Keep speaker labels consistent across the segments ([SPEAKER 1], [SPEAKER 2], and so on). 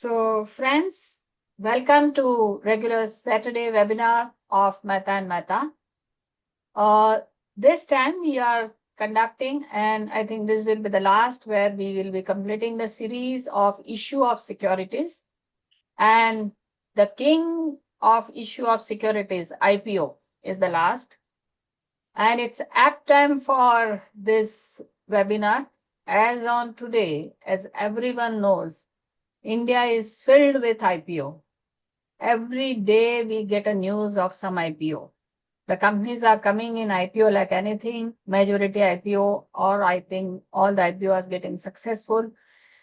[SPEAKER 1] So, friends, welcome to regular Saturday webinar of Mehta and Mehta. This time we are conducting, and I think this will be the last where we will be completing the series of issue of securities. And the king of issue of securities, IPO, is the last. And it's apt time for this webinar. As on today, as everyone knows, India is filled with IPO. Every day we get a news of some IPO. The companies are coming in IPO like anything, majority IPO, or I think all the IPO is getting successful.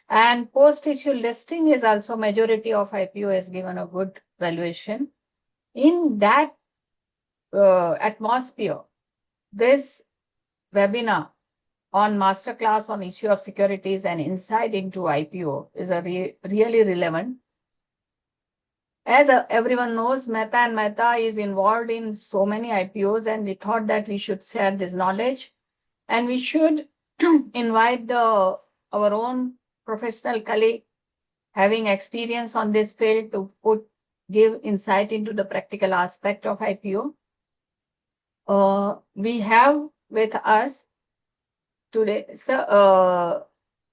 [SPEAKER 1] And post-issue listing is also majority of IPO is given a good valuation. In that atmosphere, this webinar on masterclass on issue of securities and insight into IPO is a really relevant. As everyone knows, Mehta and Mehta is involved in so many IPOs, and we thought that we should share this knowledge, and we should invite our own professional colleague having experience on this field to give insight into the practical aspect of IPO. We have with us today, the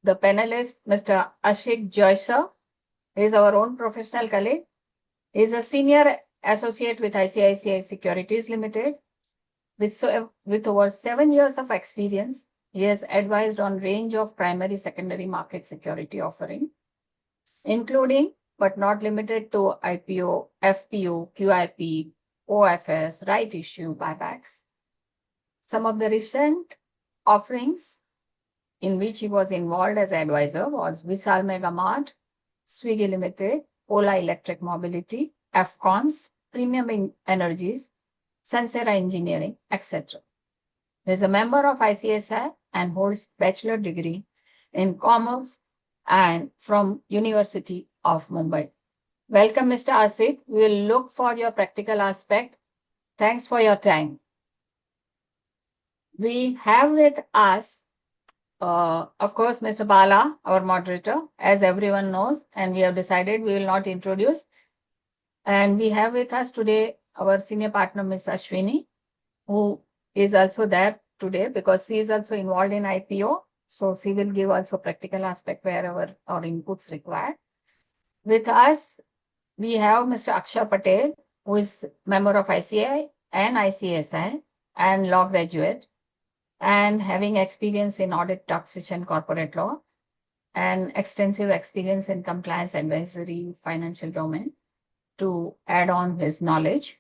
[SPEAKER 1] panelist, Mr. Ashik Joycer, is our own professional colleague. He is a senior associate with ICICI Securities Limited. With over 7 years of experience, he has advised on range of primary, secondary market security offering, including but not limited to IPO, FPO, QIP, OFS, right issue, buybacks. Some of the recent offerings in which he was involved as advisor was Vishal Mega Mart, Swiggy Limited, Ola Electric Mobility, Afcons, Premium Energies, Sansera Engineering, etc. He is a member of ICSI and holds bachelor degree in commerce and from University of Mumbai. Welcome, Mr. Asit. We will look for your practical aspect. Thanks for your time. We have with us, of course, Mr. Bala, our moderator, as everyone knows, and we have decided we will not introduce. And we have with us today our senior partner, Ms. Ashwini, who is also there today because she is also involved in IPO. So she will give also practical aspect wherever our inputs required. With us, we have Mr. Akshay Patel, who is member of ICI and ICSI and law graduate, and having experience in audit, taxation, corporate law, and extensive experience in compliance advisory, financial domain to add on his knowledge.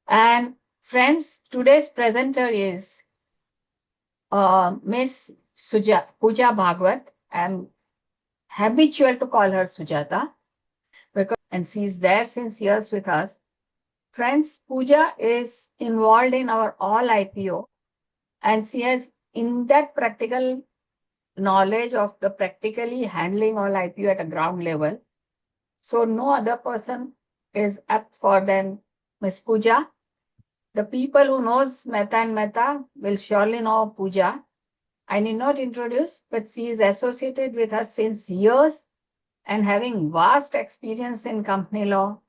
[SPEAKER 1] And friends, today's presenter is Miss Pooja Bhagwat. I'm habitual to call her Sujata, and she is there since years with us. Friends, Pooja is involved in our all IPO, and she has in that practical knowledge of the practically handling all IPO at a ground level. So no other person is up for than Ms. Pooja. The people who knows Mehta and Mehta will surely know Pooja. I need not introduce, but she is associated with us since years and having vast experience in company law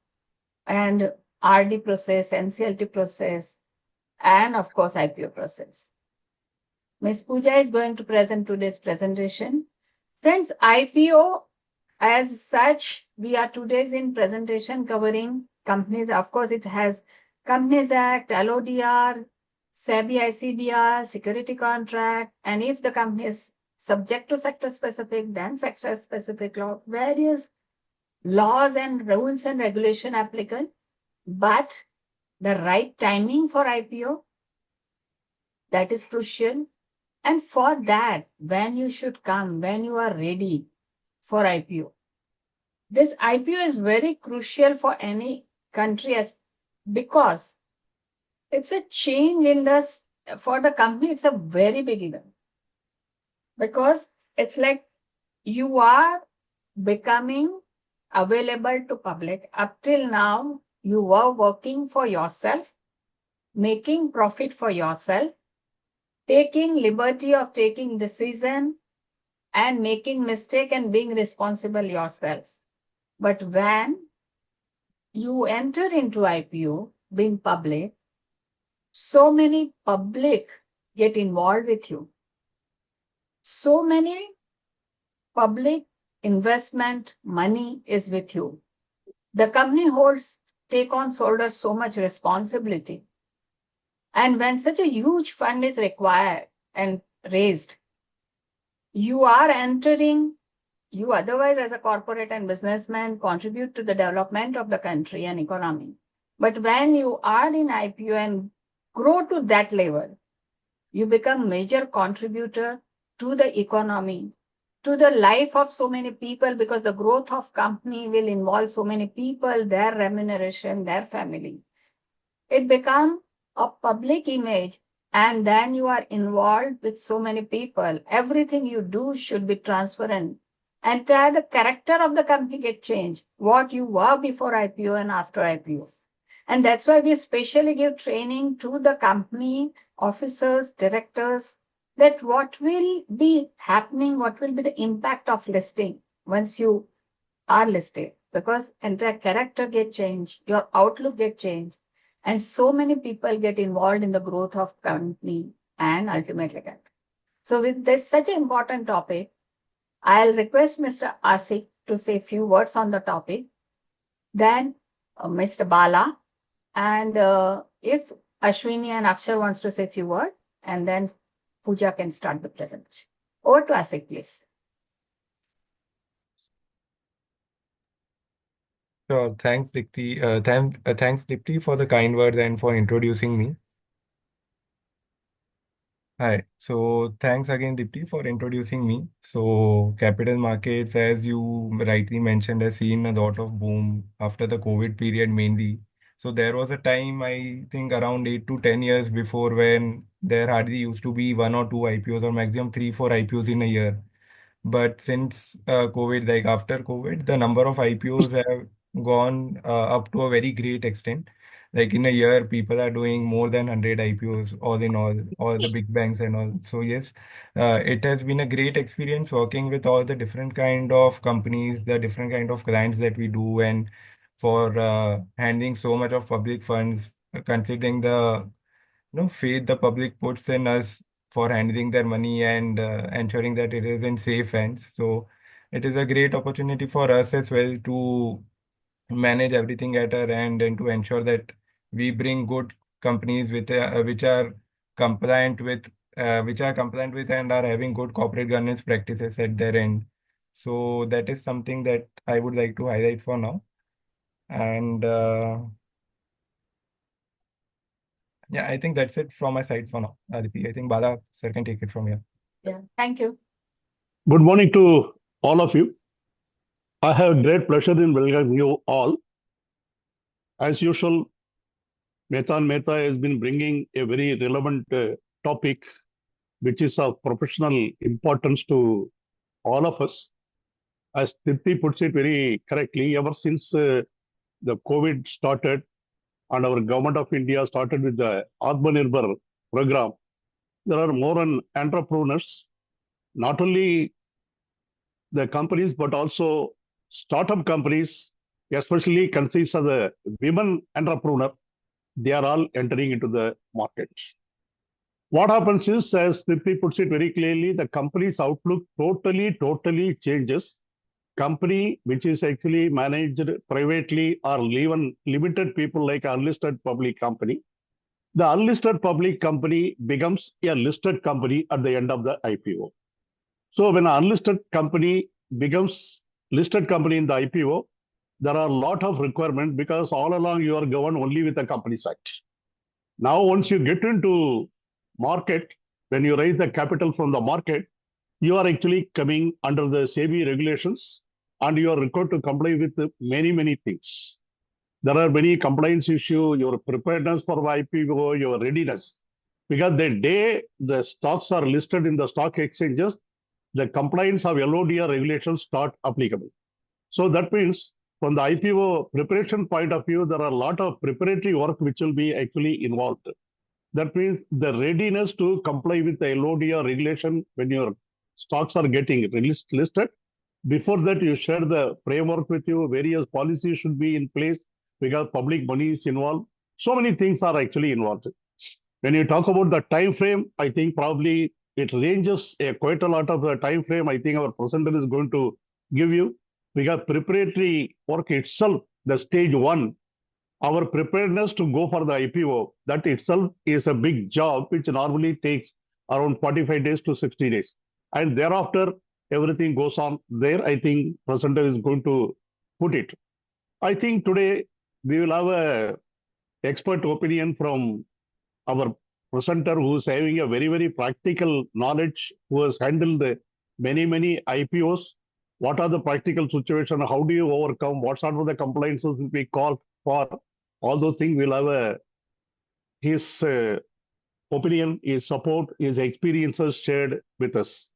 [SPEAKER 1] and RD process, NCLT process, and of course IPO process. Ms. Pooja is going to present today's presentation. Friends, IPO as such, we are today's in presentation covering companies. Of course, it has Companies Act, LODR, SEBI ICDR, security contract, and if the company is subject to sector specific, then sector specific law, various laws and rules and regulation applicable, but the right timing for IPO, that is crucial. And for that, when you should come, when you are ready for IPO. This IPO is very crucial for any country because it's a change in for the company, it's a very big event. Because it's like you are becoming available to public. Up till now, you were working for yourself, making profit for yourself, taking liberty of taking decision and making mistake and being responsible yourself. But when you enter into IPO, being public, so many public get involved with you. So many public investment money is with you. The company take on shoulders so much responsibility. And when such a huge fund is required and raised, you are entering, you otherwise as a corporate and businessman contribute to the development of the country and economy. But when you are in IPO and grow to that level, you become major contributor to the economy, to the life of so many people, because the growth of company will involve so many people, their remuneration, their family. It becomes a public image, and then you are involved with so many people. Everything you do should be transparent. Entire the character of the company get changed, what you were before IPO and after IPO. And that's why we especially give training to the company officers, directors, that what will be happening, what will be the impact of listing once you are listed, because entire character get changed, your outlook get changed, and so many people get involved in the growth of company and ultimately get. So with this such an important topic, I'll request Mr. Asik to say a few words on the topic, then Mr. Bala, and if Ashwini and Akshar wants to say a few words, and then Pooja can start the presentation. Over to Asik, please.
[SPEAKER 2] Sure. Thanks, Dipti. Thanks, Dipti, for the kind words and for introducing me. Hi. So thanks again, Dipti, for introducing me. So capital markets, as you rightly mentioned, has seen a lot of boom after the COVID period mainly. So there was a time, I think around 8 to 10 years before, when there hardly used to be one or two IPOs or maximum three, four IPOs in a year. But since COVID, like after COVID, the number of IPOs have gone up to a very great extent. Like in a year, people are doing more than 100 IPOs, all in all the big banks and all. So yes, it has been a great experience working with all the different kind of companies, the different kind of clients that we do, and for handling so much of public funds, considering the faith the public puts in us for handling their money and ensuring that it is in safe hands. So it is a great opportunity for us as well to manage everything at our end and to ensure that we bring good companies with which are compliant with and are having good corporate governance practices at their end. So that is something that I would like to highlight for now. And yeah, I think that's it from my side for now. Aditi, I think Bala sir can take it from here.
[SPEAKER 1] Yeah, thank you.
[SPEAKER 3] Good morning to all of you. I have great pleasure in welcoming you all. As usual, Mehta and Mehta has been bringing a very relevant topic, which is of professional importance to all of us. As Tipti puts it very correctly, ever since the COVID started and our government of India started with the Atmanirbhar program, there are more entrepreneurs, not only the companies, but also startup companies, especially consists of the women entrepreneur, they are all entering into the market. What happens is, as Tripti puts it very clearly, the company's outlook totally changes. Company which is actually managed privately or even limited people like unlisted public company, the unlisted public company becomes a listed company at the end of the IPO. So when an unlisted company becomes listed company in the IPO, there are a lot of requirements because all along you are governed only with the Companies Act. Now, once you get into market, when you raise the capital from the market, you are actually coming under the SEBI regulations and you are required to comply with many things. There are many compliance issues, your preparedness for IPO, your readiness. Because the day the stocks are listed in the stock exchanges, the compliance of LODR regulations start applicable. So that means from the IPO preparation point of view, there are a lot of preparatory work which will be actually involved. That means the readiness to comply with the LODR regulation when your stocks are getting listed, Before that, you share the framework with you. Various policies should be in place because public money is involved. So many things are actually involved. When you talk about the time frame, I think probably it ranges quite a lot of the time frame. I think our presenter is going to give you because preparatory work itself, the stage one, our preparedness to go for the IPO, that itself is a big job, which normally takes around 45 days to 60 days. And thereafter, everything goes on there. I think presenter is going to put it. I think today we will have a expert opinion from our presenter who is having a very, very practical knowledge, who has handled many, many IPOs. What are the practical situations? How do you overcome? What sort of the compliances will be called for? All those things will have his opinion, his support, his experiences shared with us.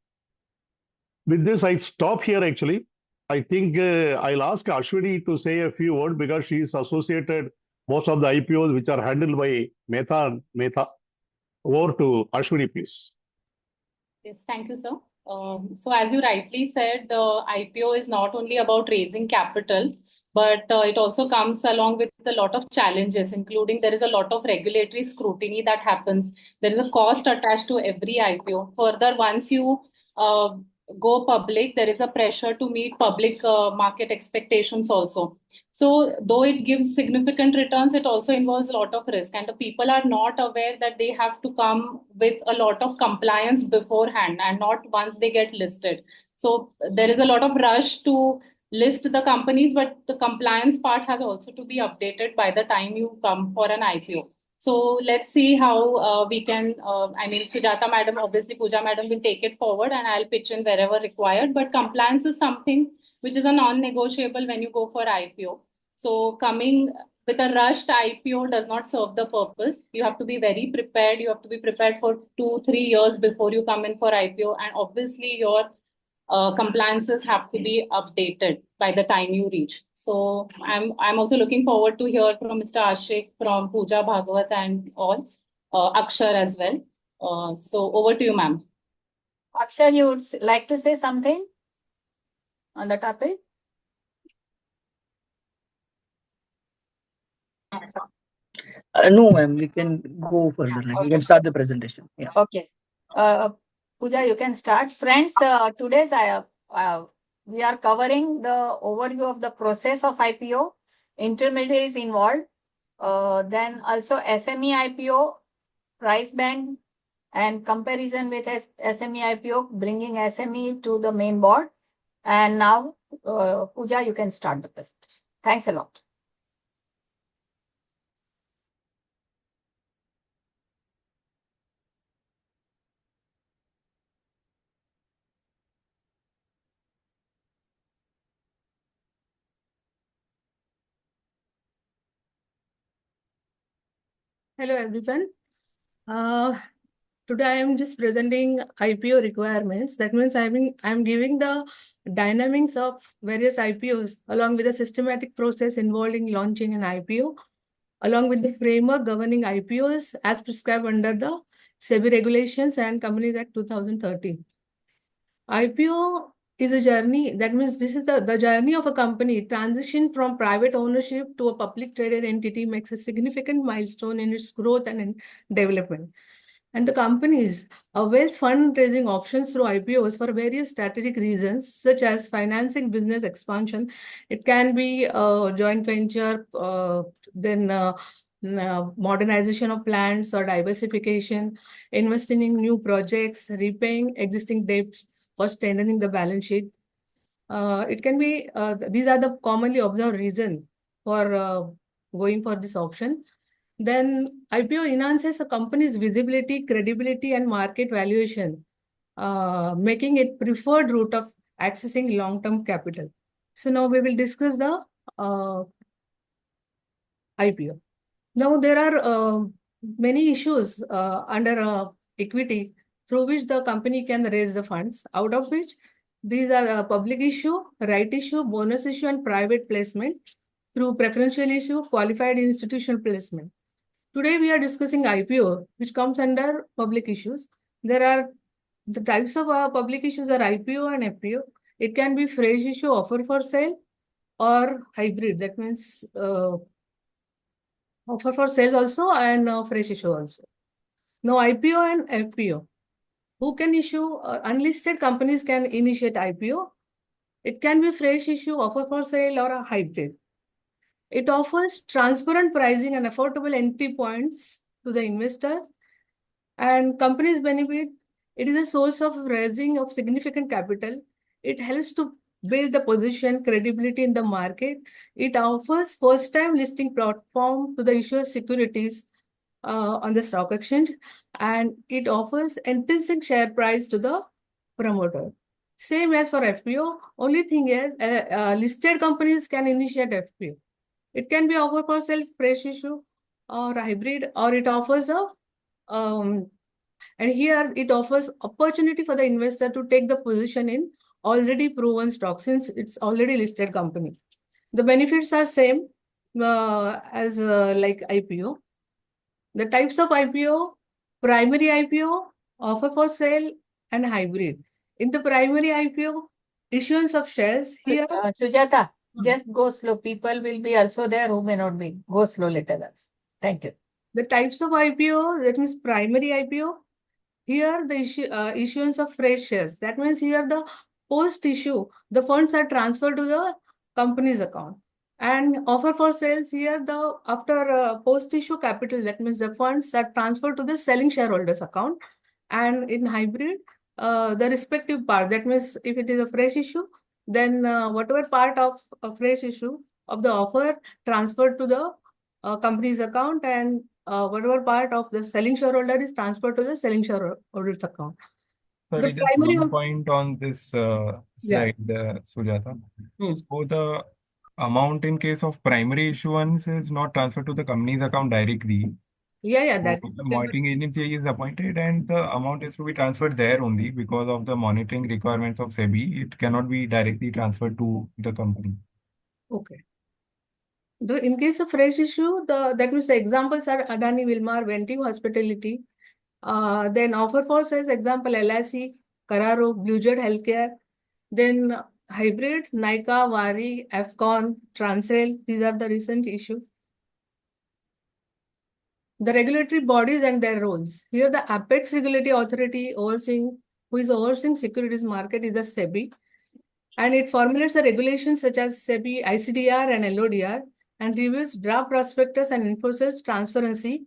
[SPEAKER 3] With this, I stop here actually. I think I'll ask Ashwini to say a few words because she is associated most of the IPOs which are handled by Mehta and Mehta. Over to Ashwini, please.
[SPEAKER 4] Yes, thank you, sir. So as you rightly said, IPO is not only about raising capital, but it also comes along with a lot of challenges, including there is a lot of regulatory scrutiny that happens. There is a cost attached to every IPO. Further, once you go public, there is a pressure to meet public market expectations also. So though it gives significant returns, it also involves a lot of risk, and the people are not aware that they have to come with a lot of compliance beforehand and not once they get listed. So there is a lot of rush to list the companies, but the compliance part has also to be updated by the time you come for an IPO. So let's see how we can, Sujata madam, obviously Pooja madam will take it forward and I'll pitch in wherever required. But compliance is something which is a non-negotiable when you go for IPO. So coming with a rushed IPO does not serve the purpose. You have to be very prepared. You have to be prepared for 2-3 years before you come in for IPO. And obviously your compliances have to be updated by the time you reach. So I'm also looking forward to hear from Mr. Ashik, from Pooja Bhagwat and all, Akshar as well. So over to you, ma'am.
[SPEAKER 1] Akshar, you would like to say something on the topic?
[SPEAKER 5] No, ma'am, we can go further. Like, we can start the presentation. Yeah.
[SPEAKER 1] Okay. Pooja, you can start. Friends, today's we are covering the overview of the process of IPO, intermediaries involved, then also SME IPO, price band, and comparison with SME IPO, bringing SME to the main board. And now, Pooja, you can start the presentation. Thanks a lot.
[SPEAKER 6] Hello everyone. Today I am just presenting IPO requirements. That means I'm giving the dynamics of various IPOs along with a systematic process involving launching an IPO, along with the framework governing IPOs as prescribed under the SEBI regulations and Companies Act 2013. IPO is a journey. That means this is the journey of a company. Transition from private ownership to a public traded entity makes a significant milestone in its growth and in development. And the companies avails fundraising options through IPOs for various strategic reasons, such as financing business expansion. It can be joint venture, then modernization of plants or diversification, investing in new projects, repaying existing debts, for strengthening the balance sheet. It can be, these are the commonly observed reason for going for this option. Then IPO enhances a company's visibility, credibility, and market valuation, making it preferred route of accessing long-term capital. So now we will discuss the IPO. Now there are many issues under equity through which the company can raise the funds, out of which these are public issue, right issue, bonus issue, and private placement through preferential issue, qualified institutional placement. Today we are discussing IPO, which comes under public issues. There are the types of public issues are IPO and FPO. It can be fresh issue, offer for sale, or hybrid. That means offer for sale also and fresh issue also. Now IPO and FPO. Who can issue? Unlisted companies can initiate IPO. It can be fresh issue, offer for sale, or a hybrid. It offers transparent pricing and affordable entry points to the investors, and companies benefit. It is a source of raising of significant capital. It helps to build the position, credibility in the market. It offers first-time listing platform to the issuer securities on the stock exchange, and it offers intrinsic share price to the promoter. Same as for FPO. Only thing is, listed companies can initiate FPO. It can be offer for sale, fresh issue, or hybrid, or it offers a and here it offers opportunity for the investor to take the position in already proven stock since it's already listed company. The benefits are same as like IPO. The types of IPO: primary IPO, offer for sale, and hybrid. In the primary IPO, issuance of shares here.
[SPEAKER 1] Sujata, just go slow. People will be also there who may not be. Go slow, little us. Thank you.
[SPEAKER 6] The types of IPO, that means primary IPO. Here the issuance of fresh shares. That means here the post-issue, the funds are transferred to the company's account. And offer for sales, here the after post-issue capital, that means the funds are transferred to the selling shareholders account. And in hybrid, the respective part, that means if it is a fresh issue, then whatever part of a fresh issue of the offer transferred to the company's account, and whatever part of the selling shareholder is transferred to the selling shareholder's account.
[SPEAKER 2] Sorry,
[SPEAKER 6] The
[SPEAKER 2] just
[SPEAKER 6] primary
[SPEAKER 2] one point on this slide, Sujata. So the amount in case of primary issuance is not transferred to the company's account directly.
[SPEAKER 6] Yeah,
[SPEAKER 2] So
[SPEAKER 6] that.
[SPEAKER 2] the monitoring agency is appointed and the amount is to be transferred there only because of the monitoring requirements of SEBI. It cannot be directly transferred to the company.
[SPEAKER 6] Okay. In case of fresh issue, that means the examples are Adani, Wilmar, Ventive, Hospitality. Then offer for sales example LIC, Kararo, Bluejet Healthcare. Then hybrid, Nika, Vari, Afcon, Transrail. These are the recent issue. The regulatory bodies and their roles. Here the apex regulatory authority who is overseeing securities market is the SEBI. And it formulates the regulations such as SEBI, ICDR and LODR, and reviews draft prospectus and enforces transparency,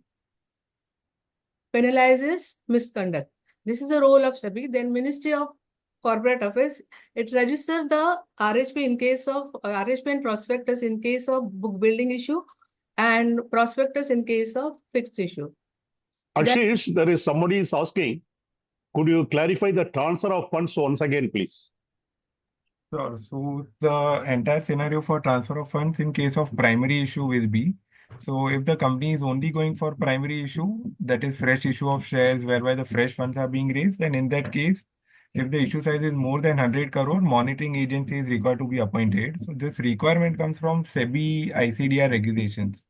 [SPEAKER 6] penalizes misconduct. This is the role of SEBI. Then Ministry of Corporate Affairs, it registers the RHP in case of RHP and prospectus in case of book building issue, and prospectus in case of fixed issue.
[SPEAKER 3] Ashish, there is somebody is asking, could you clarify the transfer of funds once again, please?
[SPEAKER 2] Sure. So the entire scenario for transfer of funds in case of primary issue will be, so if the company is only going for primary issue, that is fresh issue of shares whereby the fresh funds are being raised, then in that case, if the issue size is more than 100 crore, monitoring agency is required to be appointed. So this requirement comes from SEBI ICDR regulations.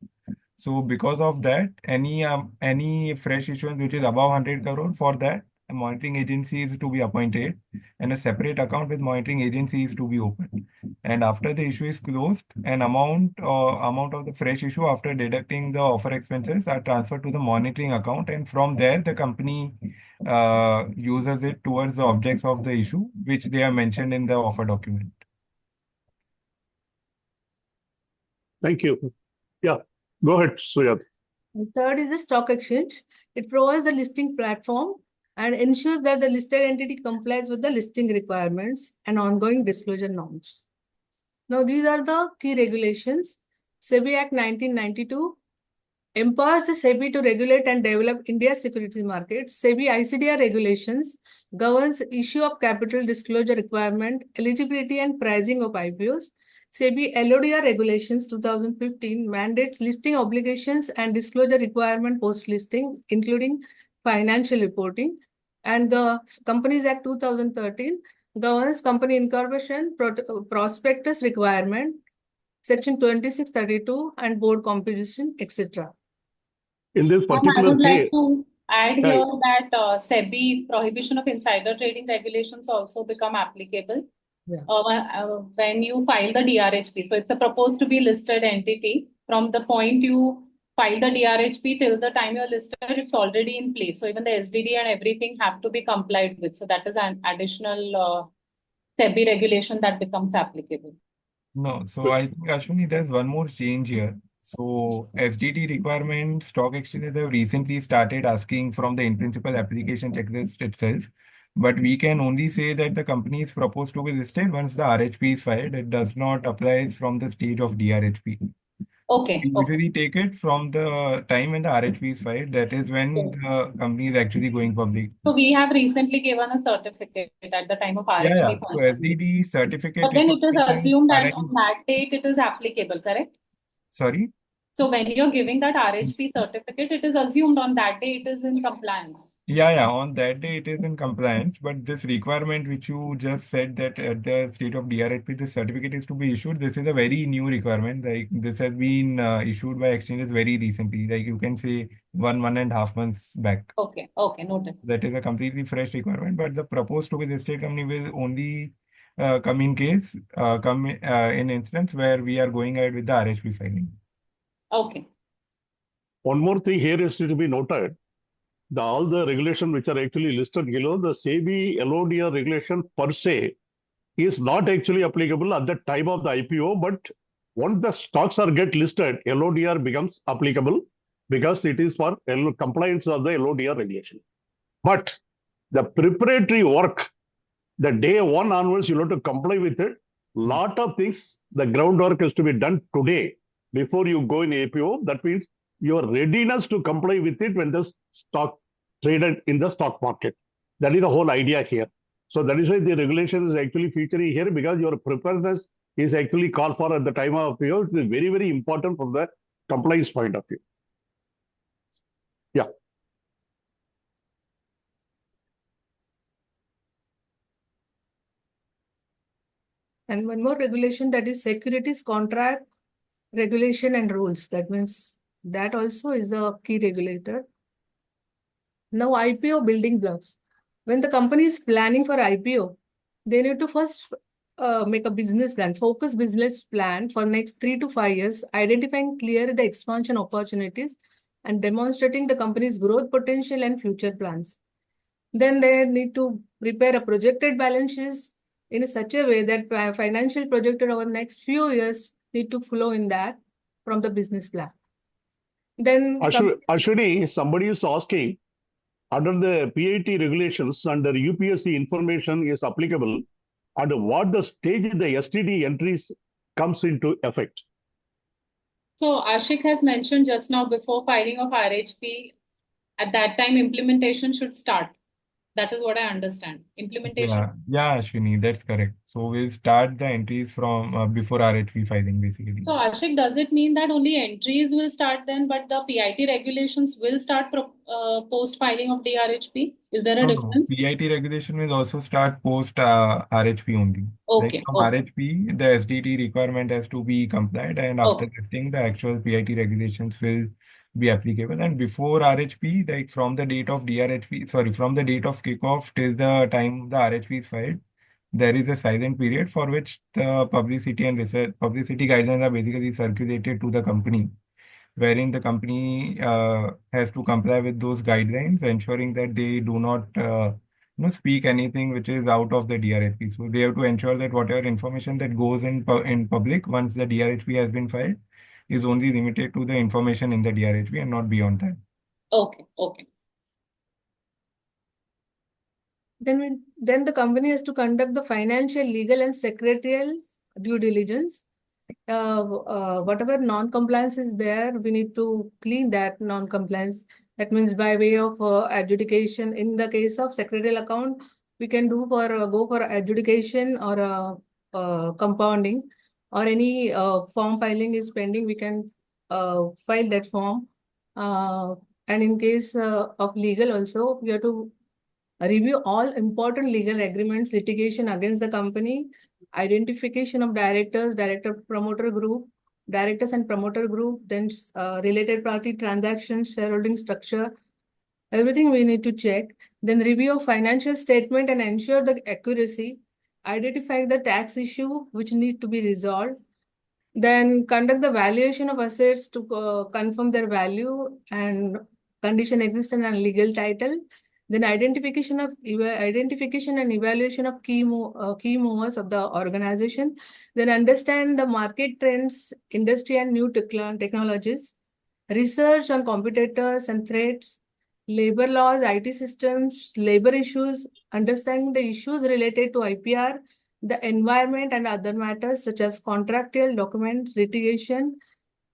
[SPEAKER 2] So because of that, any fresh issuance which is above 100 crore, for that, a monitoring agency is to be appointed and a separate account with monitoring agency is to be opened. And after the issue is closed, an amount of the fresh issue after deducting the offer expenses are transferred to the monitoring account, and from there the company uses it towards the objects of the issue which they are mentioned in the offer document.
[SPEAKER 3] Thank you. Yeah, go ahead, Sujat.
[SPEAKER 6] Third is the stock exchange. It provides the listing platform and ensures that the listed entity complies with the listing requirements and ongoing disclosure norms. Now, these are the key regulations. SEBI Act 1992 empowers the SEBI to regulate and develop India's securities market. SEBI ICDR regulations governs issue of capital disclosure requirement, eligibility and pricing of IPOs. SEBI LODR regulations 2015 mandates listing obligations and disclosure requirement post-listing, including financial reporting. And the Companies Act 2013 governs company incorporation, prospectus requirement, section 2632, and board composition, etc.
[SPEAKER 3] In this
[SPEAKER 4] I
[SPEAKER 3] particular
[SPEAKER 4] would like
[SPEAKER 3] case,
[SPEAKER 4] to add here that SEBI prohibition of insider trading regulations also become applicable.
[SPEAKER 6] Yeah.
[SPEAKER 4] when you file the DRHP. So it's a proposed to be listed entity. From the point you file the DRHP till the time you're listed, it's already in place. So even the SDD and everything have to be complied with. So that is an additional SEBI regulation that becomes applicable.
[SPEAKER 2] No, so I think Ashwini, there's one more change here. So SDT requirement, stock exchanges have recently started asking from the in-principle application checklist itself. But we can only say that the company is proposed to be listed once the RHP is filed. It does not apply from the stage of DRHP.
[SPEAKER 4] Okay.
[SPEAKER 2] We usually take it from the time when the RHP is filed. That is when the company is actually going public.
[SPEAKER 4] So we have recently given a certificate at the time of RHP.
[SPEAKER 2] Yeah. So SDD certificate.
[SPEAKER 4] But then it is
[SPEAKER 2] requirement
[SPEAKER 4] assumed that
[SPEAKER 2] arise-
[SPEAKER 4] on that date it is applicable, correct?
[SPEAKER 2] Sorry?
[SPEAKER 4] So when you're giving that RHP certificate, it is assumed on that day it is in compliance.
[SPEAKER 2] Yeah, on that day it is in compliance, but this requirement which you just said that at the state of DRHP, the certificate is to be issued. This is a very new requirement. Like this has been issued by exchanges very recently. Like you can say 1.5 months back.
[SPEAKER 4] Okay, noted.
[SPEAKER 2] That is a completely fresh requirement, but the proposed to be listed company will only come in in instance where we are going ahead with the RHP filing.
[SPEAKER 4] Okay.
[SPEAKER 3] One more thing here is to be noted. All the regulations which are actually listed below, the SEBI LODR regulation per se is not actually applicable at the time of the IPO, but once the stocks are get listed, LODR becomes applicable because it is for compliance of the LODR regulation. But the preparatory work, the day one onwards, you have to comply with it. Lot of things, the groundwork has to be done today before you go in IPO. That means your readiness to comply with it when the stock traded in the stock market. That is the whole idea here. So that is why the regulation is actually featuring here, because your preparedness is actually called for at the time of IPO. It is very, very important from the compliance point of view. Yeah.
[SPEAKER 6] And one more regulation, that is securities contract regulation and rules. That means that also is a key regulator. Now IPO building blocks. When the company is planning for IPO, they need to first make a business plan, focus business plan for next 3 to 5 years, identifying clear the expansion opportunities and demonstrating the company's growth potential and future plans. Then they need to prepare a projected balance sheet in such a way that financial projected over the next few years need to flow in that from the business plan. Then
[SPEAKER 3] Ashwini, somebody is asking, under the PIT regulations, under UPSC information is applicable, and what the stage the STD entries comes into effect.
[SPEAKER 4] So Ashik has mentioned just now, before filing of RHP, at that time implementation should start. That is what I understand. Implementation.
[SPEAKER 2] Yeah, Ashwini, that's correct. So we'll start the entries from before RHP filing, basically.
[SPEAKER 4] So Ashik, does it mean that only entries will start then, but the PIT regulations will start post filing of DRHP? Is there a difference?
[SPEAKER 2] No. PIT regulation will also start post RHP only.
[SPEAKER 4] Okay.
[SPEAKER 2] Like from RHP, the SDT requirement has to be complied, and after listing, the actual PIT regulations will be applicable. And before RHP, like from the date of from the date of kickoff till the time the RHP is filed, there is a silent period for which the publicity and publicity guidelines are basically circulated to the company, wherein the company has to comply with those guidelines, ensuring that they do not speak anything which is out of the DRHP. So they have to ensure that whatever information that goes in public once the DRHP has been filed is only limited to the information in the DRHP and not beyond that.
[SPEAKER 4] Okay.
[SPEAKER 6] Then the company has to conduct the financial, legal, and secretarial due diligence. Whatever non-compliance is there, we need to clean that non-compliance. That means by way of adjudication. In the case of secretarial account, we can go for adjudication or compounding, or any form filing is pending, we can file that form. And in case of legal also, we have to review all important legal agreements, litigation against the company, identification of directors, director-promoter group, directors and promoter group, then related party transactions, shareholding structure, everything we need to check. Then review of financial statement and ensure the accuracy. identify the tax issue which need to be resolved, then conduct the valuation of assets to confirm their value and condition existence and legal title, then identification and evaluation of key movers of the organization, then understand the market trends, industry and new technologies, research on competitors and threats, labor laws, IT systems, labor issues, understanding the issues related to IPR, the environment and other matters such as contractual documents, litigation,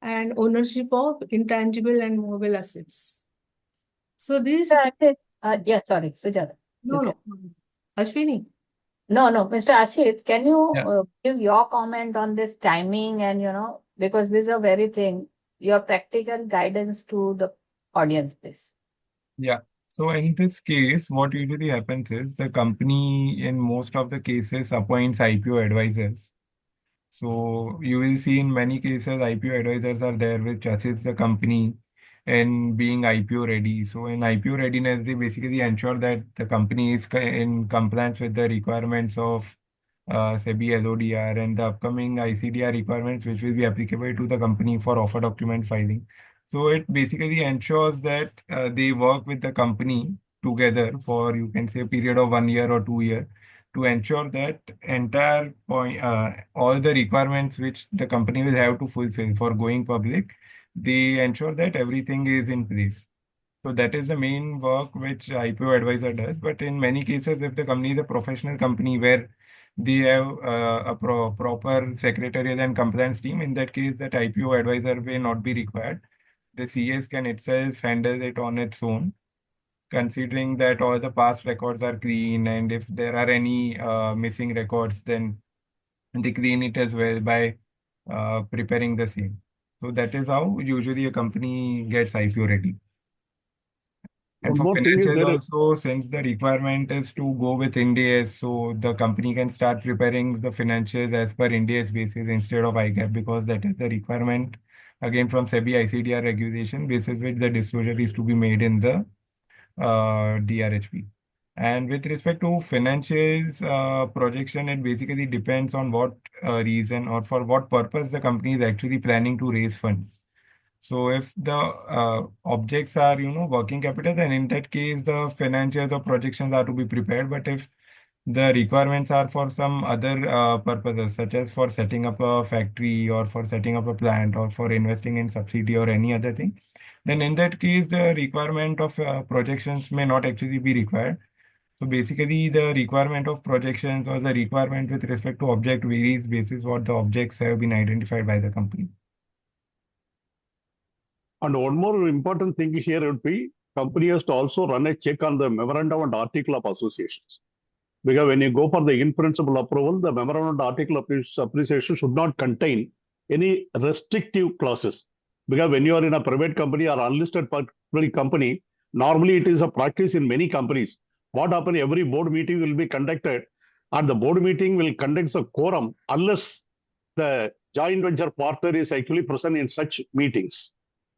[SPEAKER 6] and ownership of intangible and movable assets. So these,
[SPEAKER 1] Yes, sorry, Sujata.
[SPEAKER 6] no, Ashwini.
[SPEAKER 1] No, Mr. Ashit, can you
[SPEAKER 2] Yeah.
[SPEAKER 1] give your comment on this timing and, because this is a very thing, your practical guidance to the audience, please.
[SPEAKER 2] Yeah. So in this case, what usually happens is the company in most of the cases appoints IPO advisors. So you will see in many cases IPO advisors are there which assist the company in being IPO ready. So in IPO readiness, they basically ensure that the company is in compliance with the requirements of SEBI LODR and the upcoming ICDR requirements which will be applicable to the company for offer document filing. So it basically ensures that they work with the company together for, you can say, a period of 1 year or 2 years to ensure that entire point, all the requirements which the company will have to fulfill for going public, they ensure that everything is in place. So that is the main work which IPO advisor does. But in many cases, if the company is a professional company where they have a proper secretarial and compliance team, in that case, that IPO advisor may not be required. The CS can itself handle it on its own, considering that all the past records are clean, and if there are any missing records, then they clean it as well by preparing the same. So that is how usually a company gets IPO ready. And
[SPEAKER 3] One
[SPEAKER 2] for
[SPEAKER 3] more thing is
[SPEAKER 2] financials
[SPEAKER 3] there.
[SPEAKER 2] also, since the requirement is to go with Ind AS, so the company can start preparing the financials as per Ind AS basis instead of IGAAP, because that is the requirement again from SEBI ICDR regulation basis which the disclosure is to be made in the DRHP. And with respect to financials projection, it basically depends on what reason or for what purpose the company is actually planning to raise funds. So if the objects are, working capital, then in that case, the financials or projections are to be prepared. But if the requirements are for some other purposes, such as for setting up a factory or for setting up a plant or for investing in subsidy or any other thing, then in that case, the requirement of projections may not actually be required. So basically, the requirement of projections or the requirement with respect to object varies basis what the objects have been identified by the company.
[SPEAKER 3] And one more important thing here would be company has to also run a check on the memorandum and article of associations. Because when you go for the in-principle approval, the memorandum and article of association should not contain any restrictive clauses. Because when you are in a private company or unlisted public company, normally it is a practice in many companies. What happens, every board meeting will be conducted and the board meeting will conduct a quorum unless the joint venture partner is actually present in such meetings.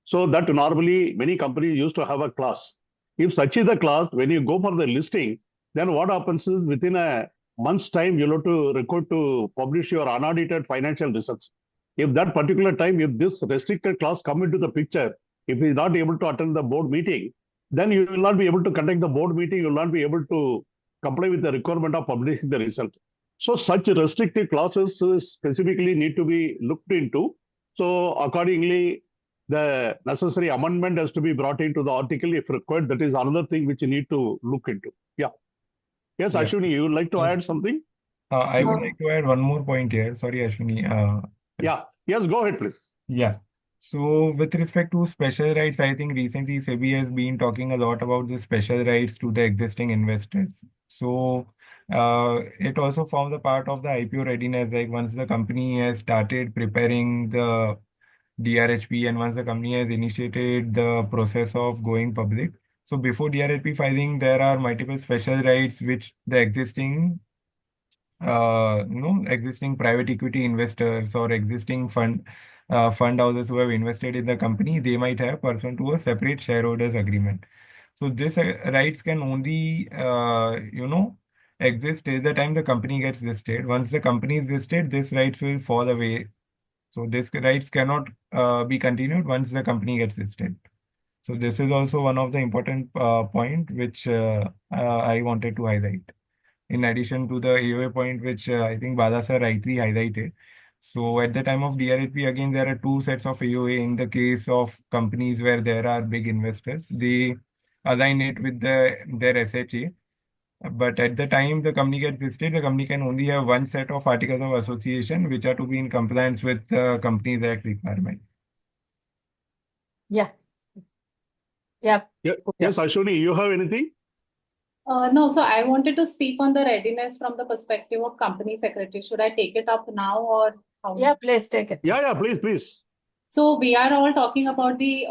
[SPEAKER 3] So that normally many companies used to have a clause. If such is the clause, when you go for the listing, then what happens is within a month's time, you'll have to record to publish your unaudited financial results. If that particular time, if this restricted clause come into the picture, if he is not able to attend the board meeting, then you will not be able to conduct the board meeting, you will not be able to comply with the requirement of publishing the result. So such restrictive clauses specifically need to be looked into. So accordingly, the necessary amendment has to be brought into the article if required. That is another thing which you need to look into. Yeah. Yes,
[SPEAKER 2] Yeah.
[SPEAKER 3] Ashwini, you would like to
[SPEAKER 2] Yes.
[SPEAKER 3] add something?
[SPEAKER 2] I would like to add one more point here. Sorry, Ashwini.
[SPEAKER 3] Yeah. Yes, go ahead, please.
[SPEAKER 2] Yeah. So with respect to special rights, I think recently SEBI has been talking a lot about the special rights to the existing investors. So it also forms a part of the IPO readiness. Like once the company has started preparing the DRHP and once the company has initiated the process of going public. So before DRHP filing, there are multiple special rights which the existing private equity investors or existing fund houses who have invested in the company, they might have pursuant to a separate shareholders agreement. So this rights can only, exist till the time the company gets listed. Once the company is listed, this rights will fall away. So this rights cannot be continued once the company gets listed. So this is also one of the important point which I wanted to highlight. In addition to the AOA point, which I think Bala sir rightly highlighted. So at the time of DRHP, again, there are two sets of AOA. In the case of companies where there are big investors, they align it with their SHA. But at the time the company gets listed, the company can only have one set of articles of association which are to be in compliance with the Companies Act requirement.
[SPEAKER 1] Yeah. Yeah.
[SPEAKER 3] Yeah.
[SPEAKER 1] Pooja.
[SPEAKER 3] Yes, Ashwini, you have anything?
[SPEAKER 4] No, so I wanted to speak on the readiness from the perspective of company secretary. Should I take it up now or how?
[SPEAKER 1] Yeah, please take it.
[SPEAKER 3] Yeah, please, please.
[SPEAKER 4] So we are all talking about the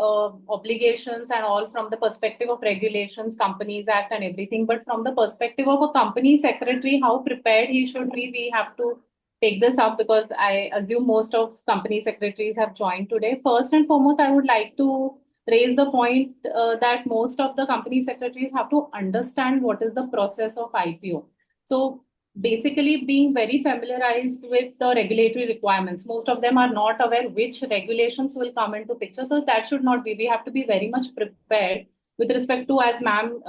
[SPEAKER 4] obligations and all from the perspective of regulations, Companies Act and everything. But from the perspective of a company secretary, how prepared he should be, we have to take this up because I assume most of company secretaries have joined today. First and foremost, I would like to raise the point that most of the company secretaries have to understand what is the process of IPO. So basically being very familiarized with the regulatory requirements. Most of them are not aware which regulations will come into picture. So that should not be. We have to be very much prepared with respect to, as ma'am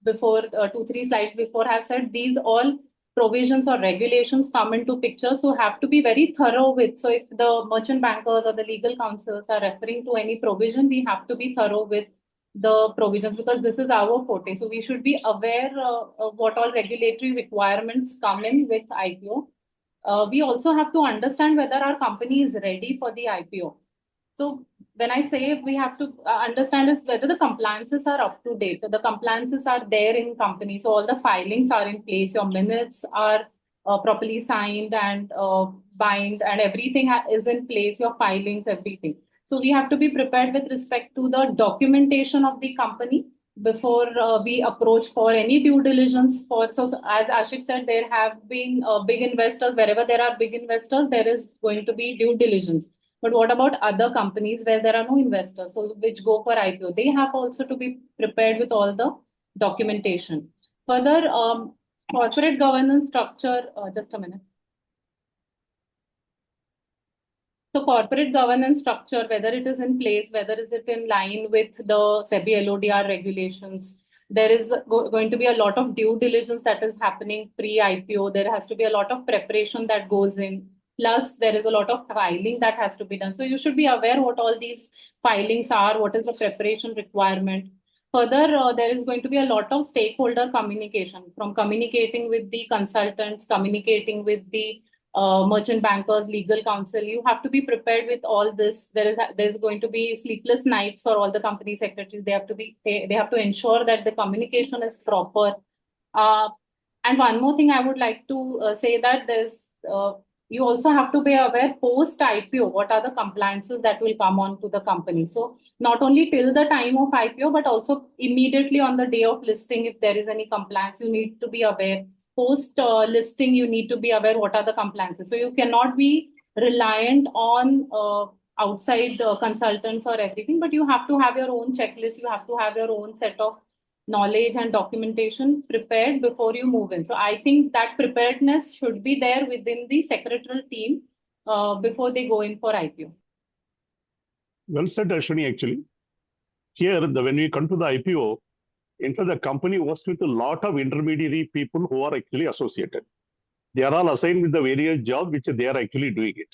[SPEAKER 4] before 2-3 slides before has said, these all provisions or regulations come into picture. So have to be very thorough with. So if the merchant bankers or the legal counsels are referring to any provision, we have to be thorough with the provisions because this is our forte. So we should be aware of what all regulatory requirements come in with IPO. We also have to understand whether our company is ready for the IPO. So when I say we have to understand is whether the compliances are up to date. The compliances are there in company. So all the filings are in place. Your minutes are properly signed and bind and everything is in place. Your filings, everything. So we have to be prepared with respect to the documentation of the company before we approach for any due diligence for. So as Ashik said, there have been big investors. Wherever there are big investors, there is going to be due diligence. But what about other companies where there are no investors, so which go for IPO? They have also to be prepared with all the documentation. Further, corporate governance structure, just a minute. So corporate governance structure, whether it is in place, whether is it in line with the SEBI LODR regulations, there is going to be a lot of due diligence that is happening pre-IPO. There has to be a lot of preparation that goes in. Plus, there is a lot of filing that has to be done. So you should be aware what all these filings are, what is the preparation requirement. Further, there is going to be a lot of stakeholder communication, from communicating with the consultants, communicating with the merchant bankers, legal counsel. You have to be prepared with all this. There's going to be sleepless nights for all the company secretaries. They have to ensure that the communication is proper. And one more thing I would like to say that there's you also have to be aware post IPO what are the compliances that will come on to the company. So not only till the time of IPO but also immediately on the day of listing, if there is any compliance, you need to be aware. Post listing, you need to be aware what are the compliances. So you cannot be reliant on outside consultants or everything, but you have to have your own checklist. You have to have your own set of knowledge and documentation prepared before you move in. So I think that preparedness should be there within the secretarial team before they go in for IPO.
[SPEAKER 3] Well said, Ashwini, actually. Here, when we come to the IPO, the company works with a lot of intermediary people who are actually associated. They are all assigned with the various jobs which they are actually doing it.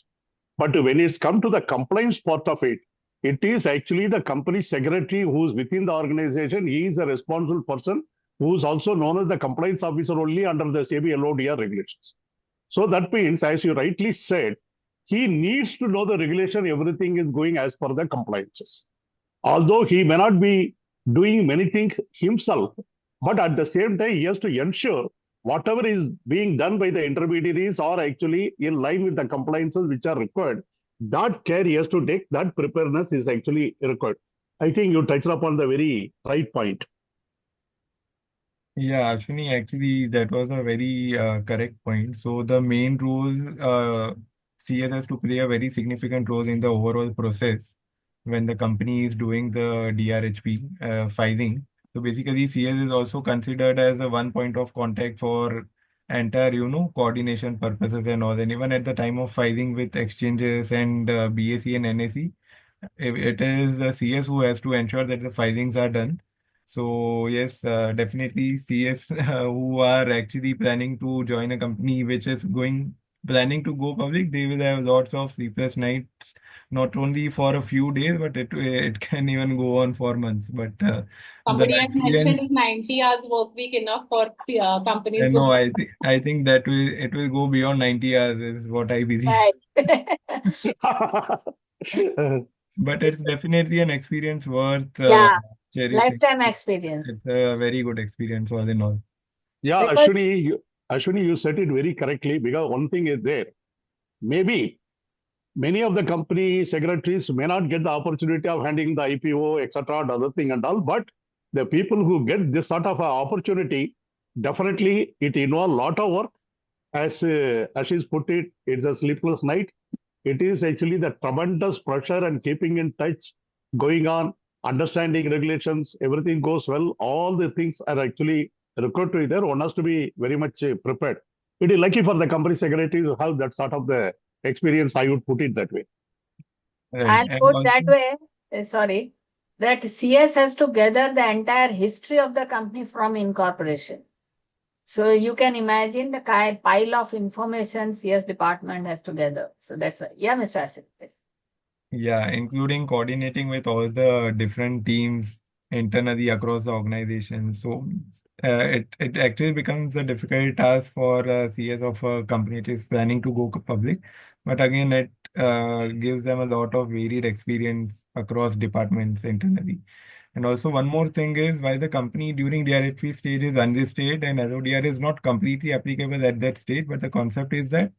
[SPEAKER 3] But when it's come to the compliance part of it, it is actually the company secretary who's within the organization. He is a responsible person who's also known as the compliance officer only under the SEBI LODR regulations. So that means, as you rightly said, he needs to know the regulation, everything is going as per the compliances. Although he may not be doing many things himself, but at the same time, he has to ensure whatever is being done by the intermediaries are actually in line with the compliances which are required. That care he has to take, that preparedness is actually required. I think you touched upon the very right point.
[SPEAKER 2] Yeah, Ashwini, actually, that was a very correct point. So the main role, CS has to play a very significant role in the overall process when the company is doing the DRHP filing. So basically, CS is also considered as a one point of contact for entire, coordination purposes and all. And even at the time of filing with exchanges and BSE and NSE, it is the CS who has to ensure that the filings are done. So yes, definitely CS who are actually planning to join a company which is planning to go public, they will have lots of sleepless nights, not only for a few days, but it can even go on for months. But the
[SPEAKER 4] Somebody has mentioned,
[SPEAKER 2] experience,
[SPEAKER 4] is 90 hours work week enough for companies
[SPEAKER 2] no,
[SPEAKER 4] going?
[SPEAKER 2] I think that it will go beyond 90 hours is what I believe.
[SPEAKER 1] Right.
[SPEAKER 2] But it's definitely an experience worth
[SPEAKER 1] Yeah,
[SPEAKER 2] cherishing.
[SPEAKER 1] lifetime experience.
[SPEAKER 2] It's a very good experience all in all.
[SPEAKER 3] Yeah,
[SPEAKER 1] Because
[SPEAKER 3] Ashwini, you said it very correctly because one thing is there. Maybe many of the company secretaries may not get the opportunity of handling the IPO, etc., and other thing and all, but the people who get this sort of a opportunity, definitely it involves a lot of work. As she's put it, it's a sleepless night. It is actually the tremendous pressure and keeping in touch, going on, understanding regulations, everything goes well. All the things are actually required to be there. One has to be very much prepared. It is lucky for the company secretary to have that sort of the experience. I would put it that way.
[SPEAKER 2] Right.
[SPEAKER 1] I'll
[SPEAKER 2] And
[SPEAKER 1] put that
[SPEAKER 2] also,
[SPEAKER 1] way, sorry, that CS has to gather the entire history of the company from incorporation. So you can imagine the pile of information CS department has to gather. So that's why. Yeah, Mr. Asif, please.
[SPEAKER 2] yeah, including coordinating with all the different teams internally across the organization. So it actually becomes a difficult task for CS of a company which is planning to go public. But again, it gives them a lot of varied experience across departments internally. And also one more thing is why the company during DRHP stage is unlisted and LODR is not completely applicable at that stage, but the concept is that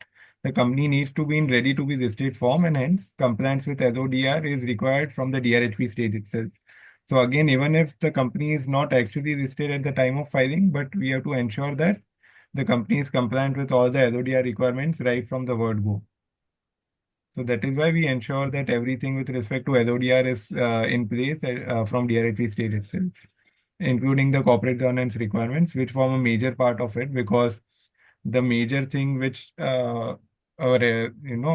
[SPEAKER 2] the company needs to be in ready to be listed form and hence compliance with LODR is required from the DRHP stage itself. So again, even if the company is not actually listed at the time of filing, but we have to ensure that the company is compliant with all the LODR requirements right from the word go. So that is why we ensure that everything with respect to LODR is in place from DRHP stage itself, including the corporate governance requirements, which form a major part of it because the major thing which a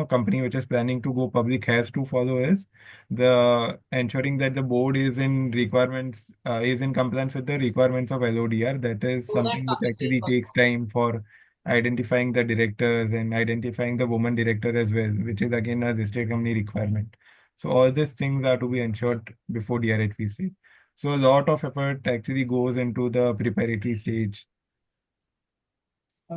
[SPEAKER 2] company which is planning to go public has to follow is the ensuring that the board is in requirements is in compliance with the requirements of LODR. That is
[SPEAKER 4] So that
[SPEAKER 2] something which
[SPEAKER 4] company
[SPEAKER 2] actually takes
[SPEAKER 4] works.
[SPEAKER 2] time for identifying the directors and identifying the woman director as well, which is again a listed company requirement. So all these things are to be ensured before DRHP stage. So a lot of effort actually goes into the preparatory stage.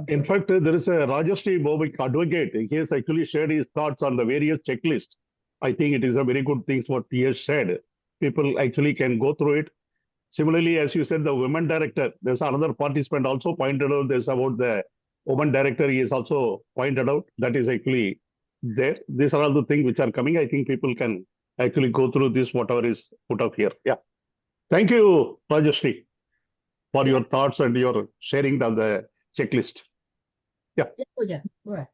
[SPEAKER 3] In fact, there is a Rajashri Bobik advocate. He has actually shared his thoughts on the various checklists. I think it is a very good thing what he has shared. People actually can go through it. Similarly, as you said, the women director, there's another participant also pointed out this about the woman director. He is also pointed out that is actually there. These are all the things which are coming. I think people can actually go through this, whatever is put up here. Yeah. Thank you, Rajashri, for your thoughts and your sharing on the checklist. Yeah.
[SPEAKER 1] Yeah, Pooja, go ahead.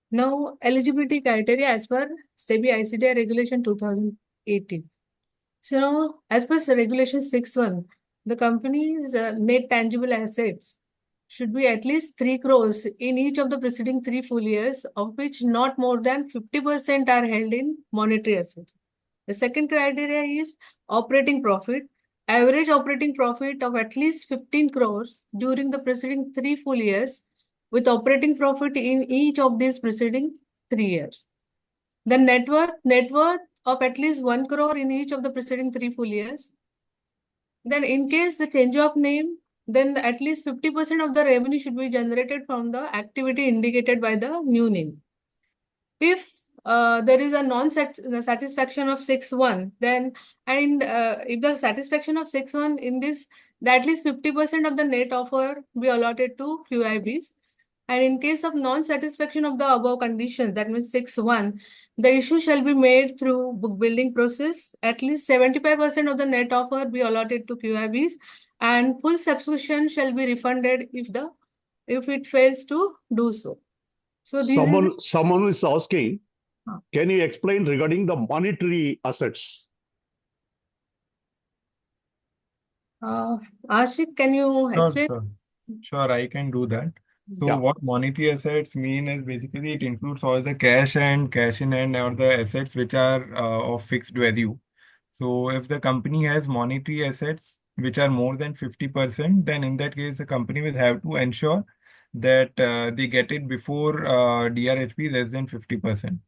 [SPEAKER 6] Now, eligibility criteria as per SEBI ICDR Regulation 2018. So now, as per Regulation 6(1), the company's net tangible assets should be at least 3 crores in each of the preceding 3 full years, of which not more than 50% are held in monetary assets. The second criteria is operating profit. Average operating profit of at least 15 crores during the preceding 3 full years, with operating profit in each of these preceding 3 years. The net worth of at least 1 crore in each of the preceding 3 full years. Then in case the change of name, then at least 50% of the revenue should be generated from the activity indicated by the new name. If there is a non-satisfaction of 6(1), then if the satisfaction of 6(1) in this, at least 50% of the net offer be allotted to QIBs. And in case of non-satisfaction of the above conditions, that means 6(1), the issue shall be made through book building process. At least 75% of the net offer be allotted to QIBs, and full subscription shall be refunded if it fails to do so. So this is
[SPEAKER 3] Someone is asking, can you explain regarding the monetary assets?
[SPEAKER 6] Ashik, can you
[SPEAKER 2] Sure,
[SPEAKER 6] explain?
[SPEAKER 2] sure. Sure, I can do that. So
[SPEAKER 3] Yeah.
[SPEAKER 2] what monetary assets mean is basically it includes all the cash and cash in hand or the assets which are of fixed value. So if the company has monetary assets which are more than 50%, then in that case the company will have to ensure that they get it before DRHP less than 50%.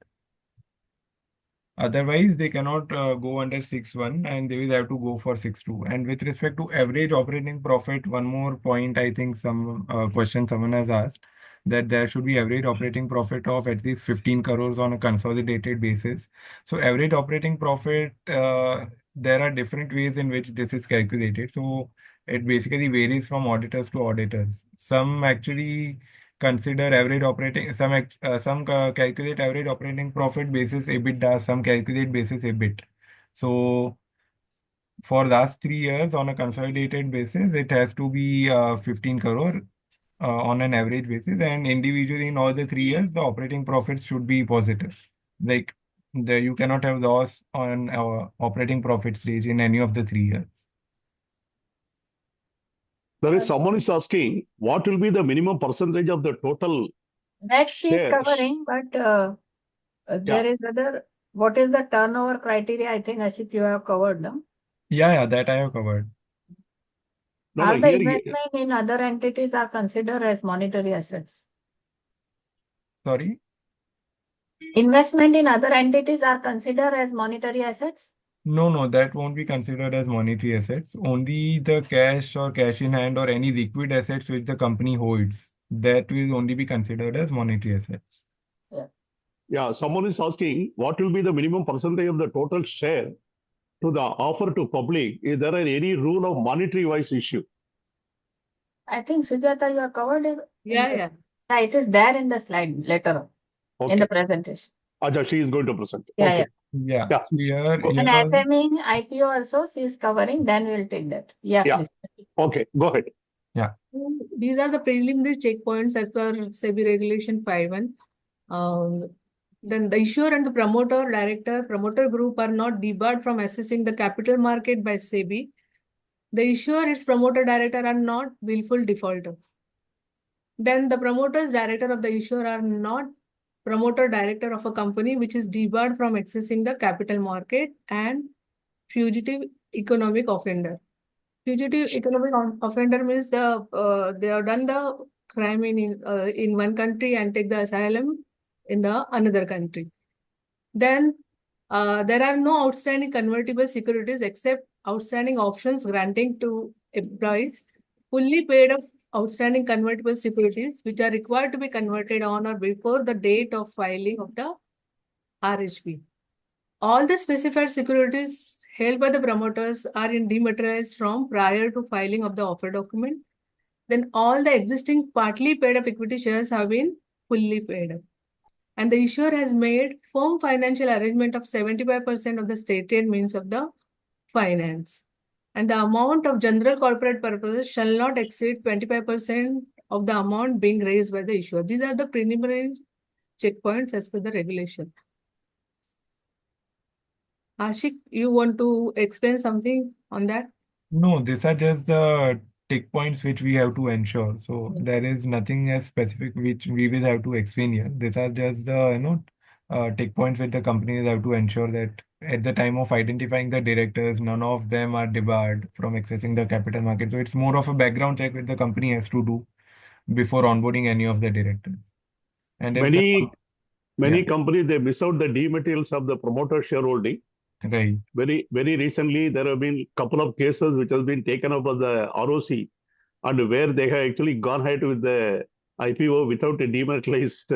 [SPEAKER 2] Otherwise, they cannot go under 6.1 and they will have to go for 6.2. And with respect to average operating profit, one more point I think some question someone has asked that there should be average operating profit of at least 15 crores on a consolidated basis. So average operating profit, there are different ways in which this is calculated. So it basically varies from auditors to auditors. Some actually consider average operating calculate average operating profit basis EBITDA, some calculate basis EBIT. So for last 3 years on a consolidated basis it has to be 15 crore on an average basis, and individually in all the 3 years the operating profits should be positive. Like you cannot have loss on operating profit stage in any of the 3 years.
[SPEAKER 3] There is someone is asking what will be the minimum percentage of the total
[SPEAKER 1] That she is
[SPEAKER 3] shares.
[SPEAKER 1] covering, but there is other. What is the turnover criteria? I think Ashit, you have covered, no?
[SPEAKER 2] Yeah, that I have covered.
[SPEAKER 3] No,
[SPEAKER 1] Are
[SPEAKER 3] no,
[SPEAKER 1] the
[SPEAKER 3] here,
[SPEAKER 1] investment in other entities are considered as monetary assets?
[SPEAKER 2] Sorry.
[SPEAKER 1] Investment in other entities are considered as monetary assets?
[SPEAKER 2] No, that won't be considered as monetary assets. Only the cash or cash in hand or any liquid assets which the company holds, that will only be considered as monetary assets.
[SPEAKER 3] yeah, someone is asking what will be the minimum percentage of the total share to the offer to public. Is there any rule of monetary wise issue?
[SPEAKER 1] I think Sujata, you have covered it.
[SPEAKER 6] Yeah.
[SPEAKER 1] Yeah, it is there in the slide later on in the presentation.
[SPEAKER 3] Acha, she is going to present.
[SPEAKER 1] Yeah,
[SPEAKER 3] Okay.
[SPEAKER 2] Yeah.
[SPEAKER 3] Yeah.
[SPEAKER 2] So here
[SPEAKER 1] And SME IPO also she is covering, then we'll take that. Yeah,
[SPEAKER 3] Yeah.
[SPEAKER 1] please.
[SPEAKER 3] Okay, go ahead.
[SPEAKER 6] These are the preliminary checkpoints as per SEBI Regulation 5.1. Then the issuer and the promoter group are not debarred from assessing the capital market by SEBI. The issuer, its promoter director are not willful defaulters. Then the promoters director of the issuer are not promoter director of a company which is debarred from accessing the capital market and fugitive economic offender. Fugitive economic offender means they have done the crime in one country and take the asylum in the another country. Then there are no outstanding convertible securities except outstanding options granting to employees, fully paid of outstanding convertible securities which are required to be converted on or before the date of filing of the RHP. All the specified securities held by the promoters are dematerialized from prior to filing of the offer document. Then all the existing partly paid up equity shares have been fully paid up. And the issuer has made firm financial arrangement of 75% of the stated means of the finance. And the amount of general corporate purposes shall not exceed 25% of the amount being raised by the issuer. These are the preliminary checkpoints as per the regulation. Ashik, you want to explain something on that?
[SPEAKER 2] No, these are just the tick points which we have to ensure. So there is nothing as specific which we will have to explain here. These are just the tick points which the companies have to ensure that at the time of identifying the directors, none of them are debarred from accessing the capital market. So it's more of a background check which the company has to do before onboarding any of the directors. And if
[SPEAKER 3] Many companies, they miss out the dematerials of the promoter shareholding.
[SPEAKER 2] right.
[SPEAKER 3] Very recently, there have been a couple of cases which has been taken up by the ROC, and where they have actually gone ahead with the IPO without a dematerialized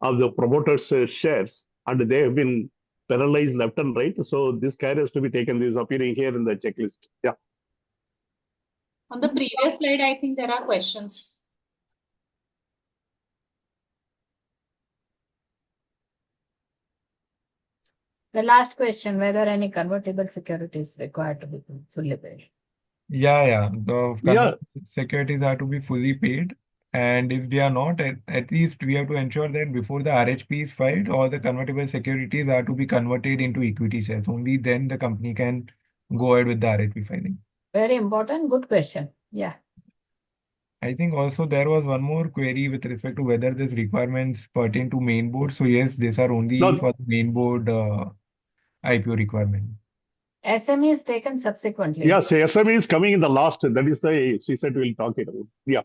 [SPEAKER 3] of the promoters' shares, and they have been penalized left and right. So this care has to be taken. This is appearing here in the checklist. Yeah.
[SPEAKER 4] On the previous slide, I think there are questions.
[SPEAKER 1] The last question, whether any convertible securities required to be fully paid.
[SPEAKER 2] Yeah. The securities are to be fully paid. And if they are not, at least we have to ensure that before the RHP is filed, all the convertible securities are to be converted into equity shares. Only then the company can go ahead with the RHP filing.
[SPEAKER 1] Very important, good question. Yeah.
[SPEAKER 2] I think also there was one more query with respect to whether these requirements pertain to main board. So yes, these are only
[SPEAKER 3] No,
[SPEAKER 2] for the main board IPO requirement.
[SPEAKER 1] SME is taken subsequently.
[SPEAKER 3] yes, SME is coming in the last. That is the, she said we'll talk it about. Yeah.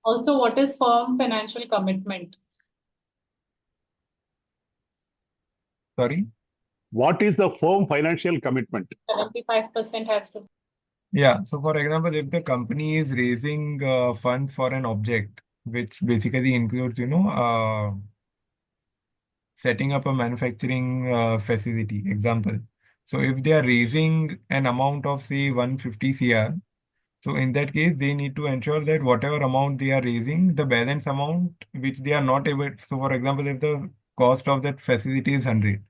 [SPEAKER 4] Also, what is firm financial commitment?
[SPEAKER 2] Sorry?
[SPEAKER 3] What is the firm financial commitment?
[SPEAKER 4] 75% has to.
[SPEAKER 2] Yeah. So for example, if the company is raising funds for an object, which basically includes, setting up a manufacturing facility, example. So if they are raising an amount of say 150 CR, so in that case, they need to ensure that whatever amount they are raising, the balance amount which they are not able. So for example, if the cost of that facility is 100,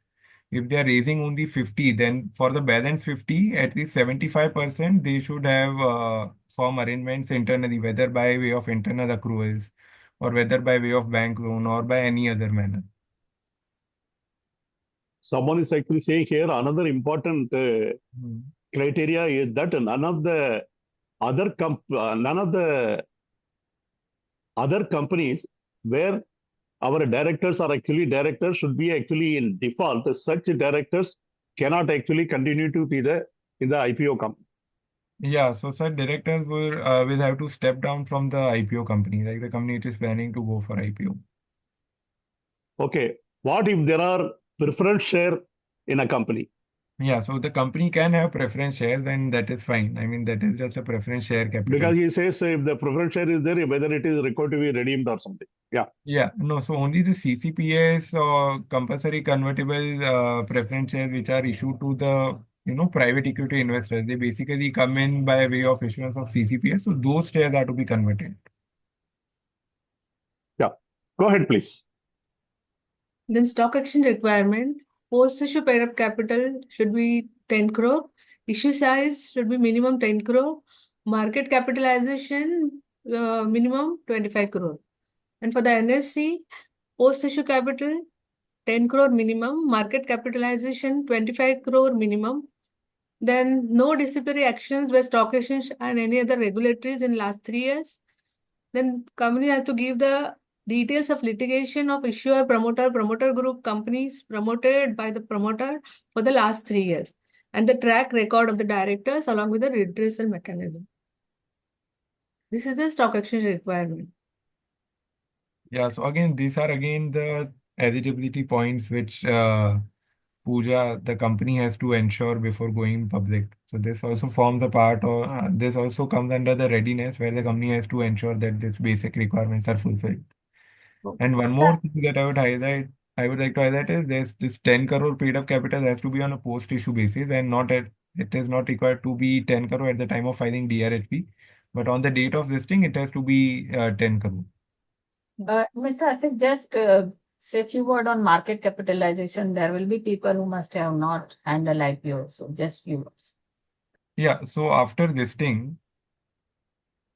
[SPEAKER 2] if they are raising only 50, then for the balance 50, at least 75%, they should have firm arrangements internally, whether by way of internal accruals or whether by way of bank loan or by any other manner.
[SPEAKER 3] Someone is actually saying here another important
[SPEAKER 2] Hmm.
[SPEAKER 3] criteria is that none of the other companies where our directors are actually directors should be actually in default. Such directors cannot actually continue to be in the IPO company.
[SPEAKER 2] Yeah, so such directors will have to step down from the IPO company, like the company which is planning to go for IPO.
[SPEAKER 3] Okay. What if there are preference share in a company?
[SPEAKER 2] Yeah, so the company can have preference shares and that is fine. I mean, that is just a preference share capital.
[SPEAKER 3] Because he says if the preference share is there, whether it is required to be redeemed or something. Yeah.
[SPEAKER 2] Yeah, no, so only the CCPS or compulsory convertible preference shares which are issued to the, private equity investors, they basically come in by way of issuance of CCPS. So those shares are to be converted.
[SPEAKER 3] Yeah. Go ahead, please.
[SPEAKER 6] Then stock exchange requirement, post-issue paid-up capital should be 10 crore, issue size should be minimum 10 crore, market capitalization minimum 25 crore. And for the NSE, post-issue capital 10 crore minimum, market capitalization 25 crore minimum. Then no disciplinary actions by stock exchange and any other regulatories in last 3 years. Then company has to give the details of litigation of issuer, promoter group companies promoted by the promoter for the last 3 years, and the track record of the directors along with the redressal mechanism. This is the stock exchange requirement.
[SPEAKER 2] Yeah, so again, these are again the eligibility points which Pooja, the company has to ensure before going public. So this also forms a part of, this also comes under the readiness where the company has to ensure that these basic requirements are fulfilled. And one more thing that I would like to highlight is there's this 10 crore paid up capital has to be on a post-issue basis and it is not required to be 10 crore at the time of filing DRHP, but on the date of listing, it has to be 10 crore.
[SPEAKER 1] Mr. Asif, just say a few words on market capitalization. There will be people who must have not handled IPO, so just few words.
[SPEAKER 2] Yeah, so after listing,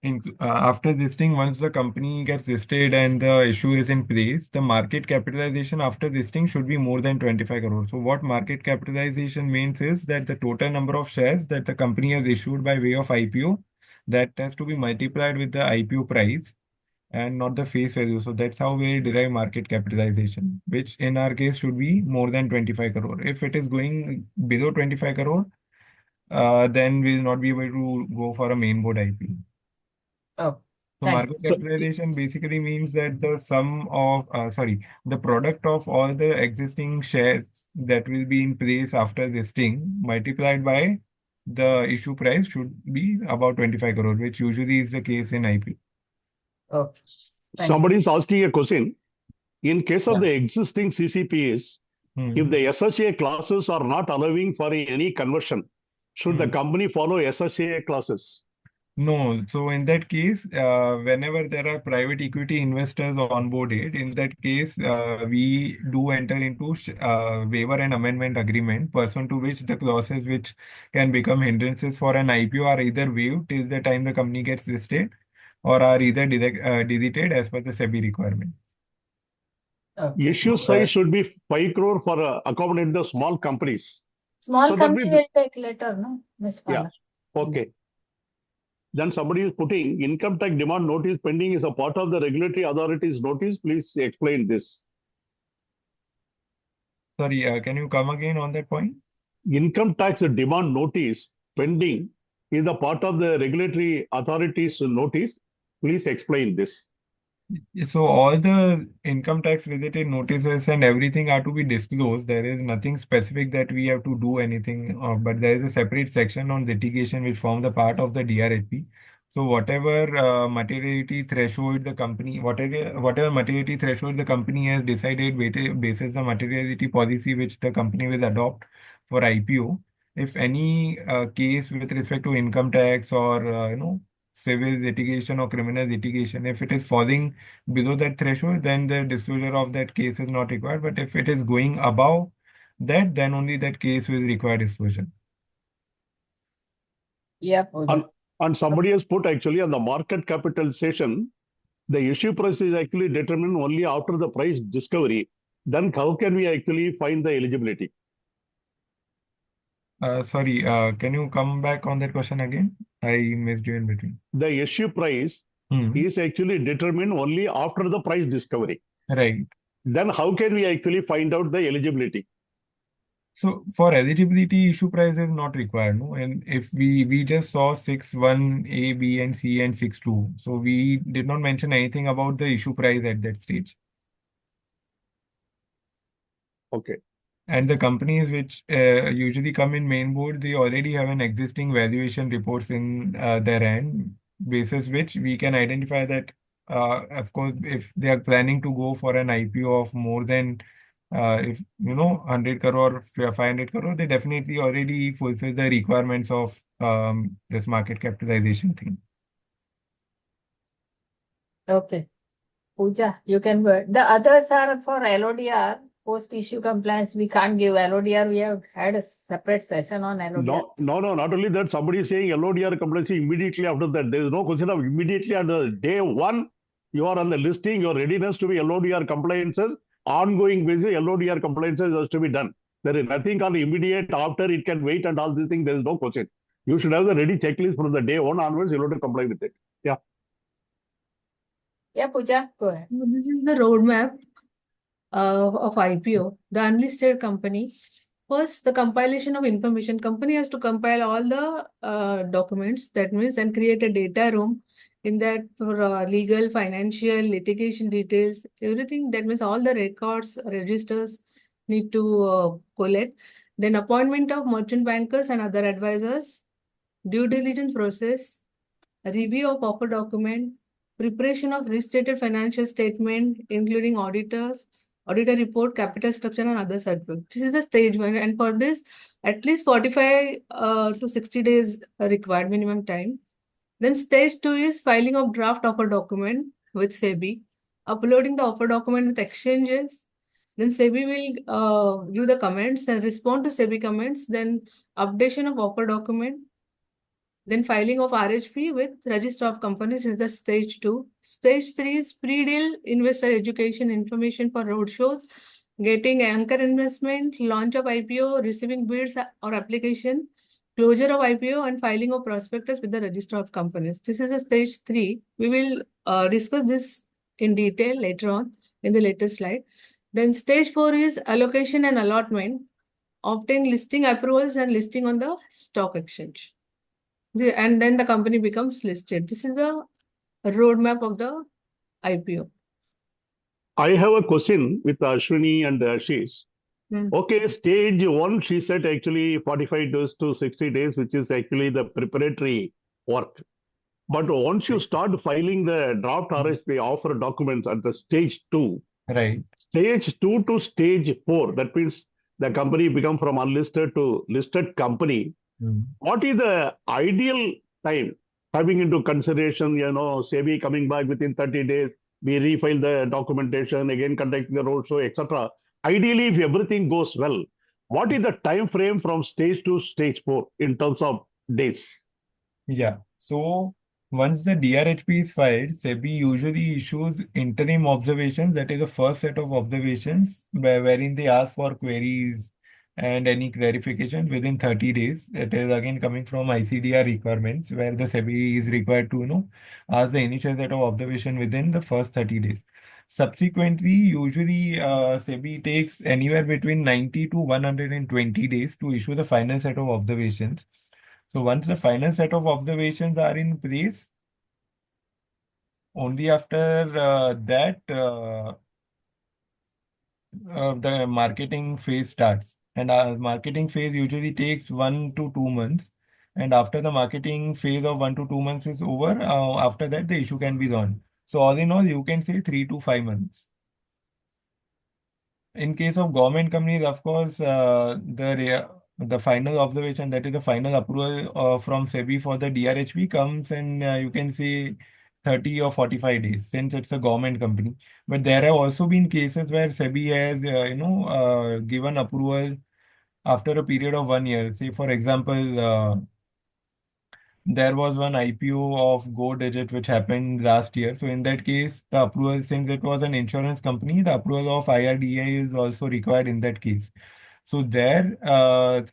[SPEAKER 2] once the company gets listed and the issue is in place, the market capitalization after listing should be more than 25 crores. So what market capitalization means is that the total number of shares that the company has issued by way of IPO, that has to be multiplied with the IPO price and not the face value. So that's how we derive market capitalization, which in our case should be more than 25 crore. If it is going below 25 crore, then we will not be able to go for a main board IPO.
[SPEAKER 1] Oh,
[SPEAKER 2] So
[SPEAKER 1] thank
[SPEAKER 2] market
[SPEAKER 1] you.
[SPEAKER 2] capitalization basically means that the product of all the existing shares that will be in place after listing multiplied by the issue price should be about 25 crore, which usually is the case in IPO.
[SPEAKER 1] Oh, thank you.
[SPEAKER 3] Somebody is asking a question. In case of
[SPEAKER 1] Yeah.
[SPEAKER 3] the existing CCPs, if the SSA classes are not allowing for any conversion, should the company follow SSA classes?
[SPEAKER 2] No, so in that case, whenever there are private equity investors onboarded, in that case, we do enter into waiver and amendment agreement, pursuant to which the clauses which can become hindrances for an IPO are either waived till the time the company gets listed, or are either deleted as per the SEBI requirement.
[SPEAKER 1] Okay.
[SPEAKER 3] Issue size should be 5 crore for accommodate the small companies.
[SPEAKER 1] Small
[SPEAKER 3] So that
[SPEAKER 1] company
[SPEAKER 3] means,
[SPEAKER 1] will take later, no, Mr.
[SPEAKER 3] yeah,
[SPEAKER 1] Pala?
[SPEAKER 3] okay. Then somebody is putting income tax demand notice pending is a part of the regulatory authorities notice. Please explain this.
[SPEAKER 2] Sorry, can you come again on that point?
[SPEAKER 3] Income tax demand notice pending is a part of the regulatory authorities notice. Please explain this.
[SPEAKER 2] So all the income tax related notices and everything are to be disclosed. There is nothing specific that we have to do anything, but there is a separate section on litigation which forms a part of the DRHP. So whatever materiality threshold the company, whatever materiality threshold the company has decided basis the materiality policy which the company will adopt for IPO. If any case with respect to income tax or civil litigation or criminal litigation, if it is falling below that threshold, then the disclosure of that case is not required. But if it is going above that, then only that case will require disclosure.
[SPEAKER 1] Yeah, Pooja.
[SPEAKER 3] And somebody has put actually on the market capitalization, the issue price is actually determined only after the price discovery. Then how can we actually find the eligibility?
[SPEAKER 2] Sorry, can you come back on that question again? I missed you in between.
[SPEAKER 3] The issue price
[SPEAKER 2] Hmm.
[SPEAKER 3] is actually determined only after the price discovery.
[SPEAKER 2] Right.
[SPEAKER 3] Then how can we actually find out the eligibility?
[SPEAKER 2] So for eligibility, issue price is not required, no? And if we just saw 6.1 A, B, and C and 6.2, so we did not mention anything about the issue price at that stage.
[SPEAKER 3] Okay.
[SPEAKER 2] And the companies which usually come in main board, they already have an existing valuation reports in their end, basis which we can identify that, of course, if they are planning to go for an IPO of more than, if 100 crore, 500 crore, they definitely already fulfill the requirements of this market capitalization thing.
[SPEAKER 1] Okay. Pooja, you can go. The others are for LODR, post-issue compliance. We can't give LODR. We have had a separate session on LODR.
[SPEAKER 3] No, not only that, somebody is saying LODR compliance immediately after that. There is no question of immediately on the day one, you are on the listing, your readiness to be LODR compliances, ongoing basis, LODR compliances has to be done. There is nothing on immediate after it can wait and all these things. There is no question. You should have the ready checklist from the day one onwards, you have to comply with it. Yeah.
[SPEAKER 1] Yeah, Pooja, go ahead.
[SPEAKER 6] This is the roadmap of IPO, the unlisted company. First, the compilation of information. Company has to compile all the documents, that means, and create a data room in that for legal, financial, litigation details, everything. That means all the records, registers need to collect. Then appointment of merchant bankers and other advisors, due diligence process, review of offer document, preparation of restated financial statement, including auditors, auditor report, capital structure, and other certificates. This is a stage one, and for this, at least 45 to 60 days required minimum time. Then stage two is filing of draft offer document with SEBI, uploading the offer document with exchanges. Then SEBI will give the comments and respond to SEBI comments. Then updation of offer document. Then filing of RHP with Register of Companies is the stage two. Stage three is pre-deal investor education information for roadshows, getting anchor investment, launch of IPO, receiving bids or application, closure of IPO, and filing of prospectus with the Register of Companies. This is a stage three. We will discuss this in detail later on in the later slide. Then stage four is allocation and allotment, obtain listing approvals and listing on the stock exchange. And then the company becomes listed. This is a roadmap of the IPO.
[SPEAKER 3] I have a question with Ashwini and Ashish.
[SPEAKER 6] Hmm.
[SPEAKER 3] Okay, stage one, she said actually 45 days to 60 days, which is actually the preparatory work. But once you start filing the draft RHP offer documents at the stage two,
[SPEAKER 2] Right.
[SPEAKER 3] stage two to stage four, that means the company become from unlisted to listed company. What is the ideal time, having into consideration, SEBI coming back within 30 days, we refile the documentation, again conducting the roadshow, etc. Ideally, if everything goes well, what is the time frame from stage to stage four in terms of days?
[SPEAKER 2] Yeah. So once the DRHP is filed, SEBI usually issues interim observations. That is the first set of observations wherein they ask for queries and any clarification within 30 days. It is again coming from ICDR requirements where the SEBI is required to, ask the initial set of observation within the first 30 days. Subsequently, usually SEBI takes anywhere between 90 to 120 days to issue the final set of observations. So once the final set of observations are in place, only after that the marketing phase starts. And our marketing phase usually takes 1 to 2 months. And after the marketing phase of 1 to 2 months is over, after that the issue can be done. So all in all, you can say 3 to 5 months. In case of government companies, of course, the final observation, that is the final approval from SEBI for the DRHP comes in, you can say 30 or 45 days since it's a government company. But there have also been cases where SEBI has, given approval after a period of 1 year. Say, for example, there was one IPO of Go Digit which happened last year. So in that case, the approval, since it was an insurance company, the approval of IRDA is also required in that case. So there,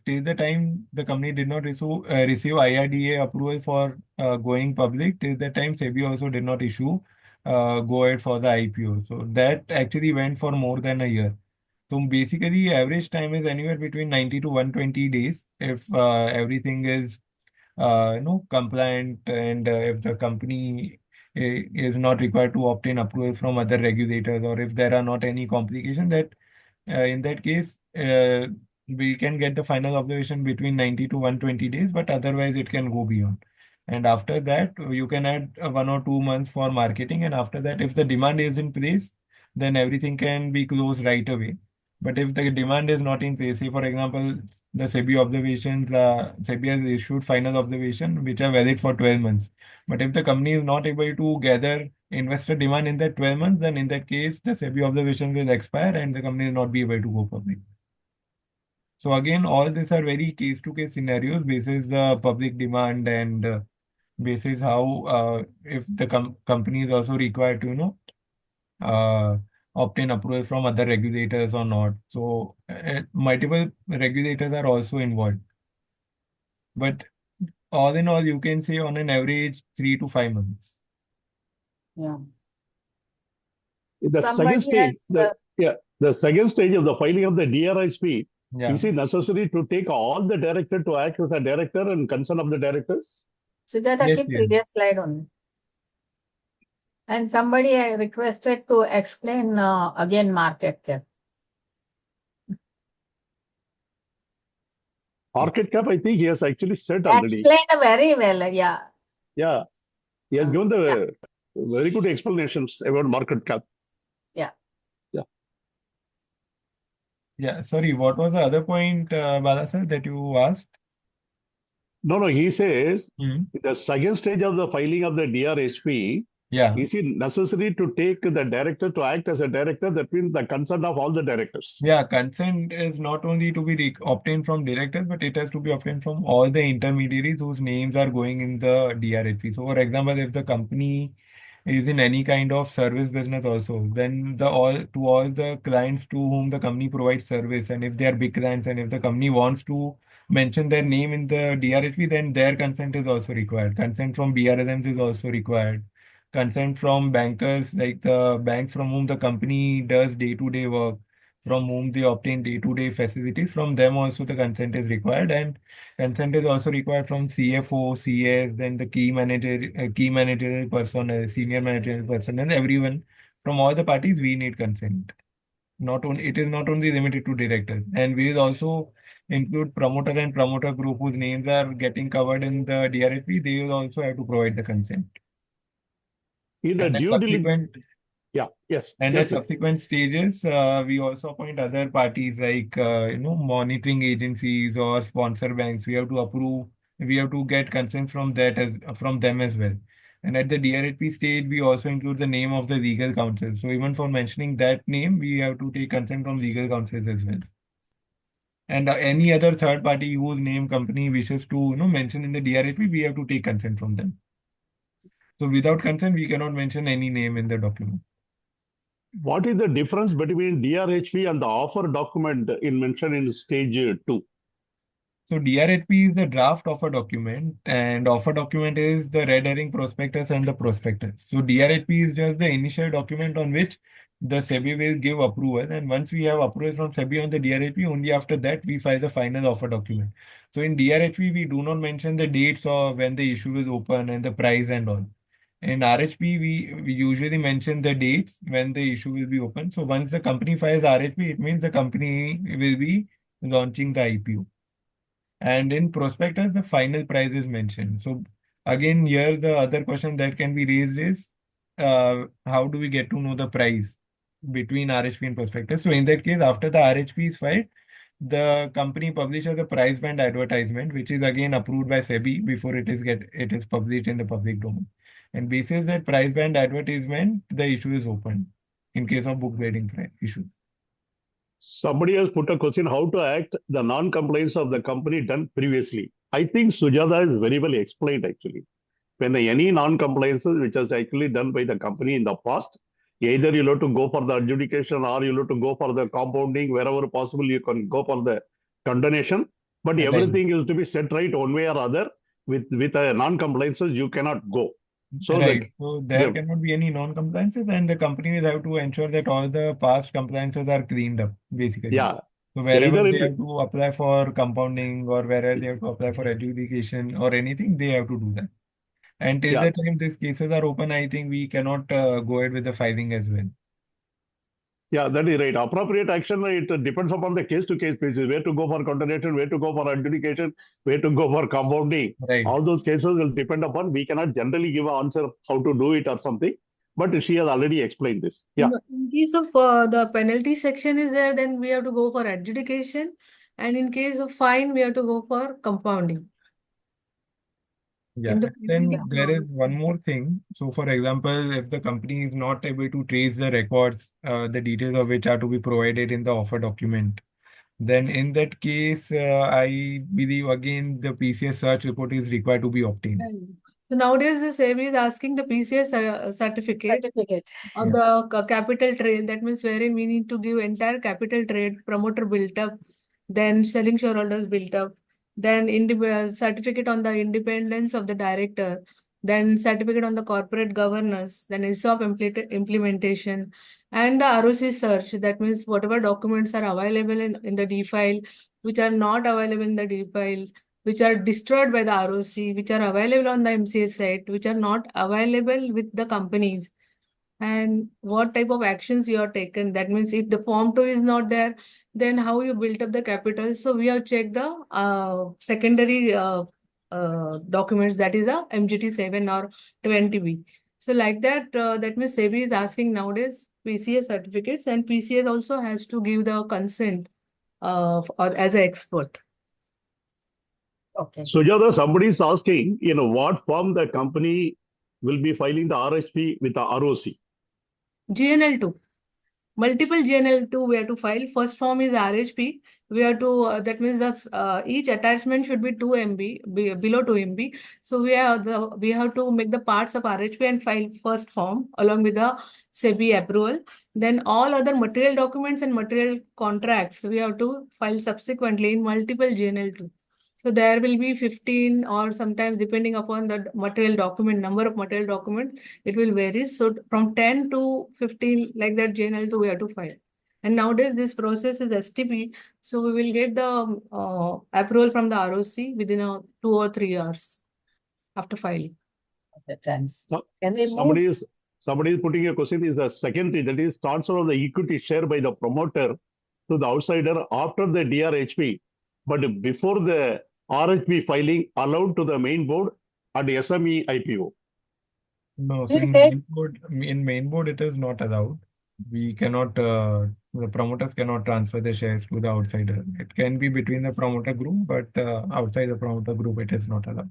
[SPEAKER 2] till the time the company did not receive IRDA approval for going public, till that time SEBI also did not issue go ahead for the IPO. So that actually went for more than a year. So basically, average time is anywhere between 90 to 120 days if everything is compliant, and if the company is not required to obtain approval from other regulators, or if there are not any complications, that in that case we can get the final observation between 90 to 120 days, but otherwise it can go beyond. And after that, you can add 1 or 2 months for marketing, and after that, if the demand is in place, then everything can be closed right away. But if the demand is not in place, say for example, the SEBI observations, SEBI has issued final observation which are valid for 12 months. But if the company is not able to gather investor demand in that 12 months, then in that case, the SEBI observation will expire and the company will not be able to go public. So again, all these are very case-to-case scenarios basis the public demand, and basis how if the company is also required to, uh, obtain approval from other regulators or not. So multiple regulators are also involved. But all in all, you can say on an average 3 to 5 months.
[SPEAKER 1] Yeah.
[SPEAKER 3] The second
[SPEAKER 1] Somebody
[SPEAKER 3] stage,
[SPEAKER 1] has,
[SPEAKER 3] the second stage of the filing of the DRHP,
[SPEAKER 2] Yeah.
[SPEAKER 3] is it necessary to take all the director to act as a director and consent of the directors?
[SPEAKER 1] Sujata,
[SPEAKER 2] Yes,
[SPEAKER 1] keep
[SPEAKER 2] yes.
[SPEAKER 1] previous slide on. And somebody requested to explain again market cap.
[SPEAKER 3] Market cap, I think he has actually said already.
[SPEAKER 1] Explained very well, yeah.
[SPEAKER 3] Yeah, he has given the very good explanations about market cap.
[SPEAKER 2] Yeah. Sorry, what was the other point, Bala sir, that you asked?
[SPEAKER 3] No, he says
[SPEAKER 2] Hmm.
[SPEAKER 3] the second stage of the filing of the DRHP,
[SPEAKER 2] Yeah.
[SPEAKER 3] is it necessary to take the director to act as a director? That means the consent of all the directors.
[SPEAKER 2] Yeah, consent is not only to be obtained from directors, but it has to be obtained from all the intermediaries whose names are going in the DRHP. So, for example, if the company is in any kind of service business also, then all the clients to whom the company provides service, and if they are big clients, and if the company wants to mention their name in the DRHP, then their consent is also required. Consent from BRLMs is also required. Consent from bankers, like the banks from whom the company does day-to-day work, from whom they obtain day-to-day facilities, from them also the consent is required. And consent is also required from CFO, CS, then the key managerial personnel, senior managerial personnel, everyone. From all the parties, we need consent. Not only it is not only limited to directors, and we will also include promoter and promoter group whose names are getting covered in the DRHP. They will also have to provide the consent.
[SPEAKER 3] In the
[SPEAKER 2] And at
[SPEAKER 3] due diligence,
[SPEAKER 2] subsequent
[SPEAKER 3] yes, please.
[SPEAKER 2] subsequent stages, we also appoint other parties like monitoring agencies or sponsor banks. We have to approve. We have to get consent from from them as well. And at the DRHP stage, we also include the name of the legal counsel. So even for mentioning that name, we have to take consent from legal counsels as well. And any other third party whose name company wishes to mention in the DRHP, we have to take consent from them. So without consent, we cannot mention any name in the document.
[SPEAKER 3] What is the difference between DRHP and the offer document mentioned in stage 2?
[SPEAKER 2] So DRHP is the draft offer document, and offer document is the red herring prospectus and the prospectus. So DRHP is just the initial document on which the SEBI will give approval, and once we have approval from SEBI on the DRHP, only after that we file the final offer document. So in DRHP we do not mention the dates or when the issue is open and the price and all. In RHP we usually mention the dates when the issue will be open. So once the company files RHP, it means the company will be launching the IPO. And in prospectus, the final price is mentioned. So again, here the other question that can be raised is how do we get to know the price between RHP and prospectus? So in that case, after the RHP is filed, the company publishes a price band advertisement, which is again approved by SEBI before it is published in the public domain. And basis that price band advertisement, the issue is opened in case of book trading issue.
[SPEAKER 3] Somebody has put a question, how to act the non-compliance of the company done previously. I think Sujata is very well explained actually. When any non-compliances which is actually done by the company in the past, either you have to go for the adjudication or you have to go for the compounding, wherever possible you can go for the condonation. But
[SPEAKER 2] Right.
[SPEAKER 3] everything is to be set right one way or other. With a non-compliances, you cannot go. So
[SPEAKER 2] Right. So there cannot be any non-compliances, and the company will have to ensure that all the past compliances are cleaned up, basically.
[SPEAKER 3] yeah,
[SPEAKER 2] So wherever
[SPEAKER 3] either
[SPEAKER 2] they
[SPEAKER 3] it
[SPEAKER 2] have to apply for compounding or wherever they have to apply for adjudication or anything, they have to do that. And till
[SPEAKER 3] yeah.
[SPEAKER 2] the time these cases are open, I think we cannot go ahead with the filing as well.
[SPEAKER 3] Yeah, that is right. Appropriate action, it depends upon the case-to-case basis. Where to go for condonation, where to go for adjudication, where to go for compounding.
[SPEAKER 2] Right.
[SPEAKER 3] All those cases will depend upon. We cannot generally give an answer how to do it or something. But she has already explained this. Yeah.
[SPEAKER 6] In case of the penalty section is there, then we have to go for adjudication. And in case of fine, we have to go for compounding.
[SPEAKER 2] Yeah.
[SPEAKER 6] In the
[SPEAKER 2] Then there is one more thing. So, for example, if the company is not able to trace the records, the details of which are to be provided in the offer document, then in that case, I believe again the PCS search report is required to be obtained.
[SPEAKER 6] So nowadays, the SEBI is asking the PCS certificate on the capital trade. That means wherein we need to give entire capital trade, promoter built up, then selling shareholders built up, then certificate on the independence of the director, then certificate on the corporate governance, then ESOP implementation, and the ROC search. That means whatever documents are available in the D file, which are not available in the D file, which are destroyed by the ROC, which are available on the MCS site, which are not available with the companies, and what type of actions you are taken. That means if the Form 2 is not there, then how you built up the capital. So we have checked the secondary documents, that is a MGT 7 or 20B. So like that, that means SEBI is asking nowadays PCS certificates, and PCS also has to give the consent or as an expert.
[SPEAKER 1] Okay.
[SPEAKER 3] Sujata, somebody is asking, what form the company will be filing the RHP with the ROC?
[SPEAKER 6] GNL2. Multiple GNL2 we have to file. First form is RHP. We have to, that means that each attachment should be 2 MB, below 2 MB. So we have to make the parts of RHP and file first form along with the SEBI approval. Then all other material documents and material contracts we have to file subsequently in multiple GNL2. So there will be 15 or sometimes depending upon the material document, number of material documents, it will vary. So from 10 to 15 like that GNL2 we have to file. And nowadays this process is STP. So we will get the approval from the ROC within 2 or 3 hours after filing.
[SPEAKER 1] Okay, thanks.
[SPEAKER 3] So,
[SPEAKER 1] Can we move?
[SPEAKER 3] somebody is putting a question, is a secondary, that is transfer of the equity share by the promoter to the outsider after the DRHP, but before the RHP filing allowed to the main board and SME IPO.
[SPEAKER 2] No, so in main board it is not allowed. We cannot, the promoters cannot transfer the shares to the outsider. It can be between the promoter group, but outside the promoter group, it is not allowed.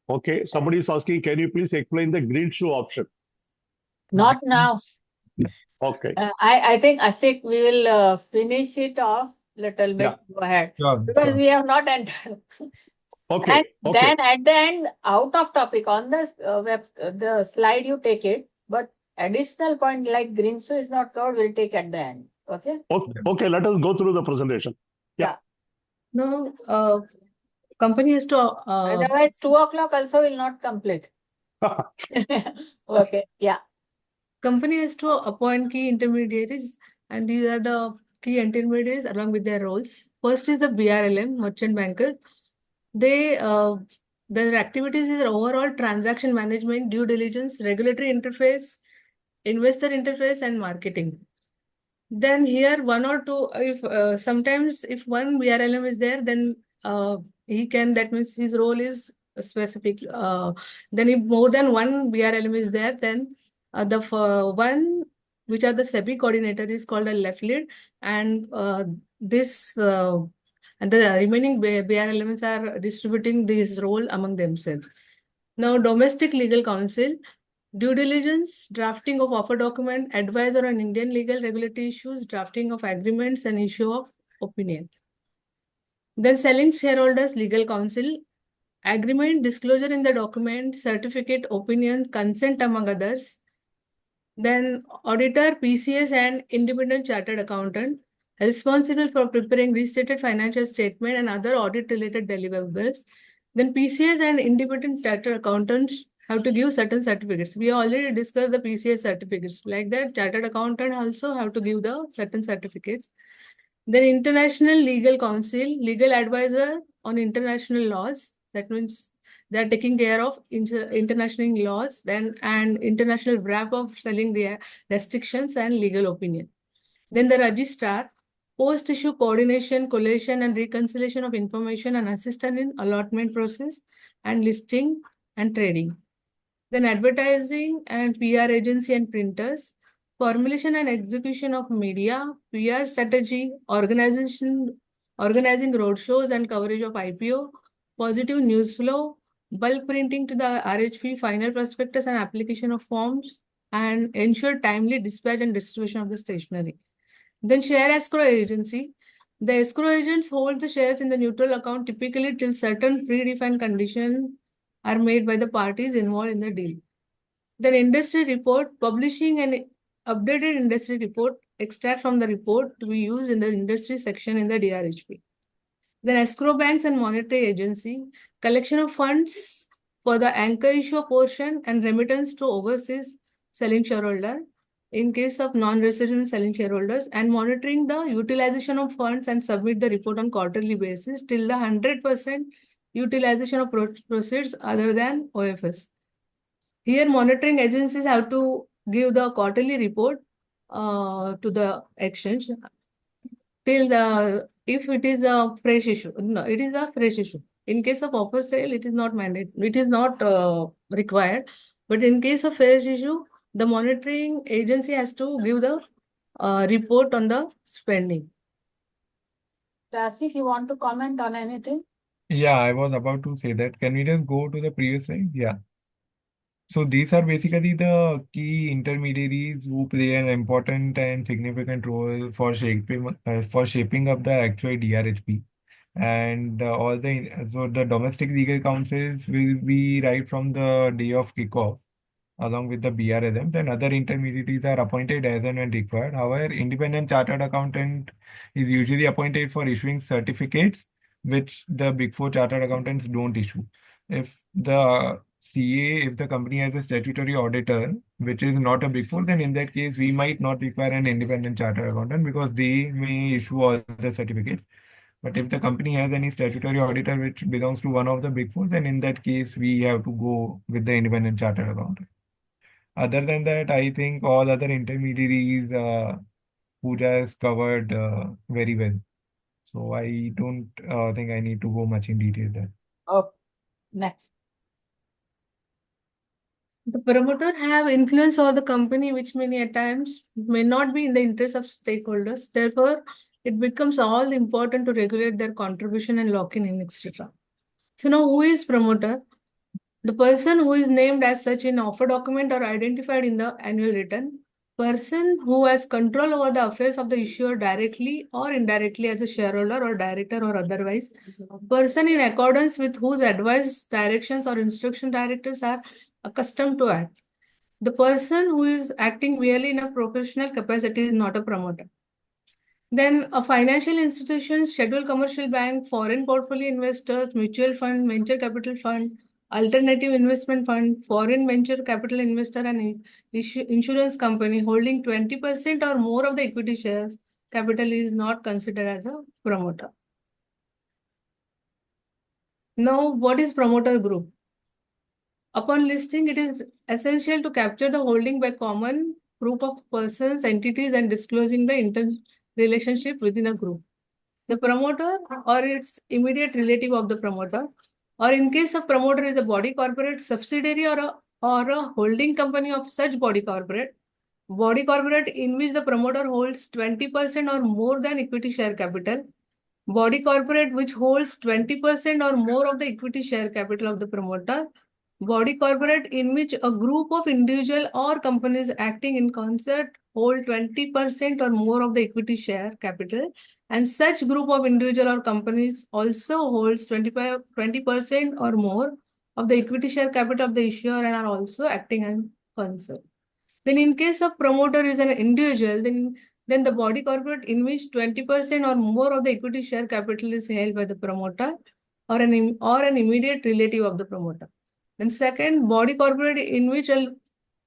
[SPEAKER 3] Okay, somebody is asking, can you please explain the green shoe option?
[SPEAKER 1] Not now.
[SPEAKER 3] Okay.
[SPEAKER 1] I think Asik, we will finish it off little bit.
[SPEAKER 3] Yeah.
[SPEAKER 1] Go ahead.
[SPEAKER 2] Sure,
[SPEAKER 1] Because
[SPEAKER 2] sure.
[SPEAKER 1] we have not entered.
[SPEAKER 3] Okay.
[SPEAKER 1] And then at the end, out of topic on this the slide you take it, but additional point like Greensu is not covered, we'll take at the end. Okay?
[SPEAKER 3] Okay, let us go through the presentation. Yeah.
[SPEAKER 6] Now, company has to
[SPEAKER 1] Otherwise, 2 o'clock also will not complete. Okay, yeah.
[SPEAKER 6] company has to appoint key intermediaries, and these are the key intermediaries along with their roles. First is the BRLM, merchant bankers. They their activities is overall transaction management, due diligence, regulatory interface, investor interface, and marketing. Then here one or two, if sometimes if one BRLM is there, then he can, that means his role is specific. Then if more than one BRLM is there, then the one which are the SEBI coordinator is called a left lead, and this and the remaining BRLMs are distributing this role among themselves. Now, domestic legal counsel, due diligence, drafting of offer document, advisor on Indian legal regulatory issues, drafting of agreements, and issue of opinion. Then selling shareholders, legal counsel, agreement, disclosure in the document, certificate, opinion, consent, among others. Then auditor, PCS, and independent chartered accountant, responsible for preparing restated financial statement and other audit-related deliverables. Then PCS and independent chartered accountants have to give certain certificates. We already discussed the PCS certificates. Like that, chartered accountant also have to give the certain certificates. Then international legal counsel, legal advisor on international laws. That means they are taking care of international laws, then and international wrap of selling restrictions and legal opinion. Then the registrar, post-issue coordination, collation, and reconciliation of information and assistance in allotment process and listing and trading. Then advertising and PR agency and printers, formulation and execution of media, PR strategy, organizing roadshows and coverage of IPO, positive news flow, bulk printing to the RHP, final prospectus and application of forms, and ensure timely dispatch and distribution of the stationery. Then share escrow agency. The escrow agents hold the shares in the neutral account typically till certain predefined conditions are made by the parties involved in the deal. Then industry report, publishing an updated industry report, extract from the report to be used in the industry section in the DRHP. Then escrow banks and monetary agency, collection of funds for the anchor issue portion and remittance to overseas selling shareholder in case of non-resident selling shareholders, and monitoring the utilization of funds and submit the report on quarterly basis till the 100% utilization of proceeds other than OFS. Here, monitoring agencies have to give the quarterly report to the exchange till the, if it is a fresh issue. No, it is a fresh issue. In case of offer sale, it is not mandatory. It is not required. But in case of fresh issue, the monitoring agency has to give the report on the spending.
[SPEAKER 1] Asif, you want to comment on anything?
[SPEAKER 2] Yeah, I was about to say that. Can we just go to the previous slide? Yeah. So these are basically the key intermediaries who play an important and significant role for shaping up the actual DRHP. And so the domestic legal counsels will be right from the day of kickoff, along with the BRLMs, and other intermediaries are appointed as and when required. However, independent chartered accountant is usually appointed for issuing certificates, which the Big Four chartered accountants don't issue. If the company has a statutory auditor, which is not a Big Four, then in that case, we might not require an independent chartered accountant because they may issue all the certificates. But if the company has any statutory auditor which belongs to one of the Big Four, then in that case, we have to go with the independent chartered accountant. Other than that, I think all other intermediaries, Pooja has covered very well. So I don't think I need to go much in detail there.
[SPEAKER 1] Oh, next.
[SPEAKER 6] The promoter have influence over the company, which many at times may not be in the interest of stakeholders. Therefore, it becomes all important to regulate their contribution and lock in, etc. So now, who is promoter? The person who is named as such in offer document or identified in the annual return. Person who has control over the affairs of the issuer directly or indirectly as a shareholder or director or otherwise. Person in accordance with whose advice, directions or instruction directors are accustomed to act. The person who is acting merely in a professional capacity is not a promoter. Then a financial institution, scheduled commercial bank, foreign portfolio investors, mutual fund, venture capital fund, alternative investment fund, foreign venture capital investor, and insurance company holding 20% or more of the equity shares capital is not considered as a promoter. Now, what is promoter group? Upon listing, it is essential to capture the holding by common group of persons, entities, and disclosing the interrelationship within a group. The promoter or its immediate relative of the promoter, or in case of promoter is a body corporate, subsidiary, or a holding company of such body corporate in which the promoter holds 20% or more than equity share capital, body corporate which holds 20% or more of the equity share capital of the promoter, body corporate in which a group of individual or companies acting in concert hold 20% or more of the equity share capital, and such group of individual or companies also holds 20% or more of the equity share capital of the issuer and are also acting in concert. Then in case of promoter is an individual, then the body corporate in which 20% or more of the equity share capital is held by the promoter or an immediate relative of the promoter. Then second, body corporate in which a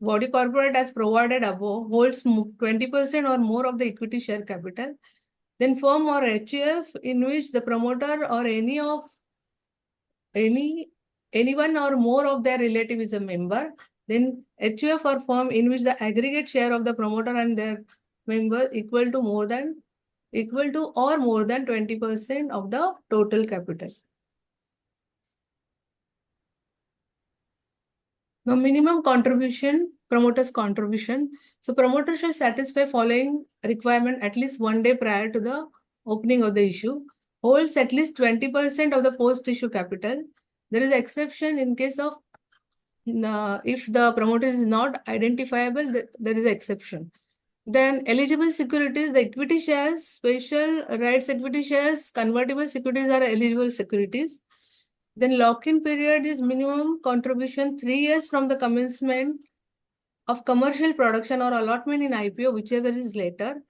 [SPEAKER 6] body corporate as provided above holds 20% or more of the equity share capital. Then firm or HUF in which the promoter or anyone or more of their relative is a member. Then HUF or firm in which the aggregate share of the promoter and their member equal to or more than 20% of the total capital. Now, minimum contribution, promoter's contribution. So promoter shall satisfy following requirement at least 1 day prior to the opening of the issue, holds at least 20% of the post-issue capital. There is exception in case of if the promoter is not identifiable, there is exception. Then eligible securities, the equity shares, special rights equity shares, convertible securities are eligible securities. Then lock-in period is minimum contribution 3 years from the commencement of commercial production or allotment in IPO, whichever is later.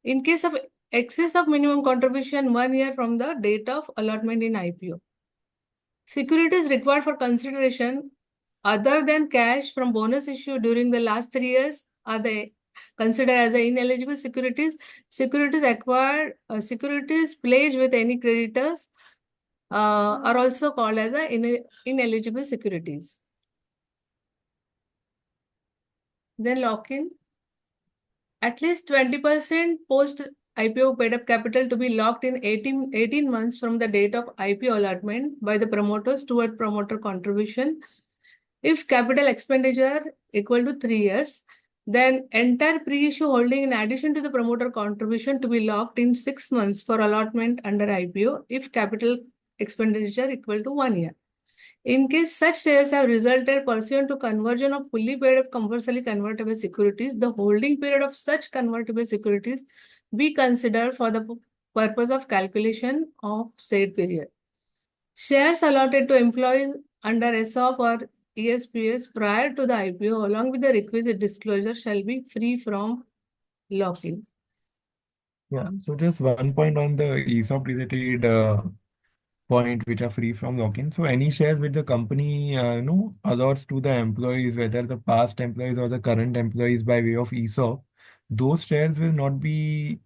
[SPEAKER 6] In case of excess of minimum contribution, 1 year from the date of allotment in IPO. Securities required for consideration other than cash from bonus issue during the last 3 years are they considered as ineligible securities. Securities acquired, securities pledged with any creditors are also called as ineligible securities. Then lock-in. At least 20% post IPO paid up capital to be locked in 18 months from the date of IPO allotment by the promoters toward promoter contribution. If capital expenditure equal to 3 years, then entire pre-issue holding in addition to the promoter contribution to be locked in 6 months for allotment under IPO if capital expenditure equal to 1 year. In case such shares have resulted pursuant to conversion of fully paid up compulsory convertible securities, the holding period of such convertible securities be considered for the purpose of calculation of said period. Shares allotted to employees under ESOP or ESPS prior to the IPO along with the requisite disclosure shall be free from lock-in.
[SPEAKER 2] Yeah, so just one point on the ESOP related point which are free from lock-in. So any shares which the company allots to the employees, whether the past employees or the current employees by way of ESOP, those shares will not be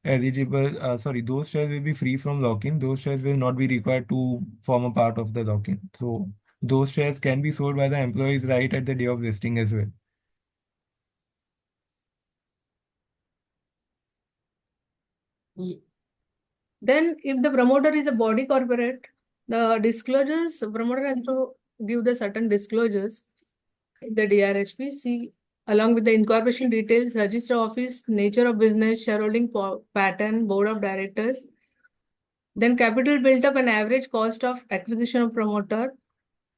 [SPEAKER 2] eligible. Those shares will be free from lock-in. Those shares will not be required to form a part of the lock-in. So those shares can be sold by the employees right at the day of listing as well.
[SPEAKER 6] Then if the promoter is a body corporate, the disclosures, promoter has to give the certain disclosures in the DRHP, see, along with the incorporation details, register office, nature of business, shareholding pattern, board of directors, then capital built up and average cost of acquisition of promoter,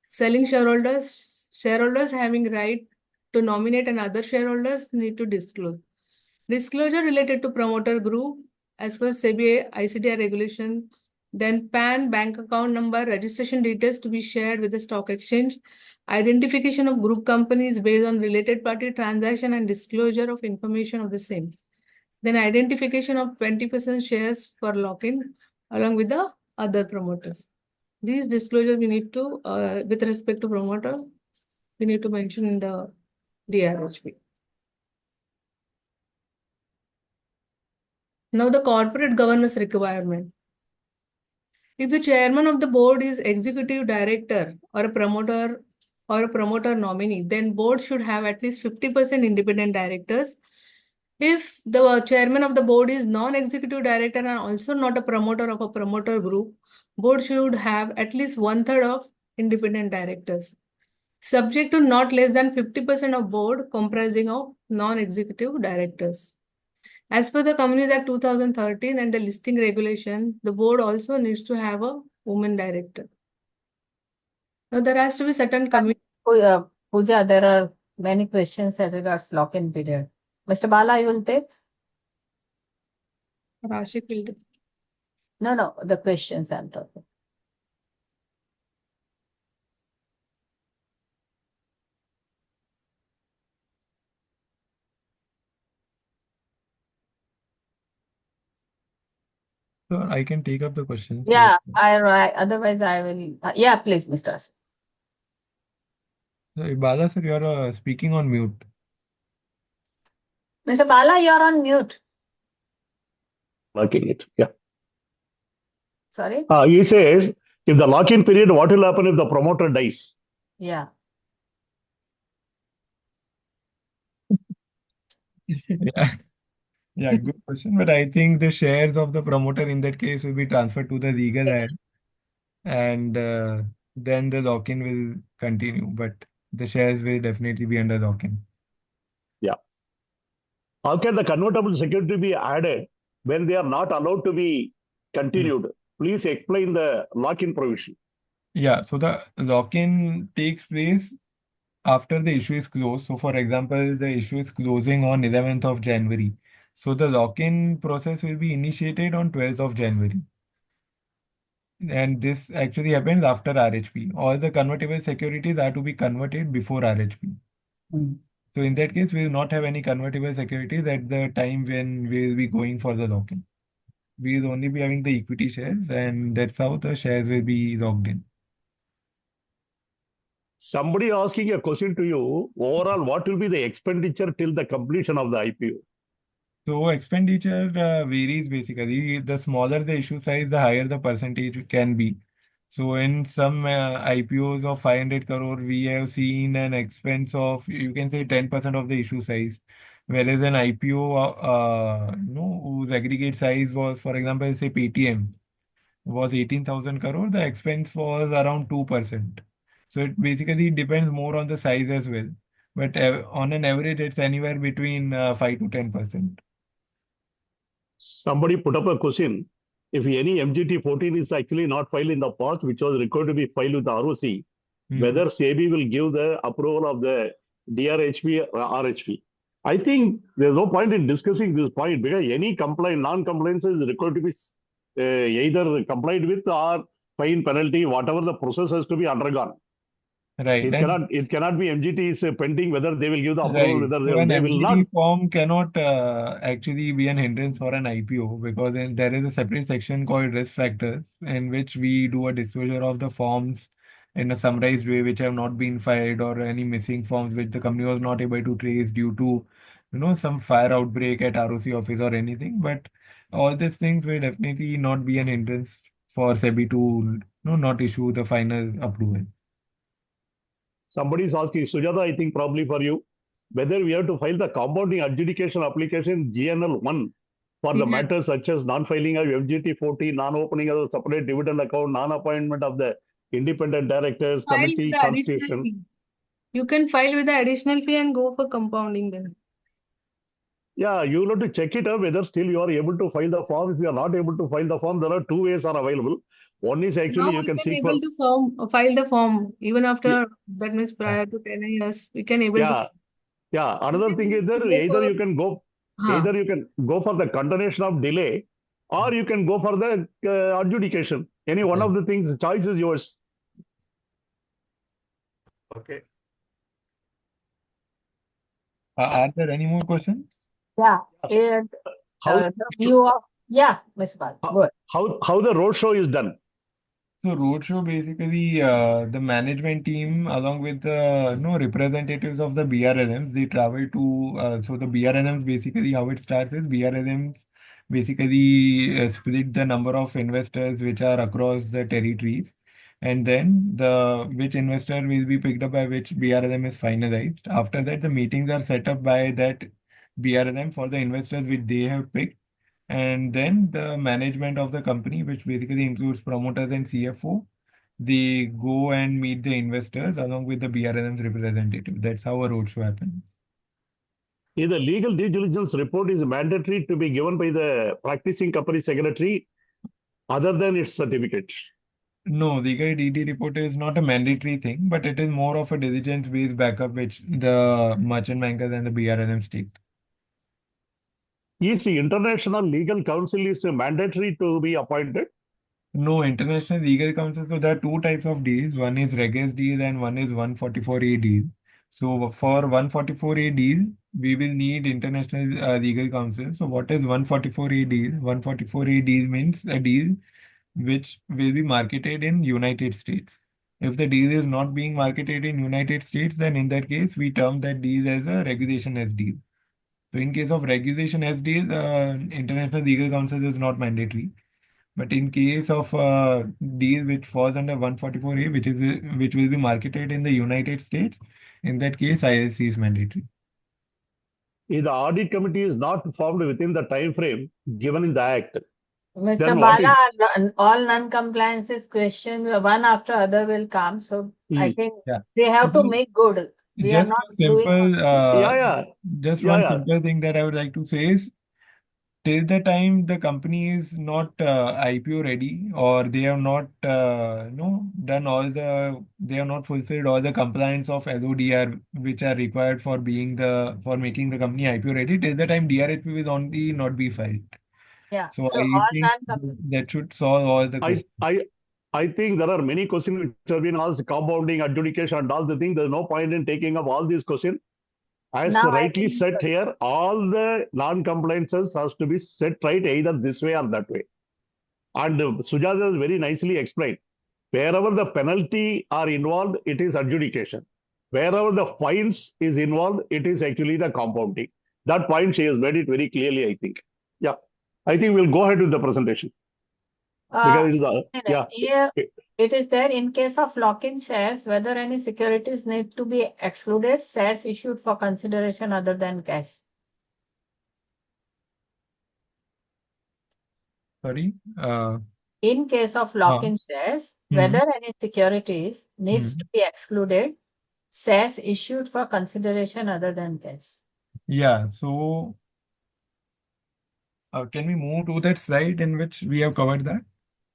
[SPEAKER 6] selling shareholders having right to nominate and other shareholders need to disclose. Disclosure related to promoter group as per SEBI ICDR regulation Then PAN, bank account number, registration details to be shared with the stock exchange, identification of group companies based on related party transaction and disclosure of information of the same. Then identification of 20% shares for lock-in along with the other promoters. These disclosures we need to, with respect to promoter, we need to mention in the DRHP. Now the corporate governance requirement. If the chairman of the board is executive director or a promoter nominee, then board should have at least 50% independent directors. If the chairman of the board is non-executive director and also not a promoter of a promoter group, board should have at least 1/3 of independent directors. Subject to not less than 50% of board comprising of non-executive directors. As per the Companies Act 2013 and the listing regulation, the board also needs to have a woman director. Now there has to be certain committee.
[SPEAKER 1] Pooja, there are many questions as regards lock-in period. Mr. Bala, you will take?
[SPEAKER 6] Rashik will do.
[SPEAKER 1] No, the questions I'm talking.
[SPEAKER 2] So I can take up the question.
[SPEAKER 1] Yeah, otherwise I will. Yeah, please, Mr. As.
[SPEAKER 2] So Bala sir, you're speaking on mute.
[SPEAKER 1] Mr. Bala, you're on mute.
[SPEAKER 3] Locking it. Yeah.
[SPEAKER 1] Sorry?
[SPEAKER 3] He says, if the lock-in period, what will happen if the promoter dies?
[SPEAKER 1] Yeah.
[SPEAKER 2] Yeah, good question. But I think the shares of the promoter in that case will be transferred to the legal head, and then the lock-in will continue. But the shares will definitely be under lock-in.
[SPEAKER 3] Yeah. How can the convertible security be added when they are not allowed to be continued? Please explain the lock-in provision.
[SPEAKER 2] Yeah, so the lock-in takes place after the issue is closed. So, for example, the issue is closing on 11th of January. So, the lock-in process will be initiated on 12th of January. And this actually happens after RHP. All the convertible securities are to be converted before RHP. So, in that case, we will not have any convertible securities at the time when we will be going for the lock-in. We will only be having the equity shares, and that's how the shares will be locked in.
[SPEAKER 3] Somebody asking a question to you, overall, what will be the expenditure till the completion of the IPO?
[SPEAKER 2] So expenditure varies basically. The smaller the issue size, the higher the percentage can be. So in some IPOs of 500 crore, we have seen an expense of, you can say, 10% of the issue size. Whereas an IPO, whose aggregate size was, for example, say Paytm was 18,000 crore, the expense was around 2%. So it basically depends more on the size as well. But on an average, it's anywhere between 5 to 10%.
[SPEAKER 3] Somebody put up a question. If any MGT 14 is actually not filed in the past, which was required to be filed with the ROC, whether SEBI will give the approval of the DRHP or RHP. I think there's no point in discussing this point because any non-compliance is required to be either complied with or fine, penalty, whatever the process has to be undergone.
[SPEAKER 2] Right.
[SPEAKER 3] It cannot be MGT is pending whether they will give the approval,
[SPEAKER 2] Right.
[SPEAKER 3] whether
[SPEAKER 2] So an
[SPEAKER 3] they will
[SPEAKER 2] MGT
[SPEAKER 3] not.
[SPEAKER 2] form cannot actually be an hindrance for an IPO because then there is a separate section called risk factors in which we do a disclosure of the forms in a summarized way which have not been filed or any missing forms which the company was not able to trace due to some fire outbreak at ROC office or anything. But all these things will definitely not be an hindrance for SEBI to not issue the final approval.
[SPEAKER 3] Somebody is asking, Sujata, I think probably for you, whether we have to file the compounding adjudication application GNL 1 for the matters such as non-filing of MGT 40, non-opening of a separate dividend account, non-appointment of the independent directors,
[SPEAKER 6] File
[SPEAKER 3] committee
[SPEAKER 6] with the additional
[SPEAKER 3] constitution.
[SPEAKER 6] fee. You can file with the additional fee and go for compounding then.
[SPEAKER 3] Yeah, you will have to check it out whether still you are able to file the form. If you are not able to file the form, there are two ways are available. One is actually
[SPEAKER 6] Now
[SPEAKER 3] you
[SPEAKER 6] we
[SPEAKER 3] can
[SPEAKER 6] can
[SPEAKER 3] seek
[SPEAKER 6] able
[SPEAKER 3] for.
[SPEAKER 6] to file the form even after that means prior to 10 years. We can able to.
[SPEAKER 3] Yeah. Another thing is that
[SPEAKER 6] Go
[SPEAKER 3] either
[SPEAKER 6] for-
[SPEAKER 3] you can go for the continuation of delay or you can go for the adjudication. Any one of the things, the choice is yours.
[SPEAKER 2] Okay. Are there any more questions?
[SPEAKER 1] Yeah. And
[SPEAKER 3] How
[SPEAKER 1] the view of, yeah, Ms. Pal, go ahead.
[SPEAKER 3] how the roadshow is done?
[SPEAKER 2] So roadshow basically the management team along with the representatives of the BRLMs, they travel to so the BRLMs basically how it starts is BRLMs basically split the number of investors which are across the territories, and then the which investor will be picked up by which BRLM is finalized. After that the meetings are set up by that BRLM for the investors which they have picked, and then the management of the company, which basically includes promoters and CFO, they go and meet the investors along with the BRLM's representative. That's how a roadshow happens.
[SPEAKER 3] Is the legal due diligence report is mandatory to be given by the practicing company secretary other than its certificate?
[SPEAKER 2] No, legal DD report is not a mandatory thing, but it is more of a diligence-based backup which the merchant bankers and the BRLMs take.
[SPEAKER 3] Is the International Legal Council is mandatory to be appointed?
[SPEAKER 2] No, international legal counsel. So there are two types of deals. One is Reg S deal and one is 144A deal. So for 144A deal, we will need international legal counsel. So what is 144A deal? 144A deal means a deal which will be marketed in United States. If the deal is not being marketed in United States, then in that case, we term that deal as a regulation S deal. So in case of regulation S deal, international legal counsel is not mandatory. But in case of a deal which falls under 144A, which will be marketed in the United States, in that case, ILC is mandatory.
[SPEAKER 3] If the audit committee is not formed within the time frame given in the act,
[SPEAKER 1] Mr.
[SPEAKER 3] then what is
[SPEAKER 1] Bala, all non-compliances question, one after other will come. So I think
[SPEAKER 2] Yeah.
[SPEAKER 1] they have to make good. We are
[SPEAKER 2] Just
[SPEAKER 1] not
[SPEAKER 2] a
[SPEAKER 1] doing.
[SPEAKER 2] simple,
[SPEAKER 3] yeah.
[SPEAKER 2] just
[SPEAKER 3] Yeah,
[SPEAKER 2] one
[SPEAKER 3] yeah.
[SPEAKER 2] simple thing that I would like to say is, till the time the company is not IPO ready, or they have not done all they have not fulfilled all the compliance of LODR which are required for making the company IPO ready, till the time DRHP will only not be filed.
[SPEAKER 1] Yeah.
[SPEAKER 2] So
[SPEAKER 1] So
[SPEAKER 2] I
[SPEAKER 1] all
[SPEAKER 2] think that should solve all the
[SPEAKER 3] I,
[SPEAKER 2] questions.
[SPEAKER 3] I think there are many questions which have been asked, compounding, adjudication, and all the things. There's no point in taking up all these questions. As
[SPEAKER 1] now I
[SPEAKER 3] rightly
[SPEAKER 1] think
[SPEAKER 3] said here, all the non-compliances has to be set right either this way or that way. And Sujata has very nicely explained. Wherever the penalty are involved, it is adjudication. Wherever the fines is involved, it is actually the compounding. That point she has made it very clearly, I think. Yeah. I think we'll go ahead with the presentation. Because it is, yeah.
[SPEAKER 1] here it is there in case of lock-in shares, whether any securities need to be excluded, shares issued for consideration other than cash.
[SPEAKER 2] Sorry.
[SPEAKER 1] In case of lock-in shares, whether any securities needs to be excluded, shares issued for consideration other than cash.
[SPEAKER 2] Yeah. So can we move to that slide in which we have covered that?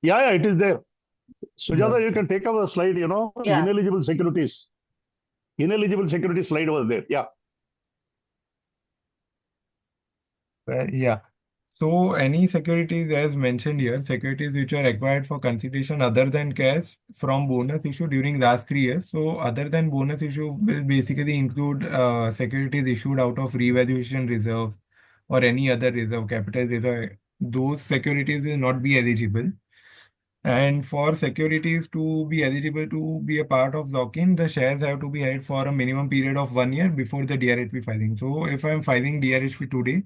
[SPEAKER 3] Yeah, it is there. Sujata, you can take up the slide,
[SPEAKER 1] Yeah.
[SPEAKER 3] ineligible securities. Ineligible security slide was there. Yeah.
[SPEAKER 2] Yeah. So any securities as mentioned here, securities which are acquired for consideration other than cash from bonus issue during last 3 years. So other than bonus issue will basically include securities issued out of revaluation reserves or any other reserve, capital reserve. Those securities will not be eligible. And for securities to be eligible to be a part of lock-in, the shares have to be held for a minimum period of 1 year before the DRHP filing. So if I'm filing DRHP today,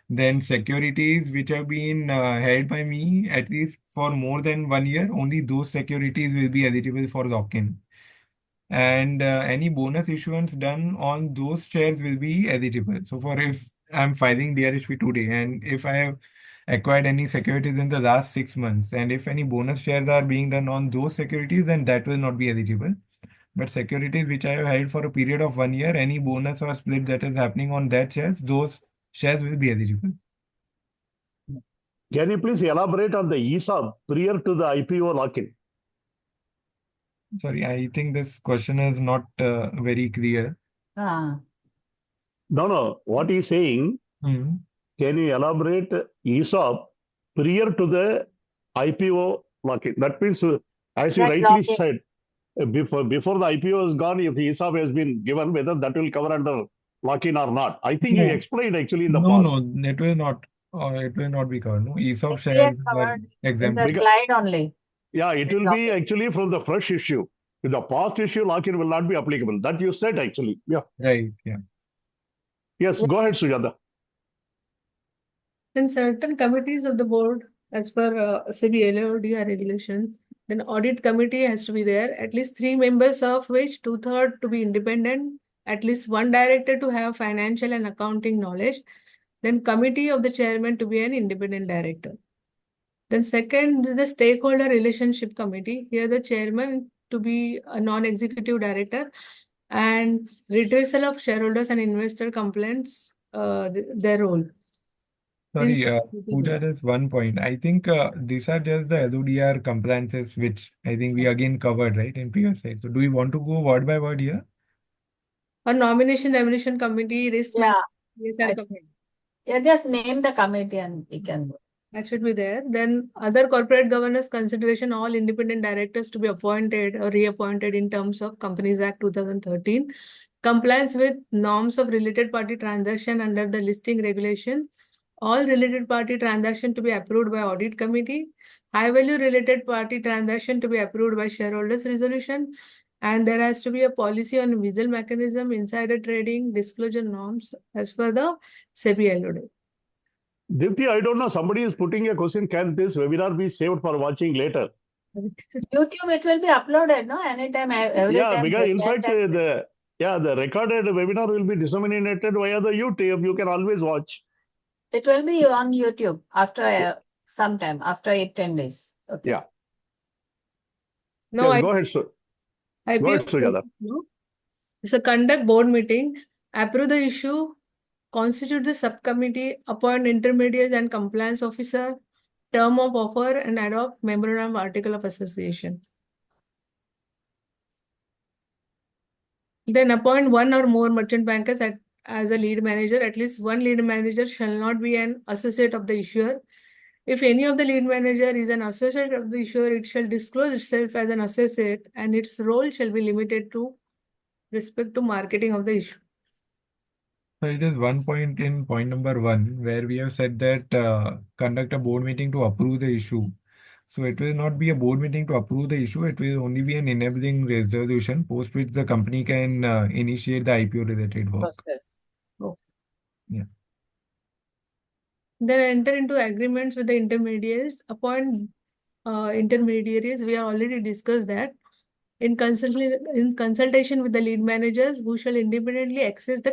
[SPEAKER 2] then securities which have been held by me at least for more than 1 year, only those securities will be eligible for lock-in. And any bonus issuance done on those shares will be eligible. So for if I'm filing DRHP today and if I have acquired any securities in the last 6 months and if any bonus shares are being done on those securities, then that will not be eligible. But securities which I have held for a period of 1 year, any bonus or split that is happening on that shares, those shares will be eligible.
[SPEAKER 3] Can you please elaborate on the ESOP prior to the IPO lock-in?
[SPEAKER 2] Sorry, I think this question is not very clear.
[SPEAKER 3] No. What he's saying,
[SPEAKER 2] Hmm.
[SPEAKER 3] can you elaborate ESOP prior to the IPO lock-in. That means, as you
[SPEAKER 1] That
[SPEAKER 3] rightly
[SPEAKER 1] lock-in.
[SPEAKER 3] said, before the IPO is gone, if the ESOP has been given, whether that will cover under lock-in or not. I think you
[SPEAKER 2] No,
[SPEAKER 3] explained actually in the
[SPEAKER 2] no,
[SPEAKER 3] past.
[SPEAKER 2] no, it will not. It will not be covered. No, ESOP
[SPEAKER 1] It is
[SPEAKER 2] shares are
[SPEAKER 1] covered in
[SPEAKER 2] exempt.
[SPEAKER 1] the
[SPEAKER 3] Because,
[SPEAKER 1] slide only.
[SPEAKER 3] yeah, it
[SPEAKER 1] This
[SPEAKER 3] will be
[SPEAKER 1] lock-in.
[SPEAKER 3] actually from the fresh issue. With the past issue, lock-in will not be applicable. That you said actually. Yeah.
[SPEAKER 2] Right, yeah.
[SPEAKER 3] Yes,
[SPEAKER 1] Yeah.
[SPEAKER 3] go ahead, Sujata.
[SPEAKER 6] In certain committees of the board, as per SEBI LODR regulation, then audit committee has to be there, at least 3 members of which 2/3 to be independent, at least 1 director to have financial and accounting knowledge, then committee of the chairman to be an independent director. Then second is the stakeholder relationship committee. Here the chairman to be a non-executive director, and redressal of shareholders and investor complaints, their role. This
[SPEAKER 2] Sorry, Pooja, there's one point. I think these are just the LODR compliances, which I think we again covered, right, in previous slide. So do you want to go word by word here?
[SPEAKER 6] a nomination nomination committee, risk
[SPEAKER 1] Yeah.
[SPEAKER 6] management committee.
[SPEAKER 1] Yeah, just name the committee and we can go.
[SPEAKER 6] That should be there. Then other corporate governance consideration, all independent directors to be appointed or reappointed in terms of Companies Act 2013. Compliance with norms of related party transaction under the listing regulation. All related party transaction to be approved by audit committee. High value related party transaction to be approved by shareholders resolution. And there has to be a policy on visual mechanism, insider trading, disclosure norms as per the SEBI LOD.
[SPEAKER 3] Dipti, I don't know. Somebody is putting a question. Can this webinar be saved for watching later?
[SPEAKER 1] YouTube, it will be uploaded, no? Anytime, every
[SPEAKER 3] Yeah,
[SPEAKER 1] time.
[SPEAKER 3] because
[SPEAKER 1] they
[SPEAKER 3] in
[SPEAKER 1] can
[SPEAKER 3] fact,
[SPEAKER 1] access.
[SPEAKER 3] the recorded webinar will be disseminated via the YouTube. You can always watch.
[SPEAKER 1] It will be on YouTube after some time, after 8-10 days. Okay.
[SPEAKER 3] Yeah.
[SPEAKER 6] No,
[SPEAKER 3] Yes, go ahead, sir. Go
[SPEAKER 6] IPO
[SPEAKER 3] ahead, Sujata.
[SPEAKER 6] it's a conduct board meeting, approve the issue, constitute the subcommittee, appoint intermediaries and compliance officer, term of offer, and adopt memorandum article of association. Then appoint 1 or more merchant bankers as a lead manager. At least 1 lead manager shall not be an associate of the issuer. If any of the lead manager is an associate of the issuer, it shall disclose itself as an associate and its role shall be limited to respect to marketing of the issue.
[SPEAKER 2] So it is one point in point number 1 where we have said that conduct a board meeting to approve the issue. So it will not be a board meeting to approve the issue. It will only be an enabling resolution post which the company can initiate the IPO related work.
[SPEAKER 1] Process.
[SPEAKER 2] Yeah.
[SPEAKER 6] Then enter into agreements with the intermediaries, appoint intermediaries. We have already discussed that. In consultation with the lead managers who shall independently access the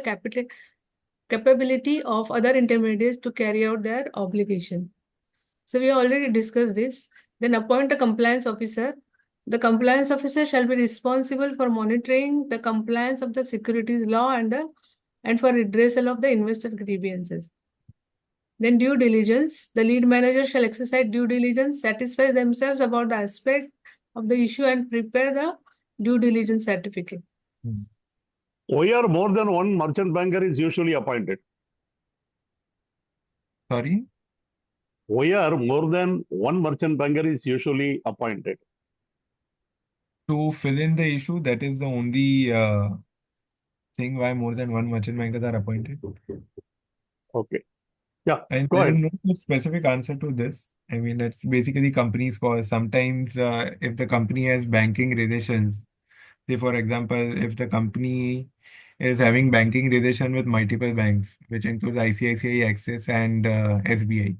[SPEAKER 6] capability of other intermediaries to carry out their obligation. So we already discussed this. Then appoint a compliance officer. The compliance officer shall be responsible for monitoring the compliance of the securities law and for redressal of the investor grievances. Then due diligence. The lead manager shall exercise due diligence, satisfy themselves about the aspect of the issue and prepare the due diligence certificate.
[SPEAKER 3] Where more than 1 merchant banker is usually appointed.
[SPEAKER 2] Sorry?
[SPEAKER 3] Where more than 1 merchant banker is usually appointed.
[SPEAKER 2] To fill in the issue, that is the only thing why more than 1 merchant bankers are appointed.
[SPEAKER 3] Okay. Yeah,
[SPEAKER 2] And
[SPEAKER 3] go
[SPEAKER 2] there is
[SPEAKER 3] ahead.
[SPEAKER 2] no specific answer to this. I mean, it's basically companies' call. Sometimes, if the company has banking relations, say for example, if the company is having banking relation with multiple banks, which includes ICICI, Axis, and SBI.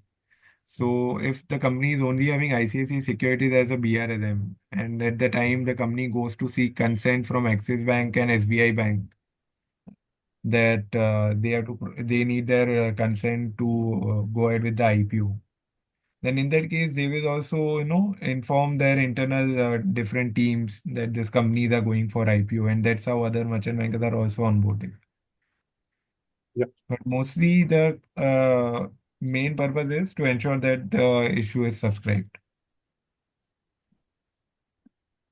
[SPEAKER 2] So if the company is only having ICICI Securities as a BRLM, and at the time the company goes to seek consent from Axis Bank and SBI Bank, that they need their consent to go ahead with the IPO. Then in that case, they will also inform their internal different teams that these companies are going for IPO, and that's how other merchant bankers are also onboarded.
[SPEAKER 3] Yeah.
[SPEAKER 2] But mostly the main purpose is to ensure that the issue is subscribed.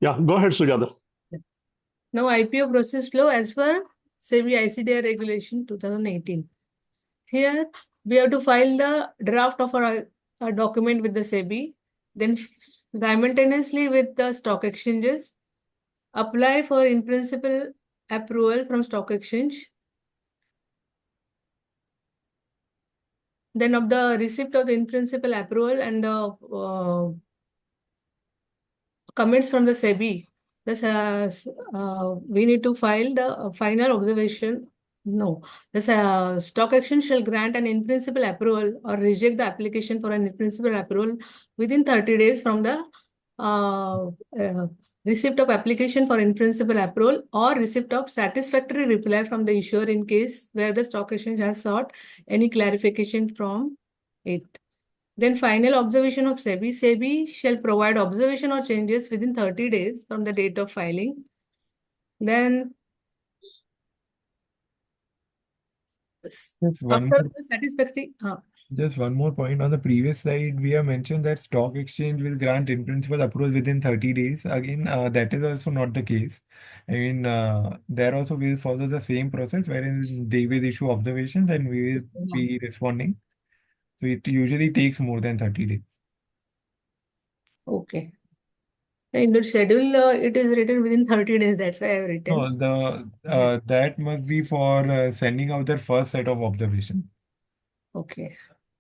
[SPEAKER 3] Yeah, go ahead, Sujata.
[SPEAKER 6] Now IPO process flow as per SEBI ICDR regulation 2018. Here we have to file the draft of our a document with the SEBI, then simultaneously with the stock exchanges, apply for in principle approval from stock exchange. Then of the receipt of the in principle approval and the comments from the SEBI, we need to file the final observation. No, the stock exchange shall grant an in principle approval or reject the application for an in principle approval within 30 days from the receipt of application for in principle approval or receipt of satisfactory reply from the issuer in case where the stock exchange has sought any clarification from it. Then final observation of SEBI. SEBI shall provide observation or changes within 30 days from the date of filing. Then
[SPEAKER 2] Just one
[SPEAKER 6] after
[SPEAKER 2] more,
[SPEAKER 6] the satisfactory,
[SPEAKER 2] just one more point. On the previous slide, we have mentioned that stock exchange will grant in principle approval within 30 days. Again, that is also not the case. I mean, there also we will follow the same process wherein they will issue observations and we will be responding. So it usually takes more than 30 days.
[SPEAKER 6] okay. In the schedule, it is written within 30 days. That's why I have written.
[SPEAKER 2] No, that must be for sending out their first set of observation.
[SPEAKER 6] Okay.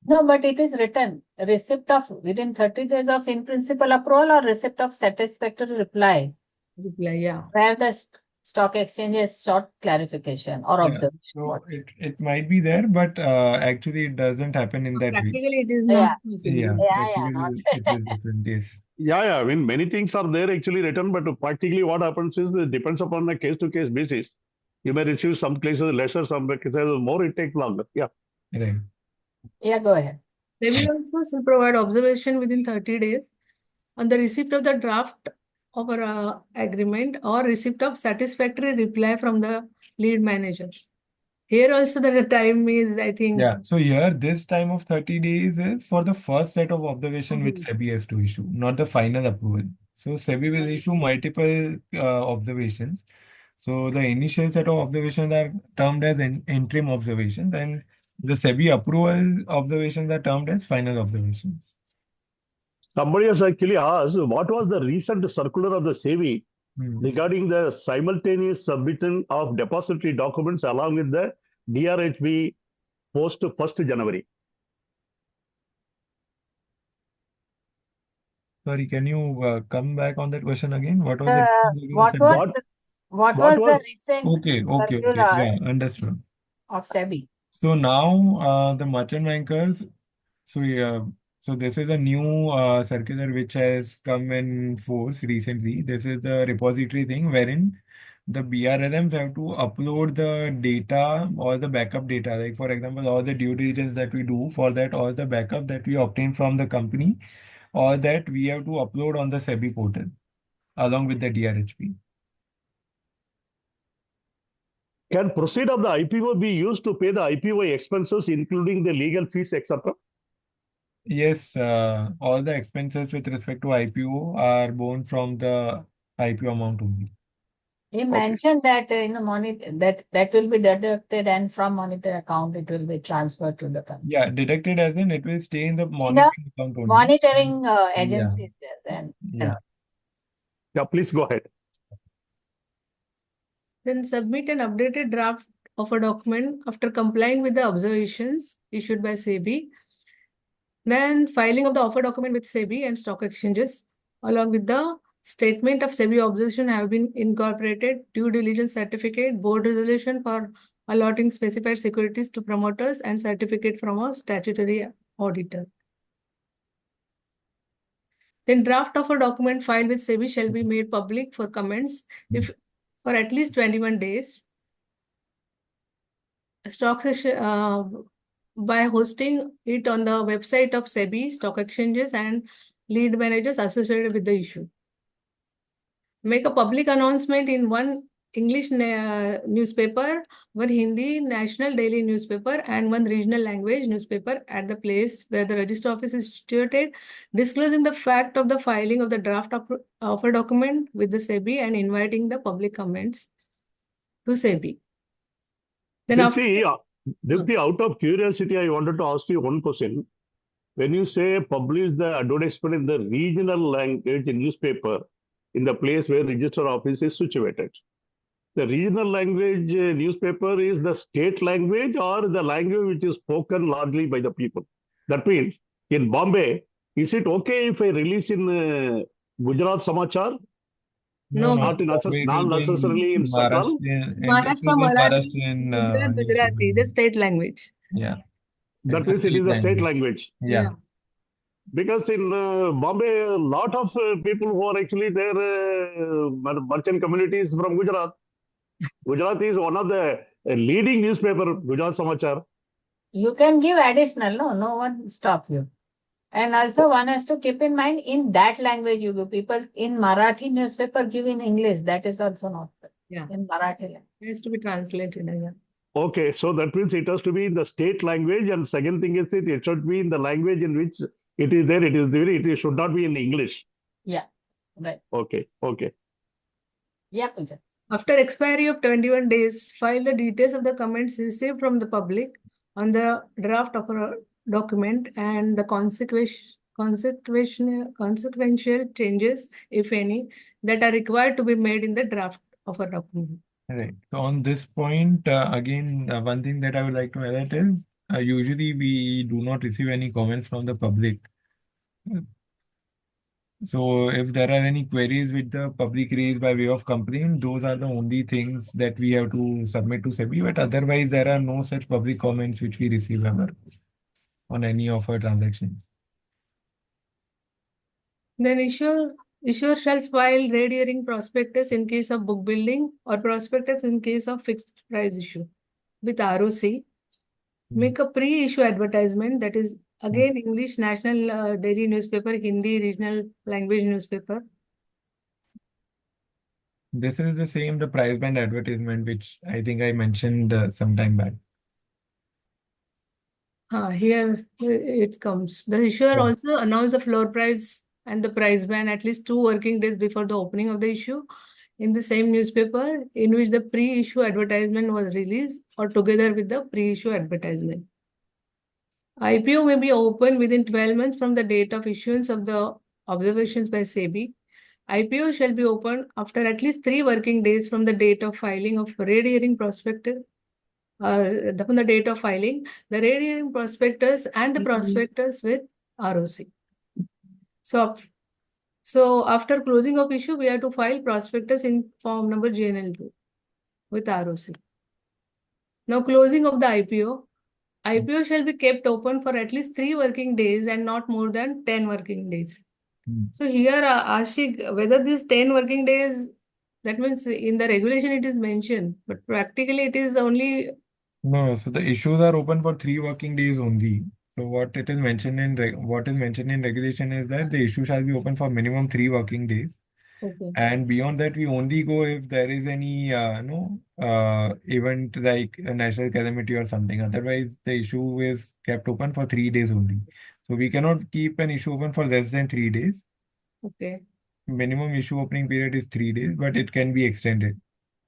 [SPEAKER 1] No, but it is written receipt of within 30 days of in principle approval or receipt of satisfactory reply,
[SPEAKER 6] Reply, yeah.
[SPEAKER 1] where the stock exchange has sought clarification or
[SPEAKER 2] Yeah.
[SPEAKER 1] observation.
[SPEAKER 2] So it might be there, but actually it doesn't happen in that way.
[SPEAKER 6] Practically, it is
[SPEAKER 1] Yeah.
[SPEAKER 6] not possible.
[SPEAKER 2] Yeah,
[SPEAKER 1] Yeah,
[SPEAKER 2] practically it is different. Yes.
[SPEAKER 3] Yeah, I mean, many things are there actually written, but practically what happens is it depends upon a case-to-case basis. You may receive some cases lesser, some cases more, it takes longer. Yeah.
[SPEAKER 2] Right.
[SPEAKER 1] Yeah, go ahead.
[SPEAKER 6] SEBI also shall provide observation within 30 days on the receipt of the draft of our agreement or receipt of satisfactory reply from the lead manager. Here also the time is, I think.
[SPEAKER 2] Yeah. So here, this time of 30 days is for the first set of observation which SEBI has to issue, not the final approval. So SEBI will issue multiple observations. So the initial set of observations are termed as interim observations, and the SEBI approval observations are termed as final observations.
[SPEAKER 3] Somebody has actually asked, what was the recent circular of the SEBI regarding the simultaneous submission of depository documents along with the DRHP post 1st January?
[SPEAKER 2] Sorry, can you come back on that question again? What was the
[SPEAKER 1] What was the what was the recent
[SPEAKER 2] Okay,
[SPEAKER 1] circular
[SPEAKER 2] yeah, understood.
[SPEAKER 1] of SEBI?
[SPEAKER 2] So now the merchant bankers, so yeah, so this is a new circular which has come in force recently. This is the repository thing wherein the BRLMs have to upload the data or the backup data. Like for example, all the due diligence that we do for that, all the backup that we obtain from the company, all that we have to upload on the SEBI portal along with the DRHP.
[SPEAKER 3] Can proceed of the IPO be used to pay the IPO expenses, including the legal fees, etc.?
[SPEAKER 2] Yes, all the expenses with respect to IPO are borne from the IPO amount only.
[SPEAKER 1] He mentioned that in the money that will be deducted and from monitor account it will be transferred to the company.
[SPEAKER 2] Yeah, deducted as in it will stay in the monitoring account only.
[SPEAKER 1] Monitoring agency is there then.
[SPEAKER 2] Yeah.
[SPEAKER 3] Yeah, please go ahead.
[SPEAKER 6] Then submit an updated draft of a document after complying with the observations issued by SEBI. Then filing of the offer document with SEBI and stock exchanges, along with the statement of SEBI observation have been incorporated, due diligence certificate, board resolution for allotting specified securities to promoters, and certificate from a statutory auditor. Then draft of a document filed with SEBI shall be made public for comments if for at least 21 days. Stock session, by hosting it on the website of SEBI, stock exchanges, and lead managers associated with the issue. Make a public announcement in one English newspaper, one Hindi national daily newspaper, and one regional language newspaper at the place where the register office is situated, disclosing the fact of the filing of the draft offer document with the SEBI and inviting the public comments to SEBI. Then
[SPEAKER 3] Dipti, out of curiosity, I wanted to ask you one question. when you say publish the advertisement in the regional language newspaper in the place where register office is situated, the regional language newspaper is the state language or the language which is spoken largely by the people. That means in Bombay, is it okay if I release in Gujarat Samachar,
[SPEAKER 6] No,
[SPEAKER 2] No,
[SPEAKER 3] not in
[SPEAKER 2] it
[SPEAKER 3] not
[SPEAKER 2] will be in
[SPEAKER 3] necessarily in Sakal?
[SPEAKER 2] Maharashtrian, and it
[SPEAKER 6] Maharashtra
[SPEAKER 2] will be in
[SPEAKER 6] Marathi,
[SPEAKER 2] Maharashtrian
[SPEAKER 6] Gujarat
[SPEAKER 2] newspaper.
[SPEAKER 6] Gujarati, the state language.
[SPEAKER 2] Yeah,
[SPEAKER 3] That
[SPEAKER 2] it's a
[SPEAKER 3] means it is
[SPEAKER 2] state
[SPEAKER 3] the state
[SPEAKER 2] language.
[SPEAKER 3] language.
[SPEAKER 2] Yeah.
[SPEAKER 3] Because in Bombay, a lot of people who are actually there, merchant communities from Gujarat. Gujarat is one of the leading newspaper, Gujarat Samachar.
[SPEAKER 1] You can give additional, no one stop you. And also one has to keep in mind in that language you give. People in Marathi newspaper give in English. That is also not good.
[SPEAKER 6] Yeah.
[SPEAKER 1] In Marathi language.
[SPEAKER 6] It has to be translated. Yeah.
[SPEAKER 3] Okay, so that means it has to be in the state language, and second thing is it should be in the language in which it is there. It is there. It should not be in English.
[SPEAKER 1] Yeah, right.
[SPEAKER 3] Okay.
[SPEAKER 1] Yeah, Pooja.
[SPEAKER 6] After expiry of 21 days, file the details of the comments received from the public on the draft of a document and the consequential changes, if any, that are required to be made in the draft of a document.
[SPEAKER 2] Right. So on this point, again, one thing that I would like to highlight is usually we do not receive any comments from the public. So if there are any queries with the public raised by way of complaint, those are the only things that we have to submit to SEBI. But otherwise, there are no such public comments which we receive ever on any of our transactions.
[SPEAKER 6] Then issuer shall file red herring prospectus in case of book building or prospectus in case of fixed price issue with ROC. Make a pre-issue advertisement, that is again English national daily newspaper, Hindi regional language newspaper.
[SPEAKER 2] This is the same, the price band advertisement, which I think I mentioned some time back.
[SPEAKER 6] Here it comes. The issuer also announced the floor price and the price band at least 2 working days before the opening of the issue in the same newspaper in which the pre-issue advertisement was released or together with the pre-issue advertisement. IPO may be open within 12 months from the date of issuance of the observations by SEBI. IPO shall be opened after at least 3 working days from the date of filing of red herring prospectus. From the date of filing, the red herring prospectus and the prospectus with ROC. So after closing of issue, we have to file prospectus in form number JNL2 with ROC. Now closing of the IPO. IPO shall be kept open for at least 3 working days and not more than 10 working days. So here, Ashik, whether these 10 working days, that means in the regulation it is mentioned, but practically it is only...
[SPEAKER 2] No, so the issues are open for 3 working days only. So what is mentioned in regulation is that the issue shall be open for minimum 3 working days.
[SPEAKER 6] Okay.
[SPEAKER 2] And beyond that, we only go if there is any event like a national calamity or something. Otherwise, the issue is kept open for 3 days only. So we cannot keep an issue open for less than 3 days.
[SPEAKER 6] Okay.
[SPEAKER 2] Minimum issue opening period is 3 days, but it can be extended.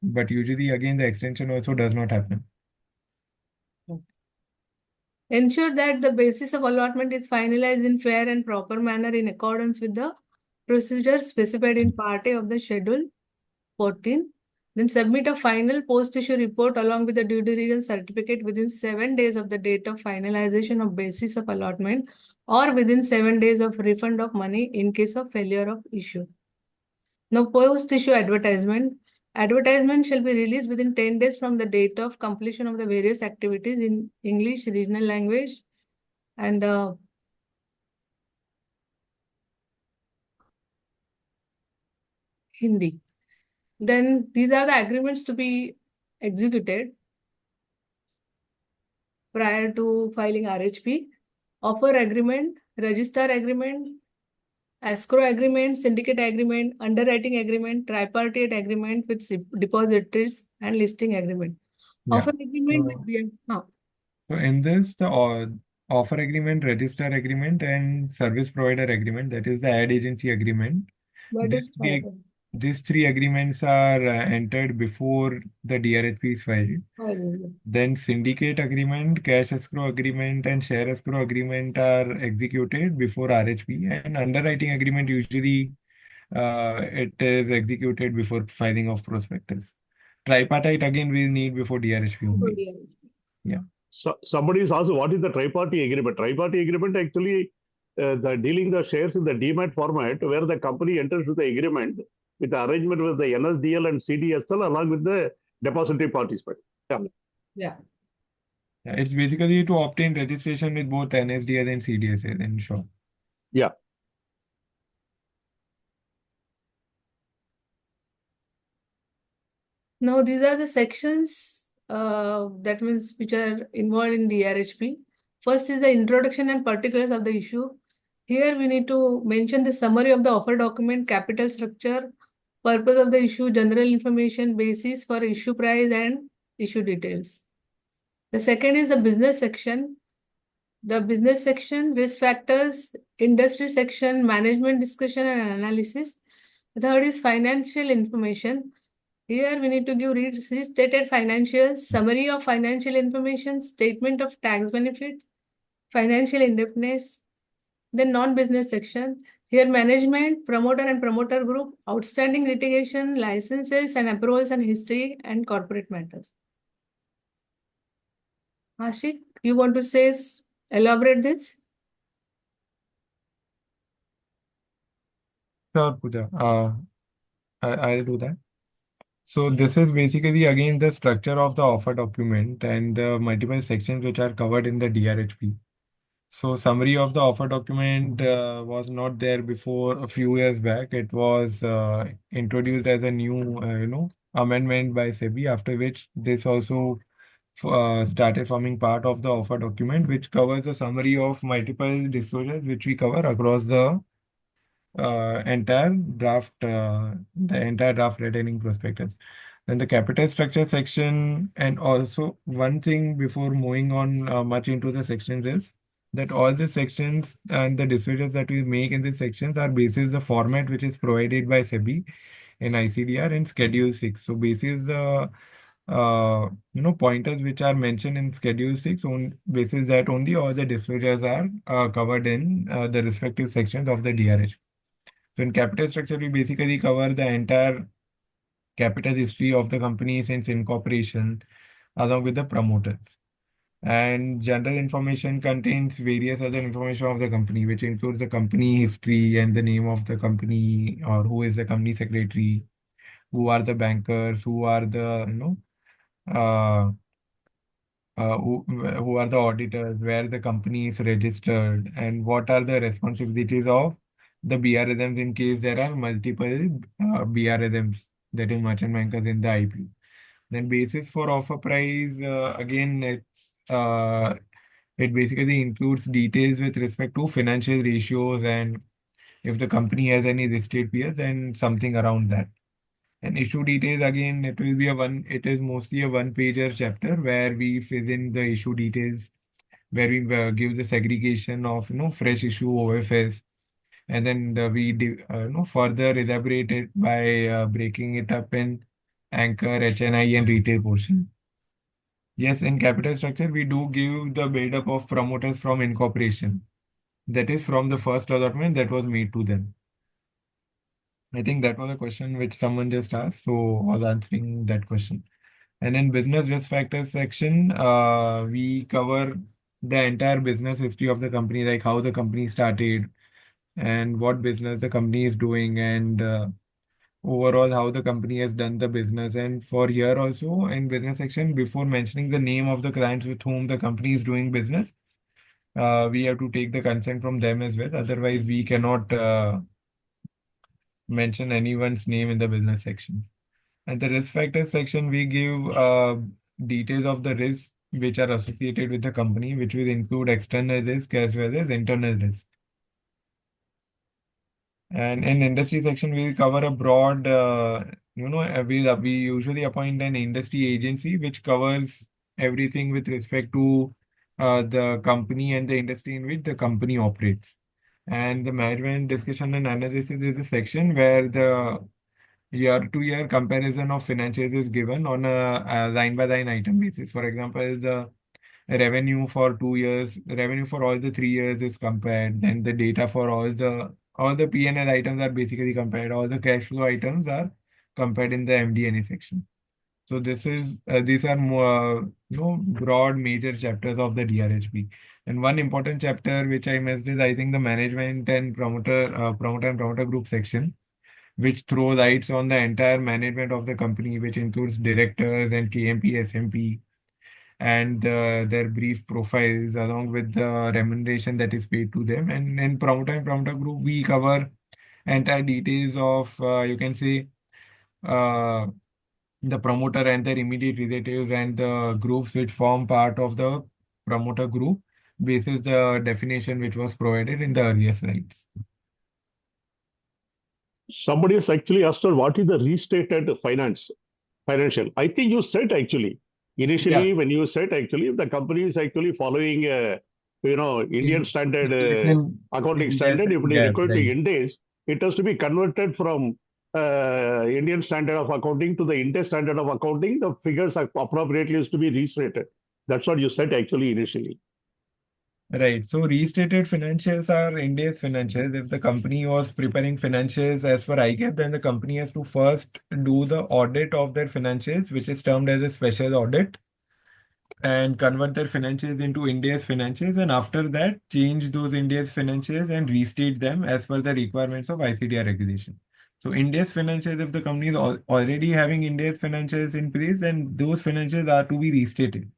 [SPEAKER 2] But usually, again, the extension also does not happen.
[SPEAKER 6] Ensure that the basis of allotment is finalized in fair and proper manner in accordance with the procedure specified in Part A of the Schedule 14. Then submit a final post-issue report along with the due diligence certificate within 7 days of the date of finalization of basis of allotment or within 7 days of refund of money in case of failure of issue. Now post-issue advertisement. Advertisement shall be released within 10 days from the date of completion of the various activities in English, regional language, and the Hindi. Then these are the agreements to be executed prior to filing RHP. Offer agreement, register agreement, escrow agreement, syndicate agreement, underwriting agreement, tripartite agreement with depositories, and listing agreement.
[SPEAKER 2] Yeah.
[SPEAKER 6] Offer agreement with
[SPEAKER 2] So in this, the offer agreement, register agreement, and service provider agreement, that is the ad agency agreement.
[SPEAKER 6] That is
[SPEAKER 2] This we,
[SPEAKER 6] fine.
[SPEAKER 2] These three agreements are entered before the DRHP is filed. Then syndicate agreement, cash escrow agreement, and share escrow agreement are executed before RHP. And underwriting agreement usually it is executed before filing of prospectus. Tripartite again we need before DRHP only. Yeah.
[SPEAKER 3] So somebody is asked what is the tri-party agreement. Tri-party agreement actually the dealing the shares in the demat format where the company enters with the agreement with the arrangement with the NSDL and CDSL along with the depository participants. Yeah.
[SPEAKER 6] Yeah.
[SPEAKER 2] It's basically to obtain registration with both NSDL and CDSL in short.
[SPEAKER 3] Yeah.
[SPEAKER 6] Now, these are the sections that means which are involved in the DRHP. First is the introduction and particulars of the issue. Here we need to mention the summary of the offer document, capital structure, purpose of the issue, general information, basis for issue price and issue details. The second is the business section. The business section, risk factors, industry section, management discussion and analysis. The third is financial information. Here we need to give restated financials, summary of financial information, statement of tax benefits, financial indebtedness. Then non-business section. Here management, promoter and promoter group, outstanding litigation, licenses and approvals and history and corporate matters. Ashik, you want to elaborate this?
[SPEAKER 2] Sure, Pooja. I'll do that. So this is basically again the structure of the offer document and the multiple sections which are covered in the DRHP. So summary of the offer document was not there before a few years back. It was introduced as a new, amendment by SEBI, after which this also started forming part of the offer document, which covers a summary of multiple disclosures which we cover across the entire draft retaining prospectus. Then the capital structure section, and also one thing before moving on much into the sections is that all the sections and the disclosures that we make in these sections are basis the format which is provided by SEBI in ICDR in Schedule 6. So basis the pointers which are mentioned in Schedule 6, on basis that only all the disclosures are covered in the respective sections of the DRH. So in capital structure, we basically cover the entire capital history of the company since incorporation, along with the promoters. And general information contains various other information of the company, which includes the company history and the name of the company, or who is the company secretary, who are the bankers, who are the, uh, who are the auditors, where the company is registered, and what are the responsibilities of the BRLMs in case there are multiple BRLMs, that is merchant bankers in the IPO. Then basis for offer price, again, it basically includes details with respect to financial ratios and if the company has any listed peers and something around that. And issue details, again, it is mostly a one-pager chapter where we fill in the issue details, where we give the segregation of, fresh issue OFS, and then further elaborate it by breaking it up in anchor, HNI, and retail portion. Yes, in capital structure, we do give the build-up of promoters from incorporation. That is from the first allotment that was made to them. I think that was a question which someone just asked, so I was answering that question. And in business risk factors section, we cover the entire business history of the company, like how the company started and what business the company is doing, and overall how the company has done the business. And for here also in business section, before mentioning the name of the clients with whom the company is doing business, we have to take the consent from them as well. Otherwise, we cannot mention anyone's name in the business section. And the risk factors section, we give details of the risks which are associated with the company, which will include external risk as well as internal risk. And in industry section, we'll cover a broad, we usually appoint an industry agency which covers everything with respect to the company and the industry in which the company operates. And the management discussion and analysis is a section where the year-to-year comparison of financials is given on a line-by-line item basis. For example, the revenue for all the 3 years is compared. Then the data for all the P&L items are basically compared. All the cash flow items are compared in the MD&A section. So these are more broad major chapters of the DRHP. And one important chapter which I missed is I think the management and promoter group section, which throw lights on the entire management of the company, which includes directors and KMP, SMP, and their brief profiles along with the remuneration that is paid to them. And in promoter and promoter group, we cover entire details of you can say uh, the promoter and their immediate relatives and the groups which form part of the promoter group basis the definition which was provided in the earlier slides.
[SPEAKER 3] Somebody has actually asked her what is the restated financial. I think you said actually initially when you said actually the company is actually following Indian standard accounting standard. If it is equal to Ind AS, it has to be converted from Indian standard of accounting to the Ind AS standard of accounting. The figures are appropriately is to be restated. That's what you said actually initially.
[SPEAKER 2] Right. So restated financials are India's financials. If the company was preparing financials as per IGAP, then the company has to first do the audit of their financials, which is termed as a special audit, and convert their financials into India's financials. And after that, change those India's financials and restate them as per the requirements of ICDR regulation. So India's financials, if the company is already having India's financials in place, then those financials are to be restated.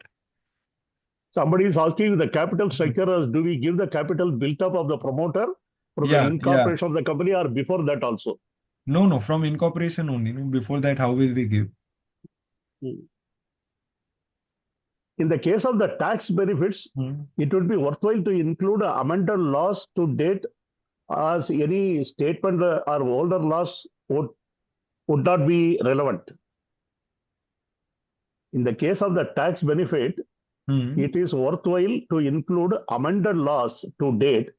[SPEAKER 3] Somebody is asking the capital structure as do we give the capital built up of the promoter from the incorporation of the company or before that also?
[SPEAKER 2] No, from incorporation only. No, before that, how will we give?
[SPEAKER 3] In the case of the tax benefits, it would be worthwhile to include amended laws to date as any statement or older laws would not be relevant. In the case of the tax benefit, it is worthwhile to include amended laws to date